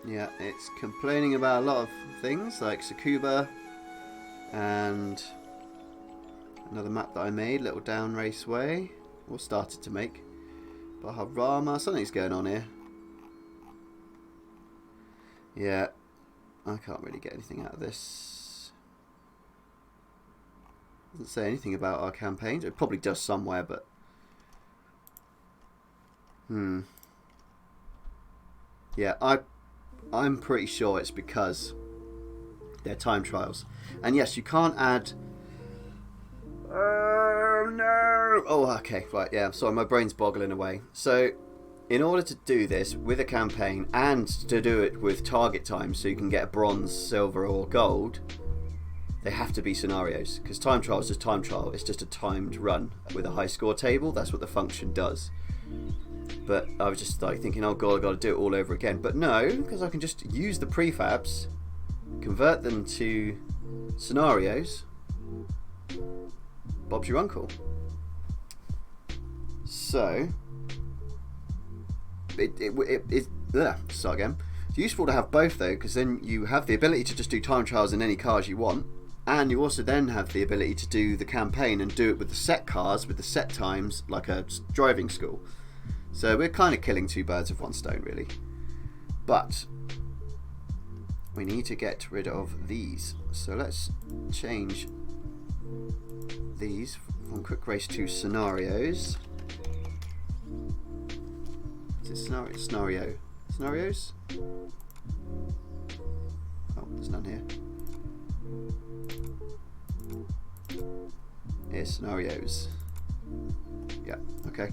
Yeah, it's complaining about a lot of things like Tsukuba and another map that I made, Little Down Raceway, or started to make. Baharama, something's going on here. Yeah, I can't really get anything out of this. Doesn't say anything about our campaigns. It probably does somewhere, but yeah, I'm pretty sure it's because they're time trials. And yes, you can't add Oh no! Oh, okay, right, yeah. Sorry, my brain's boggling away. So, in order to do this with a campaign and to do it with target time, so you can get a bronze, silver, or gold, they have to be scenarios. Because time trial is just time trial. It's just a timed run with a high score table. That's what the function does. But I was just like thinking, oh god, I've got to do it all over again. But no, because I can just use the prefabs, convert them to scenarios. Bob's your uncle. So start again. It's useful to have both though, because then you have the ability to just do time trials in any cars you want, and you also then have the ability to do the campaign and do it with the set cars with the set times, like a driving school. So we're kind of killing two birds with one stone, really. But we need to get rid of these. So let's change these from quick race to scenarios. Is it scenario? Scenarios? Oh, there's none here. Here's scenarios. Yeah, okay.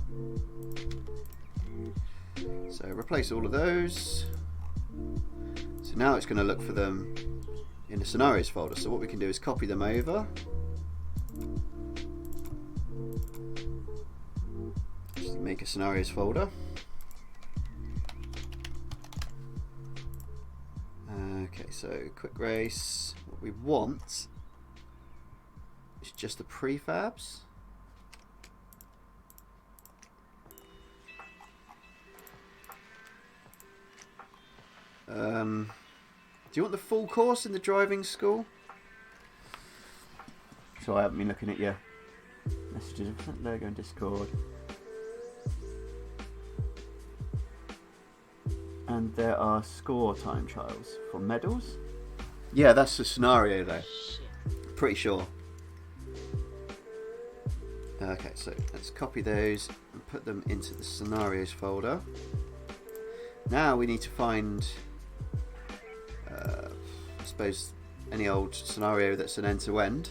So replace all of those. So now it's going to look for them in the scenarios folder. So what we can do is copy them over. Just make a scenarios folder. Okay, so quick race. What we want is just the prefabs. Do you want the full course in the driving school? So I haven't been looking at your messages. There, go in Discord. And there are score time trials for medals. Yeah, that's the scenario though. Pretty sure. Okay, so let's copy those and put them into the scenarios folder. Now we need to find, I suppose, any old scenario that's an end-to-end.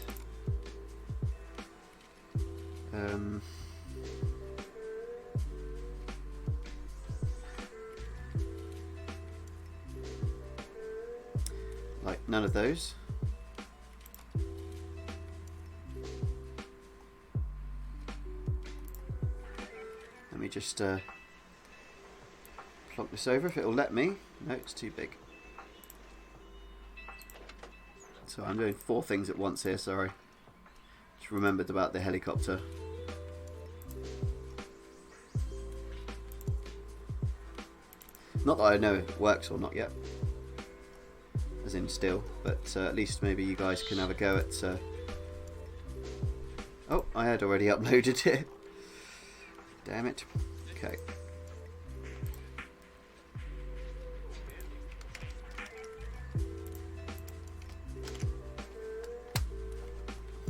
Like none of those. Let me just plonk this over if it'll let me. No, it's too big. So I'm doing 4 things at once here, sorry. Just remembered about the helicopter. Not that I know if it works or not yet. As in still, but at least maybe you guys can have a go at... Oh, I had already uploaded it. Damn it. Okay.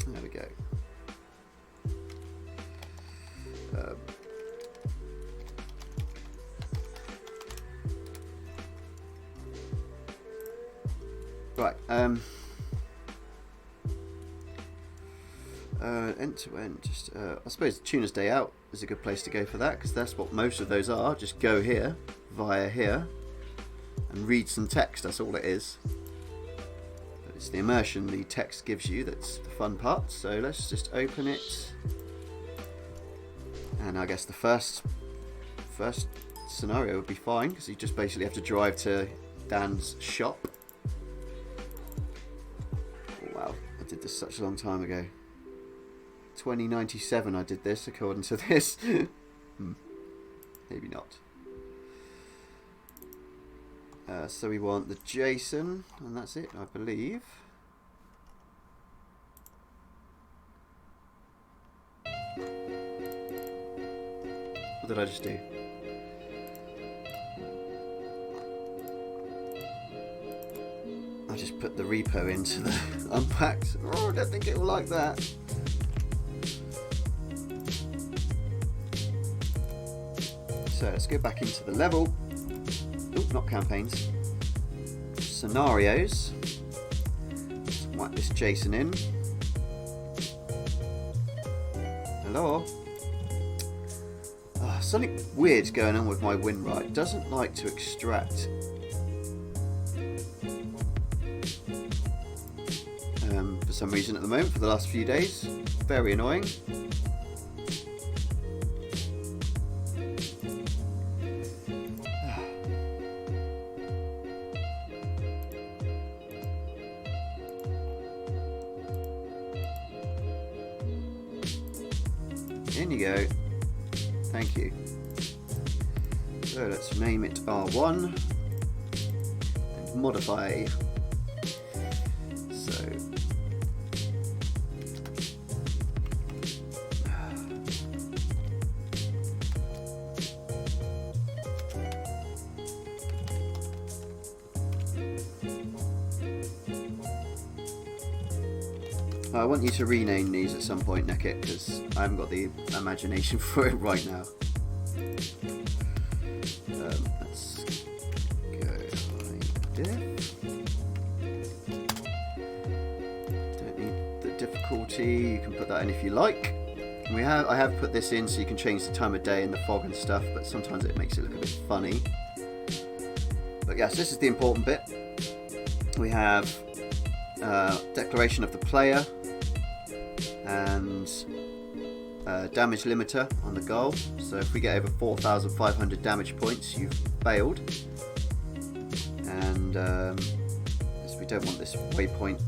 There we go. Right. End to end. Just I suppose Tuner's Day Out is a good place to go for that, because that's what most of those are. Just go here via here and read some text. That's all it is. But it's the immersion the text gives you that's the fun part. So let's just open it, and I guess the first scenario would be fine, because you just basically have to drive to Dan's shop. Oh, wow, I did this such a long time ago. 2097 I did this, according to this. Maybe not. So we want the Jason, and that's it, I believe. What did I just do? I just put the repo into the unpacked. Oh, I don't think it will like that. So let's go back into the level. Oh, not campaigns. Scenarios. Let's whack this Jason in. Hello? Oh, something weird's going on with my WinRAR. It doesn't like to extract. For some reason at the moment, for the last few days. Very annoying. In you go. Thank you. So let's name it R1 and modify. So I want you to rename these at some point, Nekit, because I haven't got the imagination for it right now. Let's go HighDef. Don't need the difficulty. You can put that in if you like. I have put this in so you can change the time of day and the fog and stuff, but sometimes it makes it look a bit funny. But yes, this is the important bit. We have declaration of the player and damage limiter on the goal. So if we get over 4,500 damage points, you've failed. And we don't want this waypoint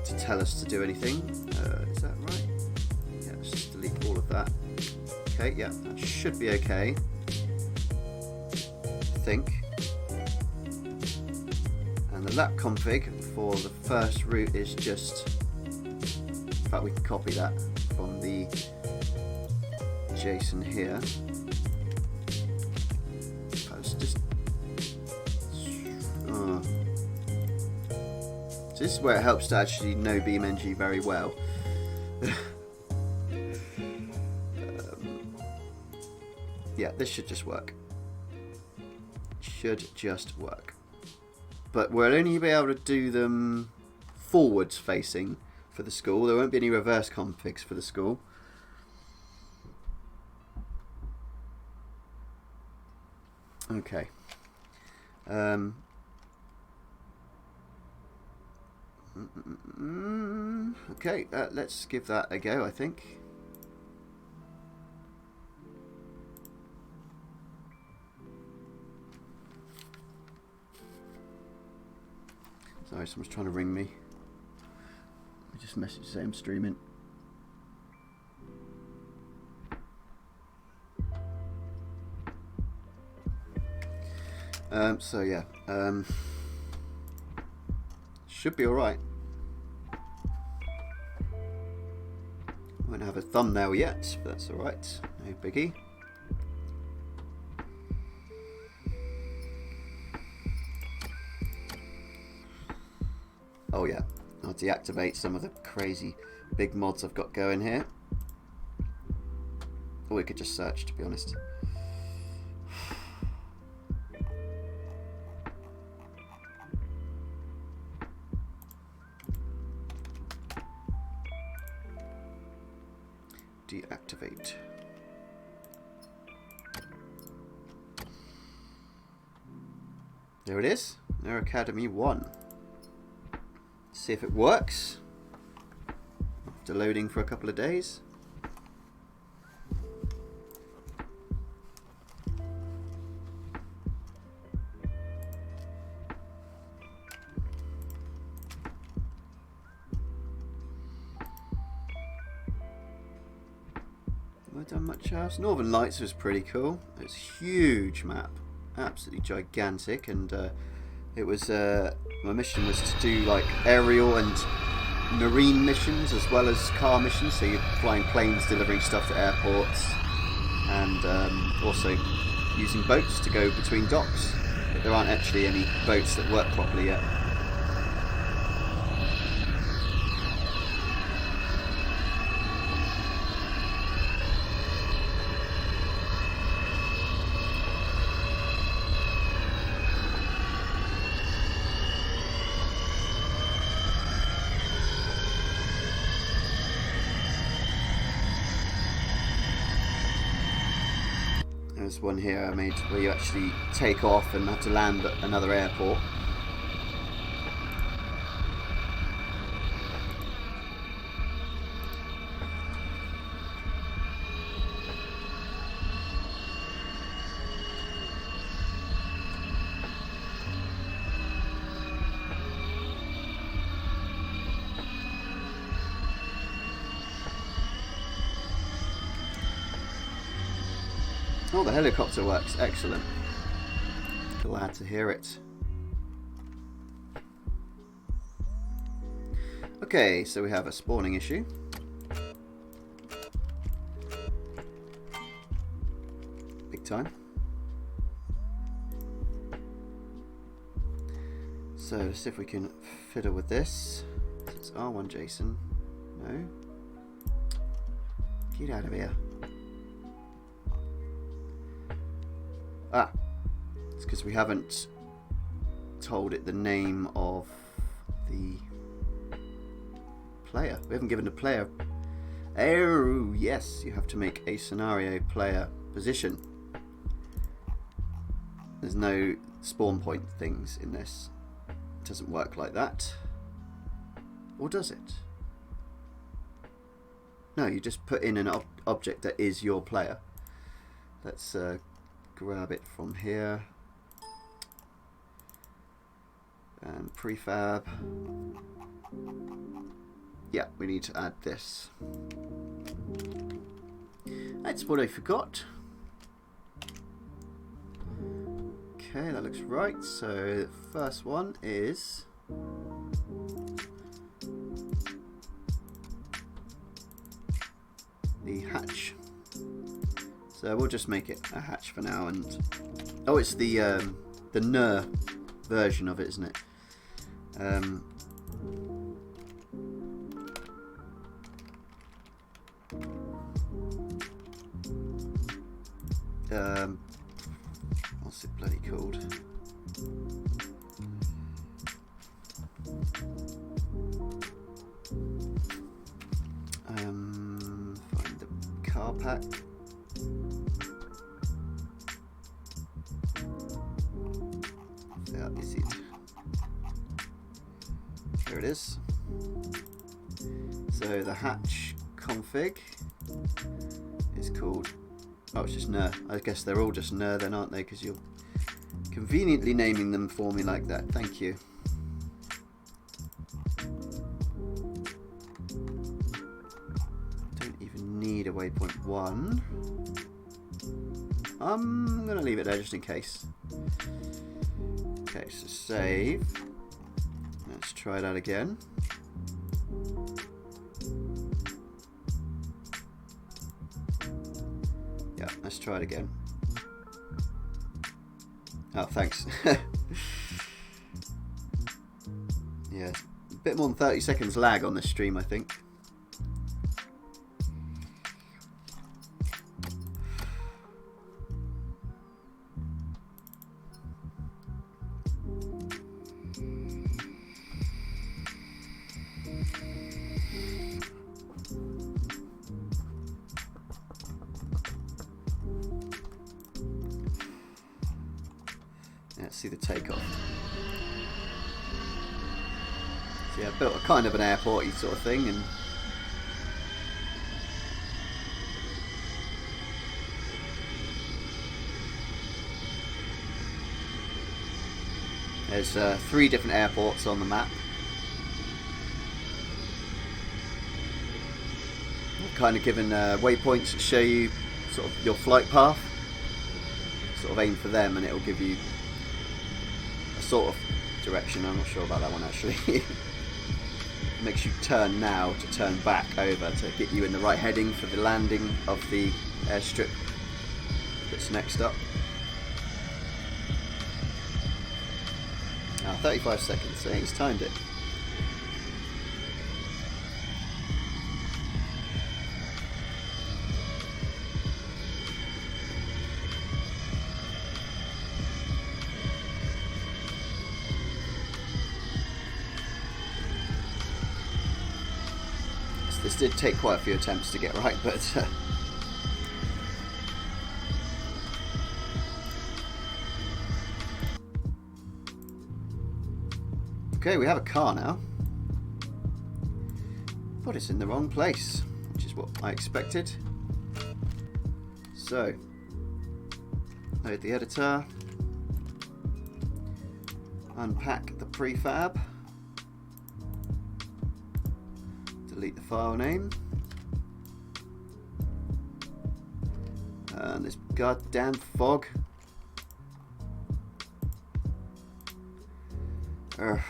to tell us to do anything. Is that right? Yeah, let's just delete all of that. Okay, yeah, that should be okay. I think. And the lap config for the first route is just. In fact, we can copy that from the JSON here. Let's just. So this is where it helps to actually know BeamNG very well. Yeah, this should just work. Should just work. But we'll only be able to do them forwards facing for the school. There won't be any reverse configs for the school. Okay. Okay, let's give that a go, I think. Sorry, someone's trying to ring me. I just messaged say I'm streaming. So yeah, should be all right. Won't have a thumbnail yet, but that's all right. No biggie. Oh yeah, I'll deactivate some of the crazy big mods I've got going here. Or we could just search, to be honest. Deactivate. There it is, Air Academy 1. See if it works after loading for a couple of days. Have I done much else? Northern Lights was pretty cool. It's a huge map, absolutely gigantic, and it was my mission was to do like aerial and marine missions as well as car missions, so you're flying planes delivering stuff to airports, and also using boats to go between docks, but there aren't actually any boats that work properly yet. There's one here I made where you actually take off and have to land at another airport. Oh, the helicopter works. Excellent. Glad to hear it. Okay, so we have a spawning issue. Big time. So let's see if we can fiddle with this. It's R1 Jason. No. Get out of here. Ah, it's because we haven't told it the name of the player. We haven't given the player. Oh, yes, you have to make a scenario player position. There's no spawn point things in this. It doesn't work like that. Or does it? No, you just put in an object that is your player. Let's grab it from here and prefab. Yeah, we need to add this. That's what I forgot. Okay, that looks right. So the first one is the hatch. So we'll just make it a hatch for now, and oh, it's the Nur version of it, isn't it? What's it bloody called? Find the car pack. That is it. Here it is. So the hatch config is called, oh, it's just Nur. I guess they're all just Nur then, aren't they? Because you're conveniently naming them for me like that. Thank you. Don't even need a waypoint 1. I'm going to leave it there just in case. Okay, so save. Let's try that again. Yeah, let's try it again. Oh, thanks. Yeah, a bit more than 30 seconds lag on this stream, I think. Let's see the takeoff. So yeah, I built a kind of an airport-y sort of thing, and there's 3 different airports on the map. I've kind of given waypoints that show you sort of your flight path. Sort of aim for them, and it will give you a sort of direction. I'm not sure about that one actually. Makes you turn now to turn back over to get you in the right heading for the landing of the airstrip that's next up. 35 seconds, so he's timed it. This did take quite a few attempts to get right, but Okay, we have a car now. But it's in the wrong place, which is what I expected. So, load the editor. Unpack the prefab. Delete the file name. And this goddamn fog. Urgh.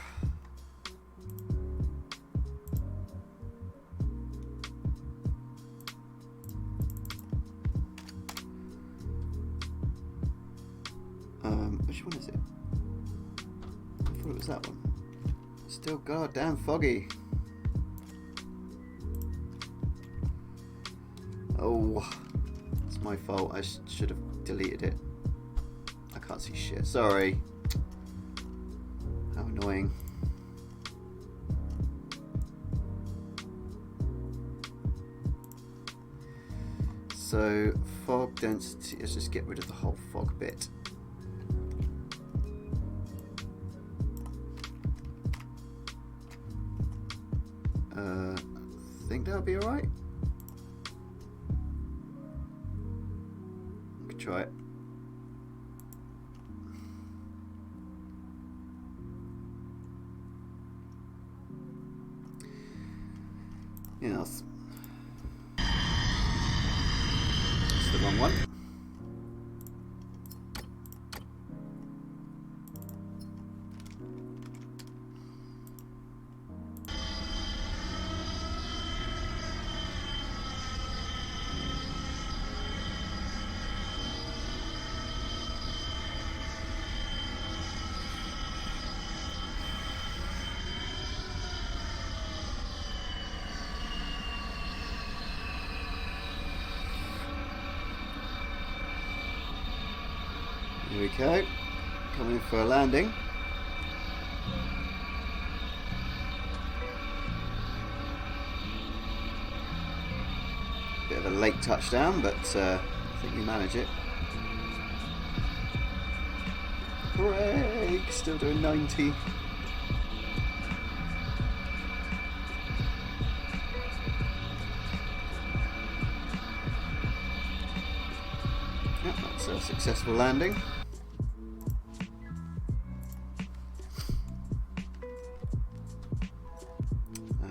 Which one is it? I thought it was that one. Still goddamn foggy. Oh, it's my fault. I should have deleted it. I can't see shit. Sorry. How annoying. So, fog density. Let's just get rid of the whole fog bit. I think that'll be alright. We could try it. Yes. It's the wrong one. Here we go, coming in for a landing. Bit of a late touchdown, but I think we manage it. Brake, still doing 90. Yep, that's a successful landing.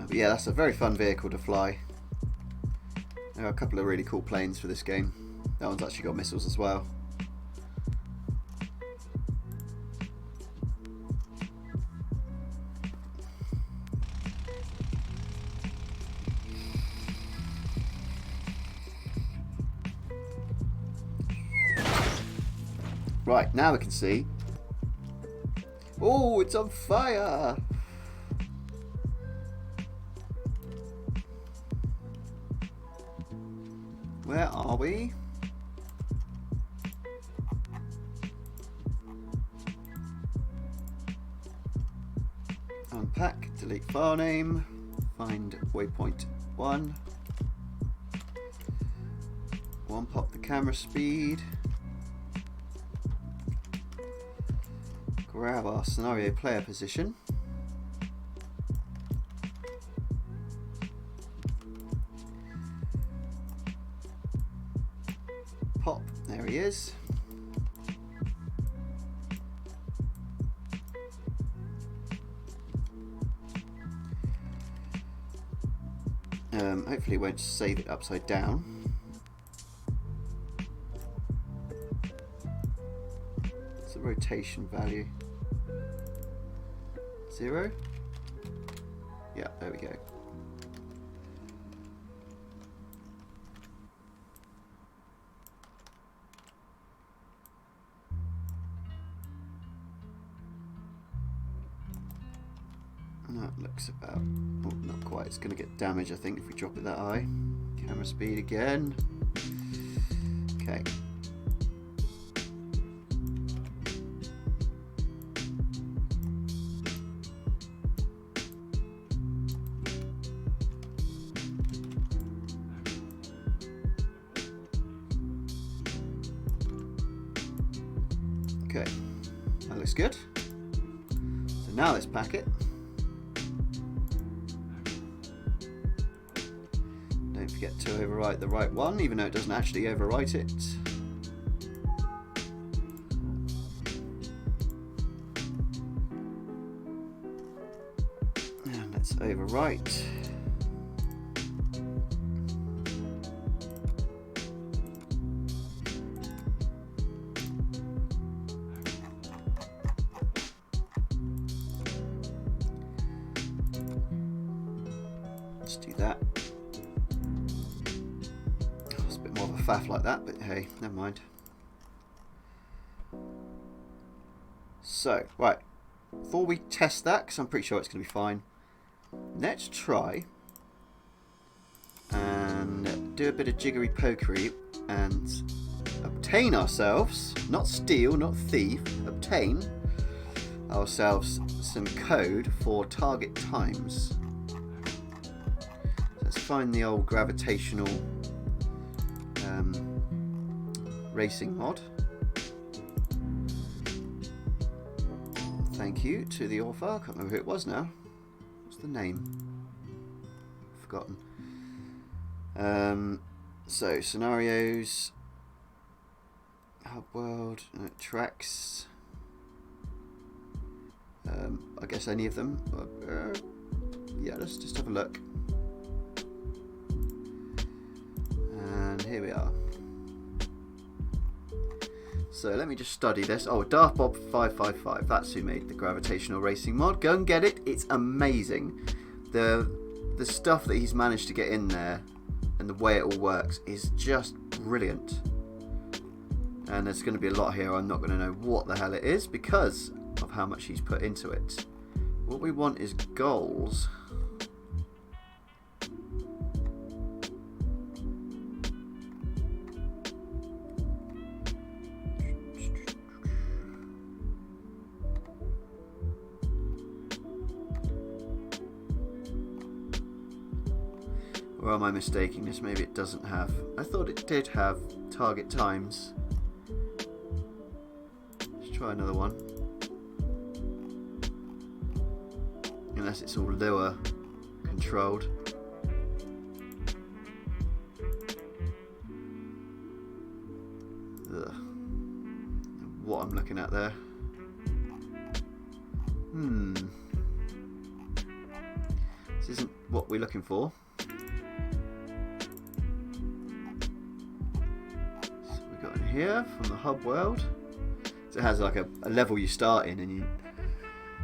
But yeah, that's a very fun vehicle to fly. There are a couple of really cool planes for this game. That one's actually got missiles as well. Right, now we can see. Oh, it's on fire! Where are we? Unpack, delete file name, find waypoint 1. Pop the camera speed. Grab our scenario player position. Pop, there he is. Hopefully it won't save it upside down. What's the rotation value? 0? Yeah, there we go. That looks about, oh, not quite, it's going to get damaged I think if we drop it that high. Camera speed again. Okay. Okay, that looks good. So now let's pack it. forget to overwrite the right one, even though it doesn't actually overwrite it. And let's overwrite. Let's do that. Oh, it's a bit more of a faff like that, but hey, never mind. So, right, before we test that, because I'm pretty sure it's going to be fine, let's try and do a bit of jiggery pokery and obtain ourselves, not steal, not thief, obtain ourselves some code for target times. Let's find the old gravitational racing mod. Thank you to the author. I can't remember who it was now. What's the name? Forgotten. So scenarios, hub world, tracks. I guess any of them. Yeah, let's just have a look. And here we are. So let me just study this. Oh, DarthBob555. That's who made the gravitational racing mod. Go and get it. It's amazing. The stuff that he's managed to get in there and the way it all works is just brilliant. And there's going to be a lot here. I'm not going to know what the hell it is because of how much he's put into it. What we want is goals. Or am I mistaking this? Maybe it doesn't have. I thought it did have target times. Let's try another one. Unless it's all lure controlled. Ugh. What I'm looking at there. This isn't what we're looking for. Here from the hub world, so it has like a level you start in, and you,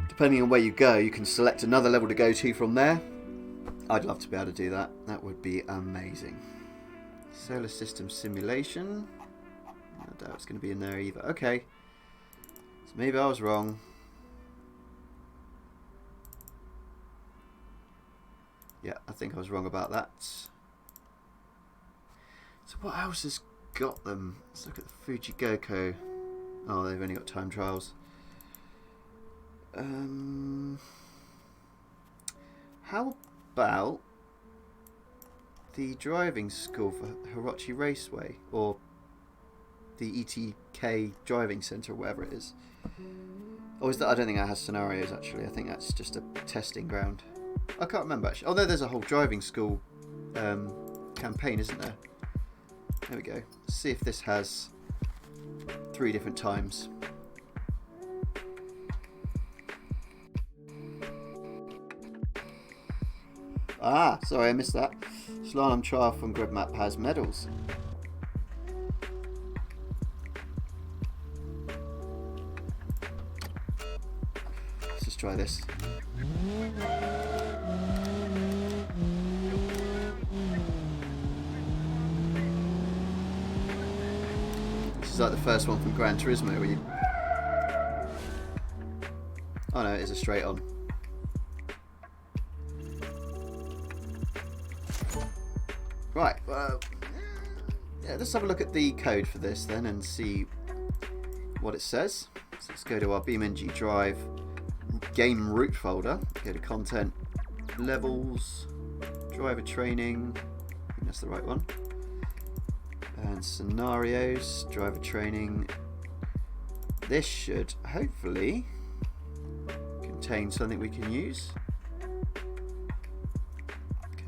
depending on where you go, you can select another level to go to from there. I'd love to be able to do that. That would be amazing. Solar system simulation. I doubt it's going to be in there either. Okay, so maybe I was wrong. Yeah, I think I was wrong about that. So what else has got them? Let's look at the Fuji Goko. Oh, they've only got time trials. How about the driving school for Hirochi Raceway, or the ETK driving centre, or whatever it is? Or is that? I don't think that has scenarios actually. I think that's just a testing ground. I can't remember actually. Oh no, there's a whole driving school campaign, isn't there? There we go. Let's see if this has 3 different times. Ah, sorry, I missed that. Slalom trial from Grid Map has medals. Let's just try this. It's like the first one from Gran Turismo where you... Oh no, it is a straight on. Right, well, yeah, let's have a look at the code for this then and see what it says. So let's go to our BeamNG.drive game root folder, go to content, levels, driver training, I think that's the right one. And scenarios, driver training. This should hopefully contain something we can use.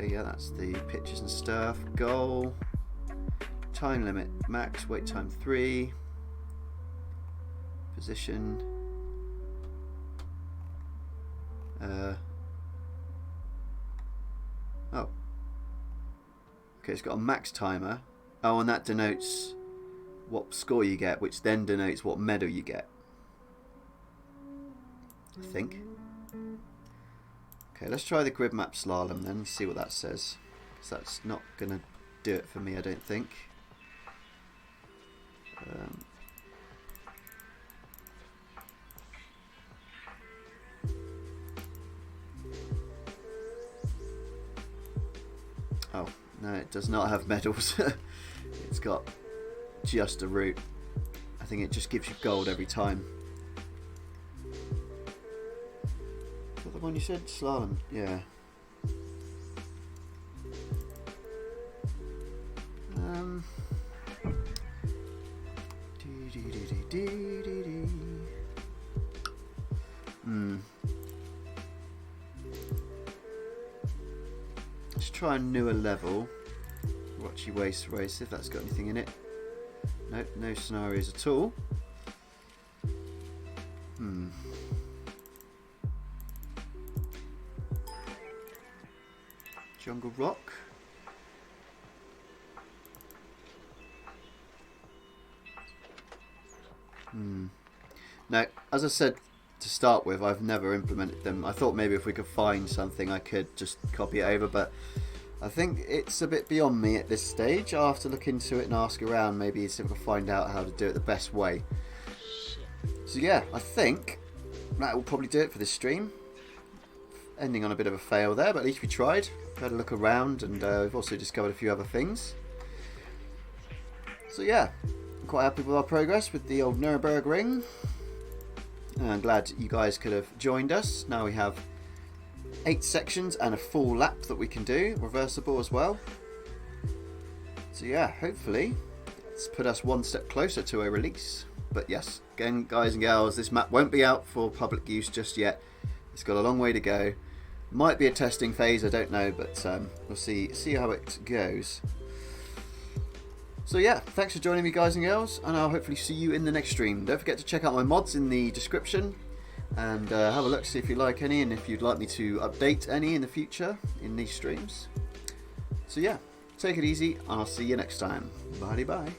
Okay, yeah, that's the pictures and stuff. Goal. Time limit max. Wait time 3. Position. Oh. Okay, it's got a max timer. Oh, and that denotes what score you get, which then denotes what medal you get. I think. Okay, let's try the grid map slalom then, see what that says. Because that's not going to do it for me, I don't think. Oh, no, it does not have medals. It's got just a route. I think it just gives you gold every time. Is that the one you said? Slalom? Yeah. Let's try a newer level. Watchy Waste Race, if that's got anything in it. Nope, no scenarios at all. Jungle Rock. Now, as I said to start with, I've never implemented them. I thought maybe if we could find something I could just copy it over, but I think it's a bit beyond me at this stage. I'll have to look into it and ask around, maybe see if I can find out how to do it the best way. So yeah, I think that will probably do it for this stream. Ending on a bit of a fail there, but at least we tried. Had a look around, and we've also discovered a few other things. So yeah, I'm quite happy with our progress with the old Nurburgring. And I'm glad you guys could have joined us. Now we have 8 sections and a full lap that we can do, reversible as well. So yeah, hopefully it's put us one step closer to a release. But yes, again, guys and gals, this map won't be out for public use just yet. It's got a long way to go. Might be a testing phase, I don't know, but we'll see how it goes. So yeah, thanks for joining me, guys and girls, and I'll hopefully see you in the next stream. Don't forget to check out my mods in the description, and have a look, see if you like any, and if you'd like me to update any in the future in these streams. So yeah, take it easy, and I'll see you next time. Bye bye.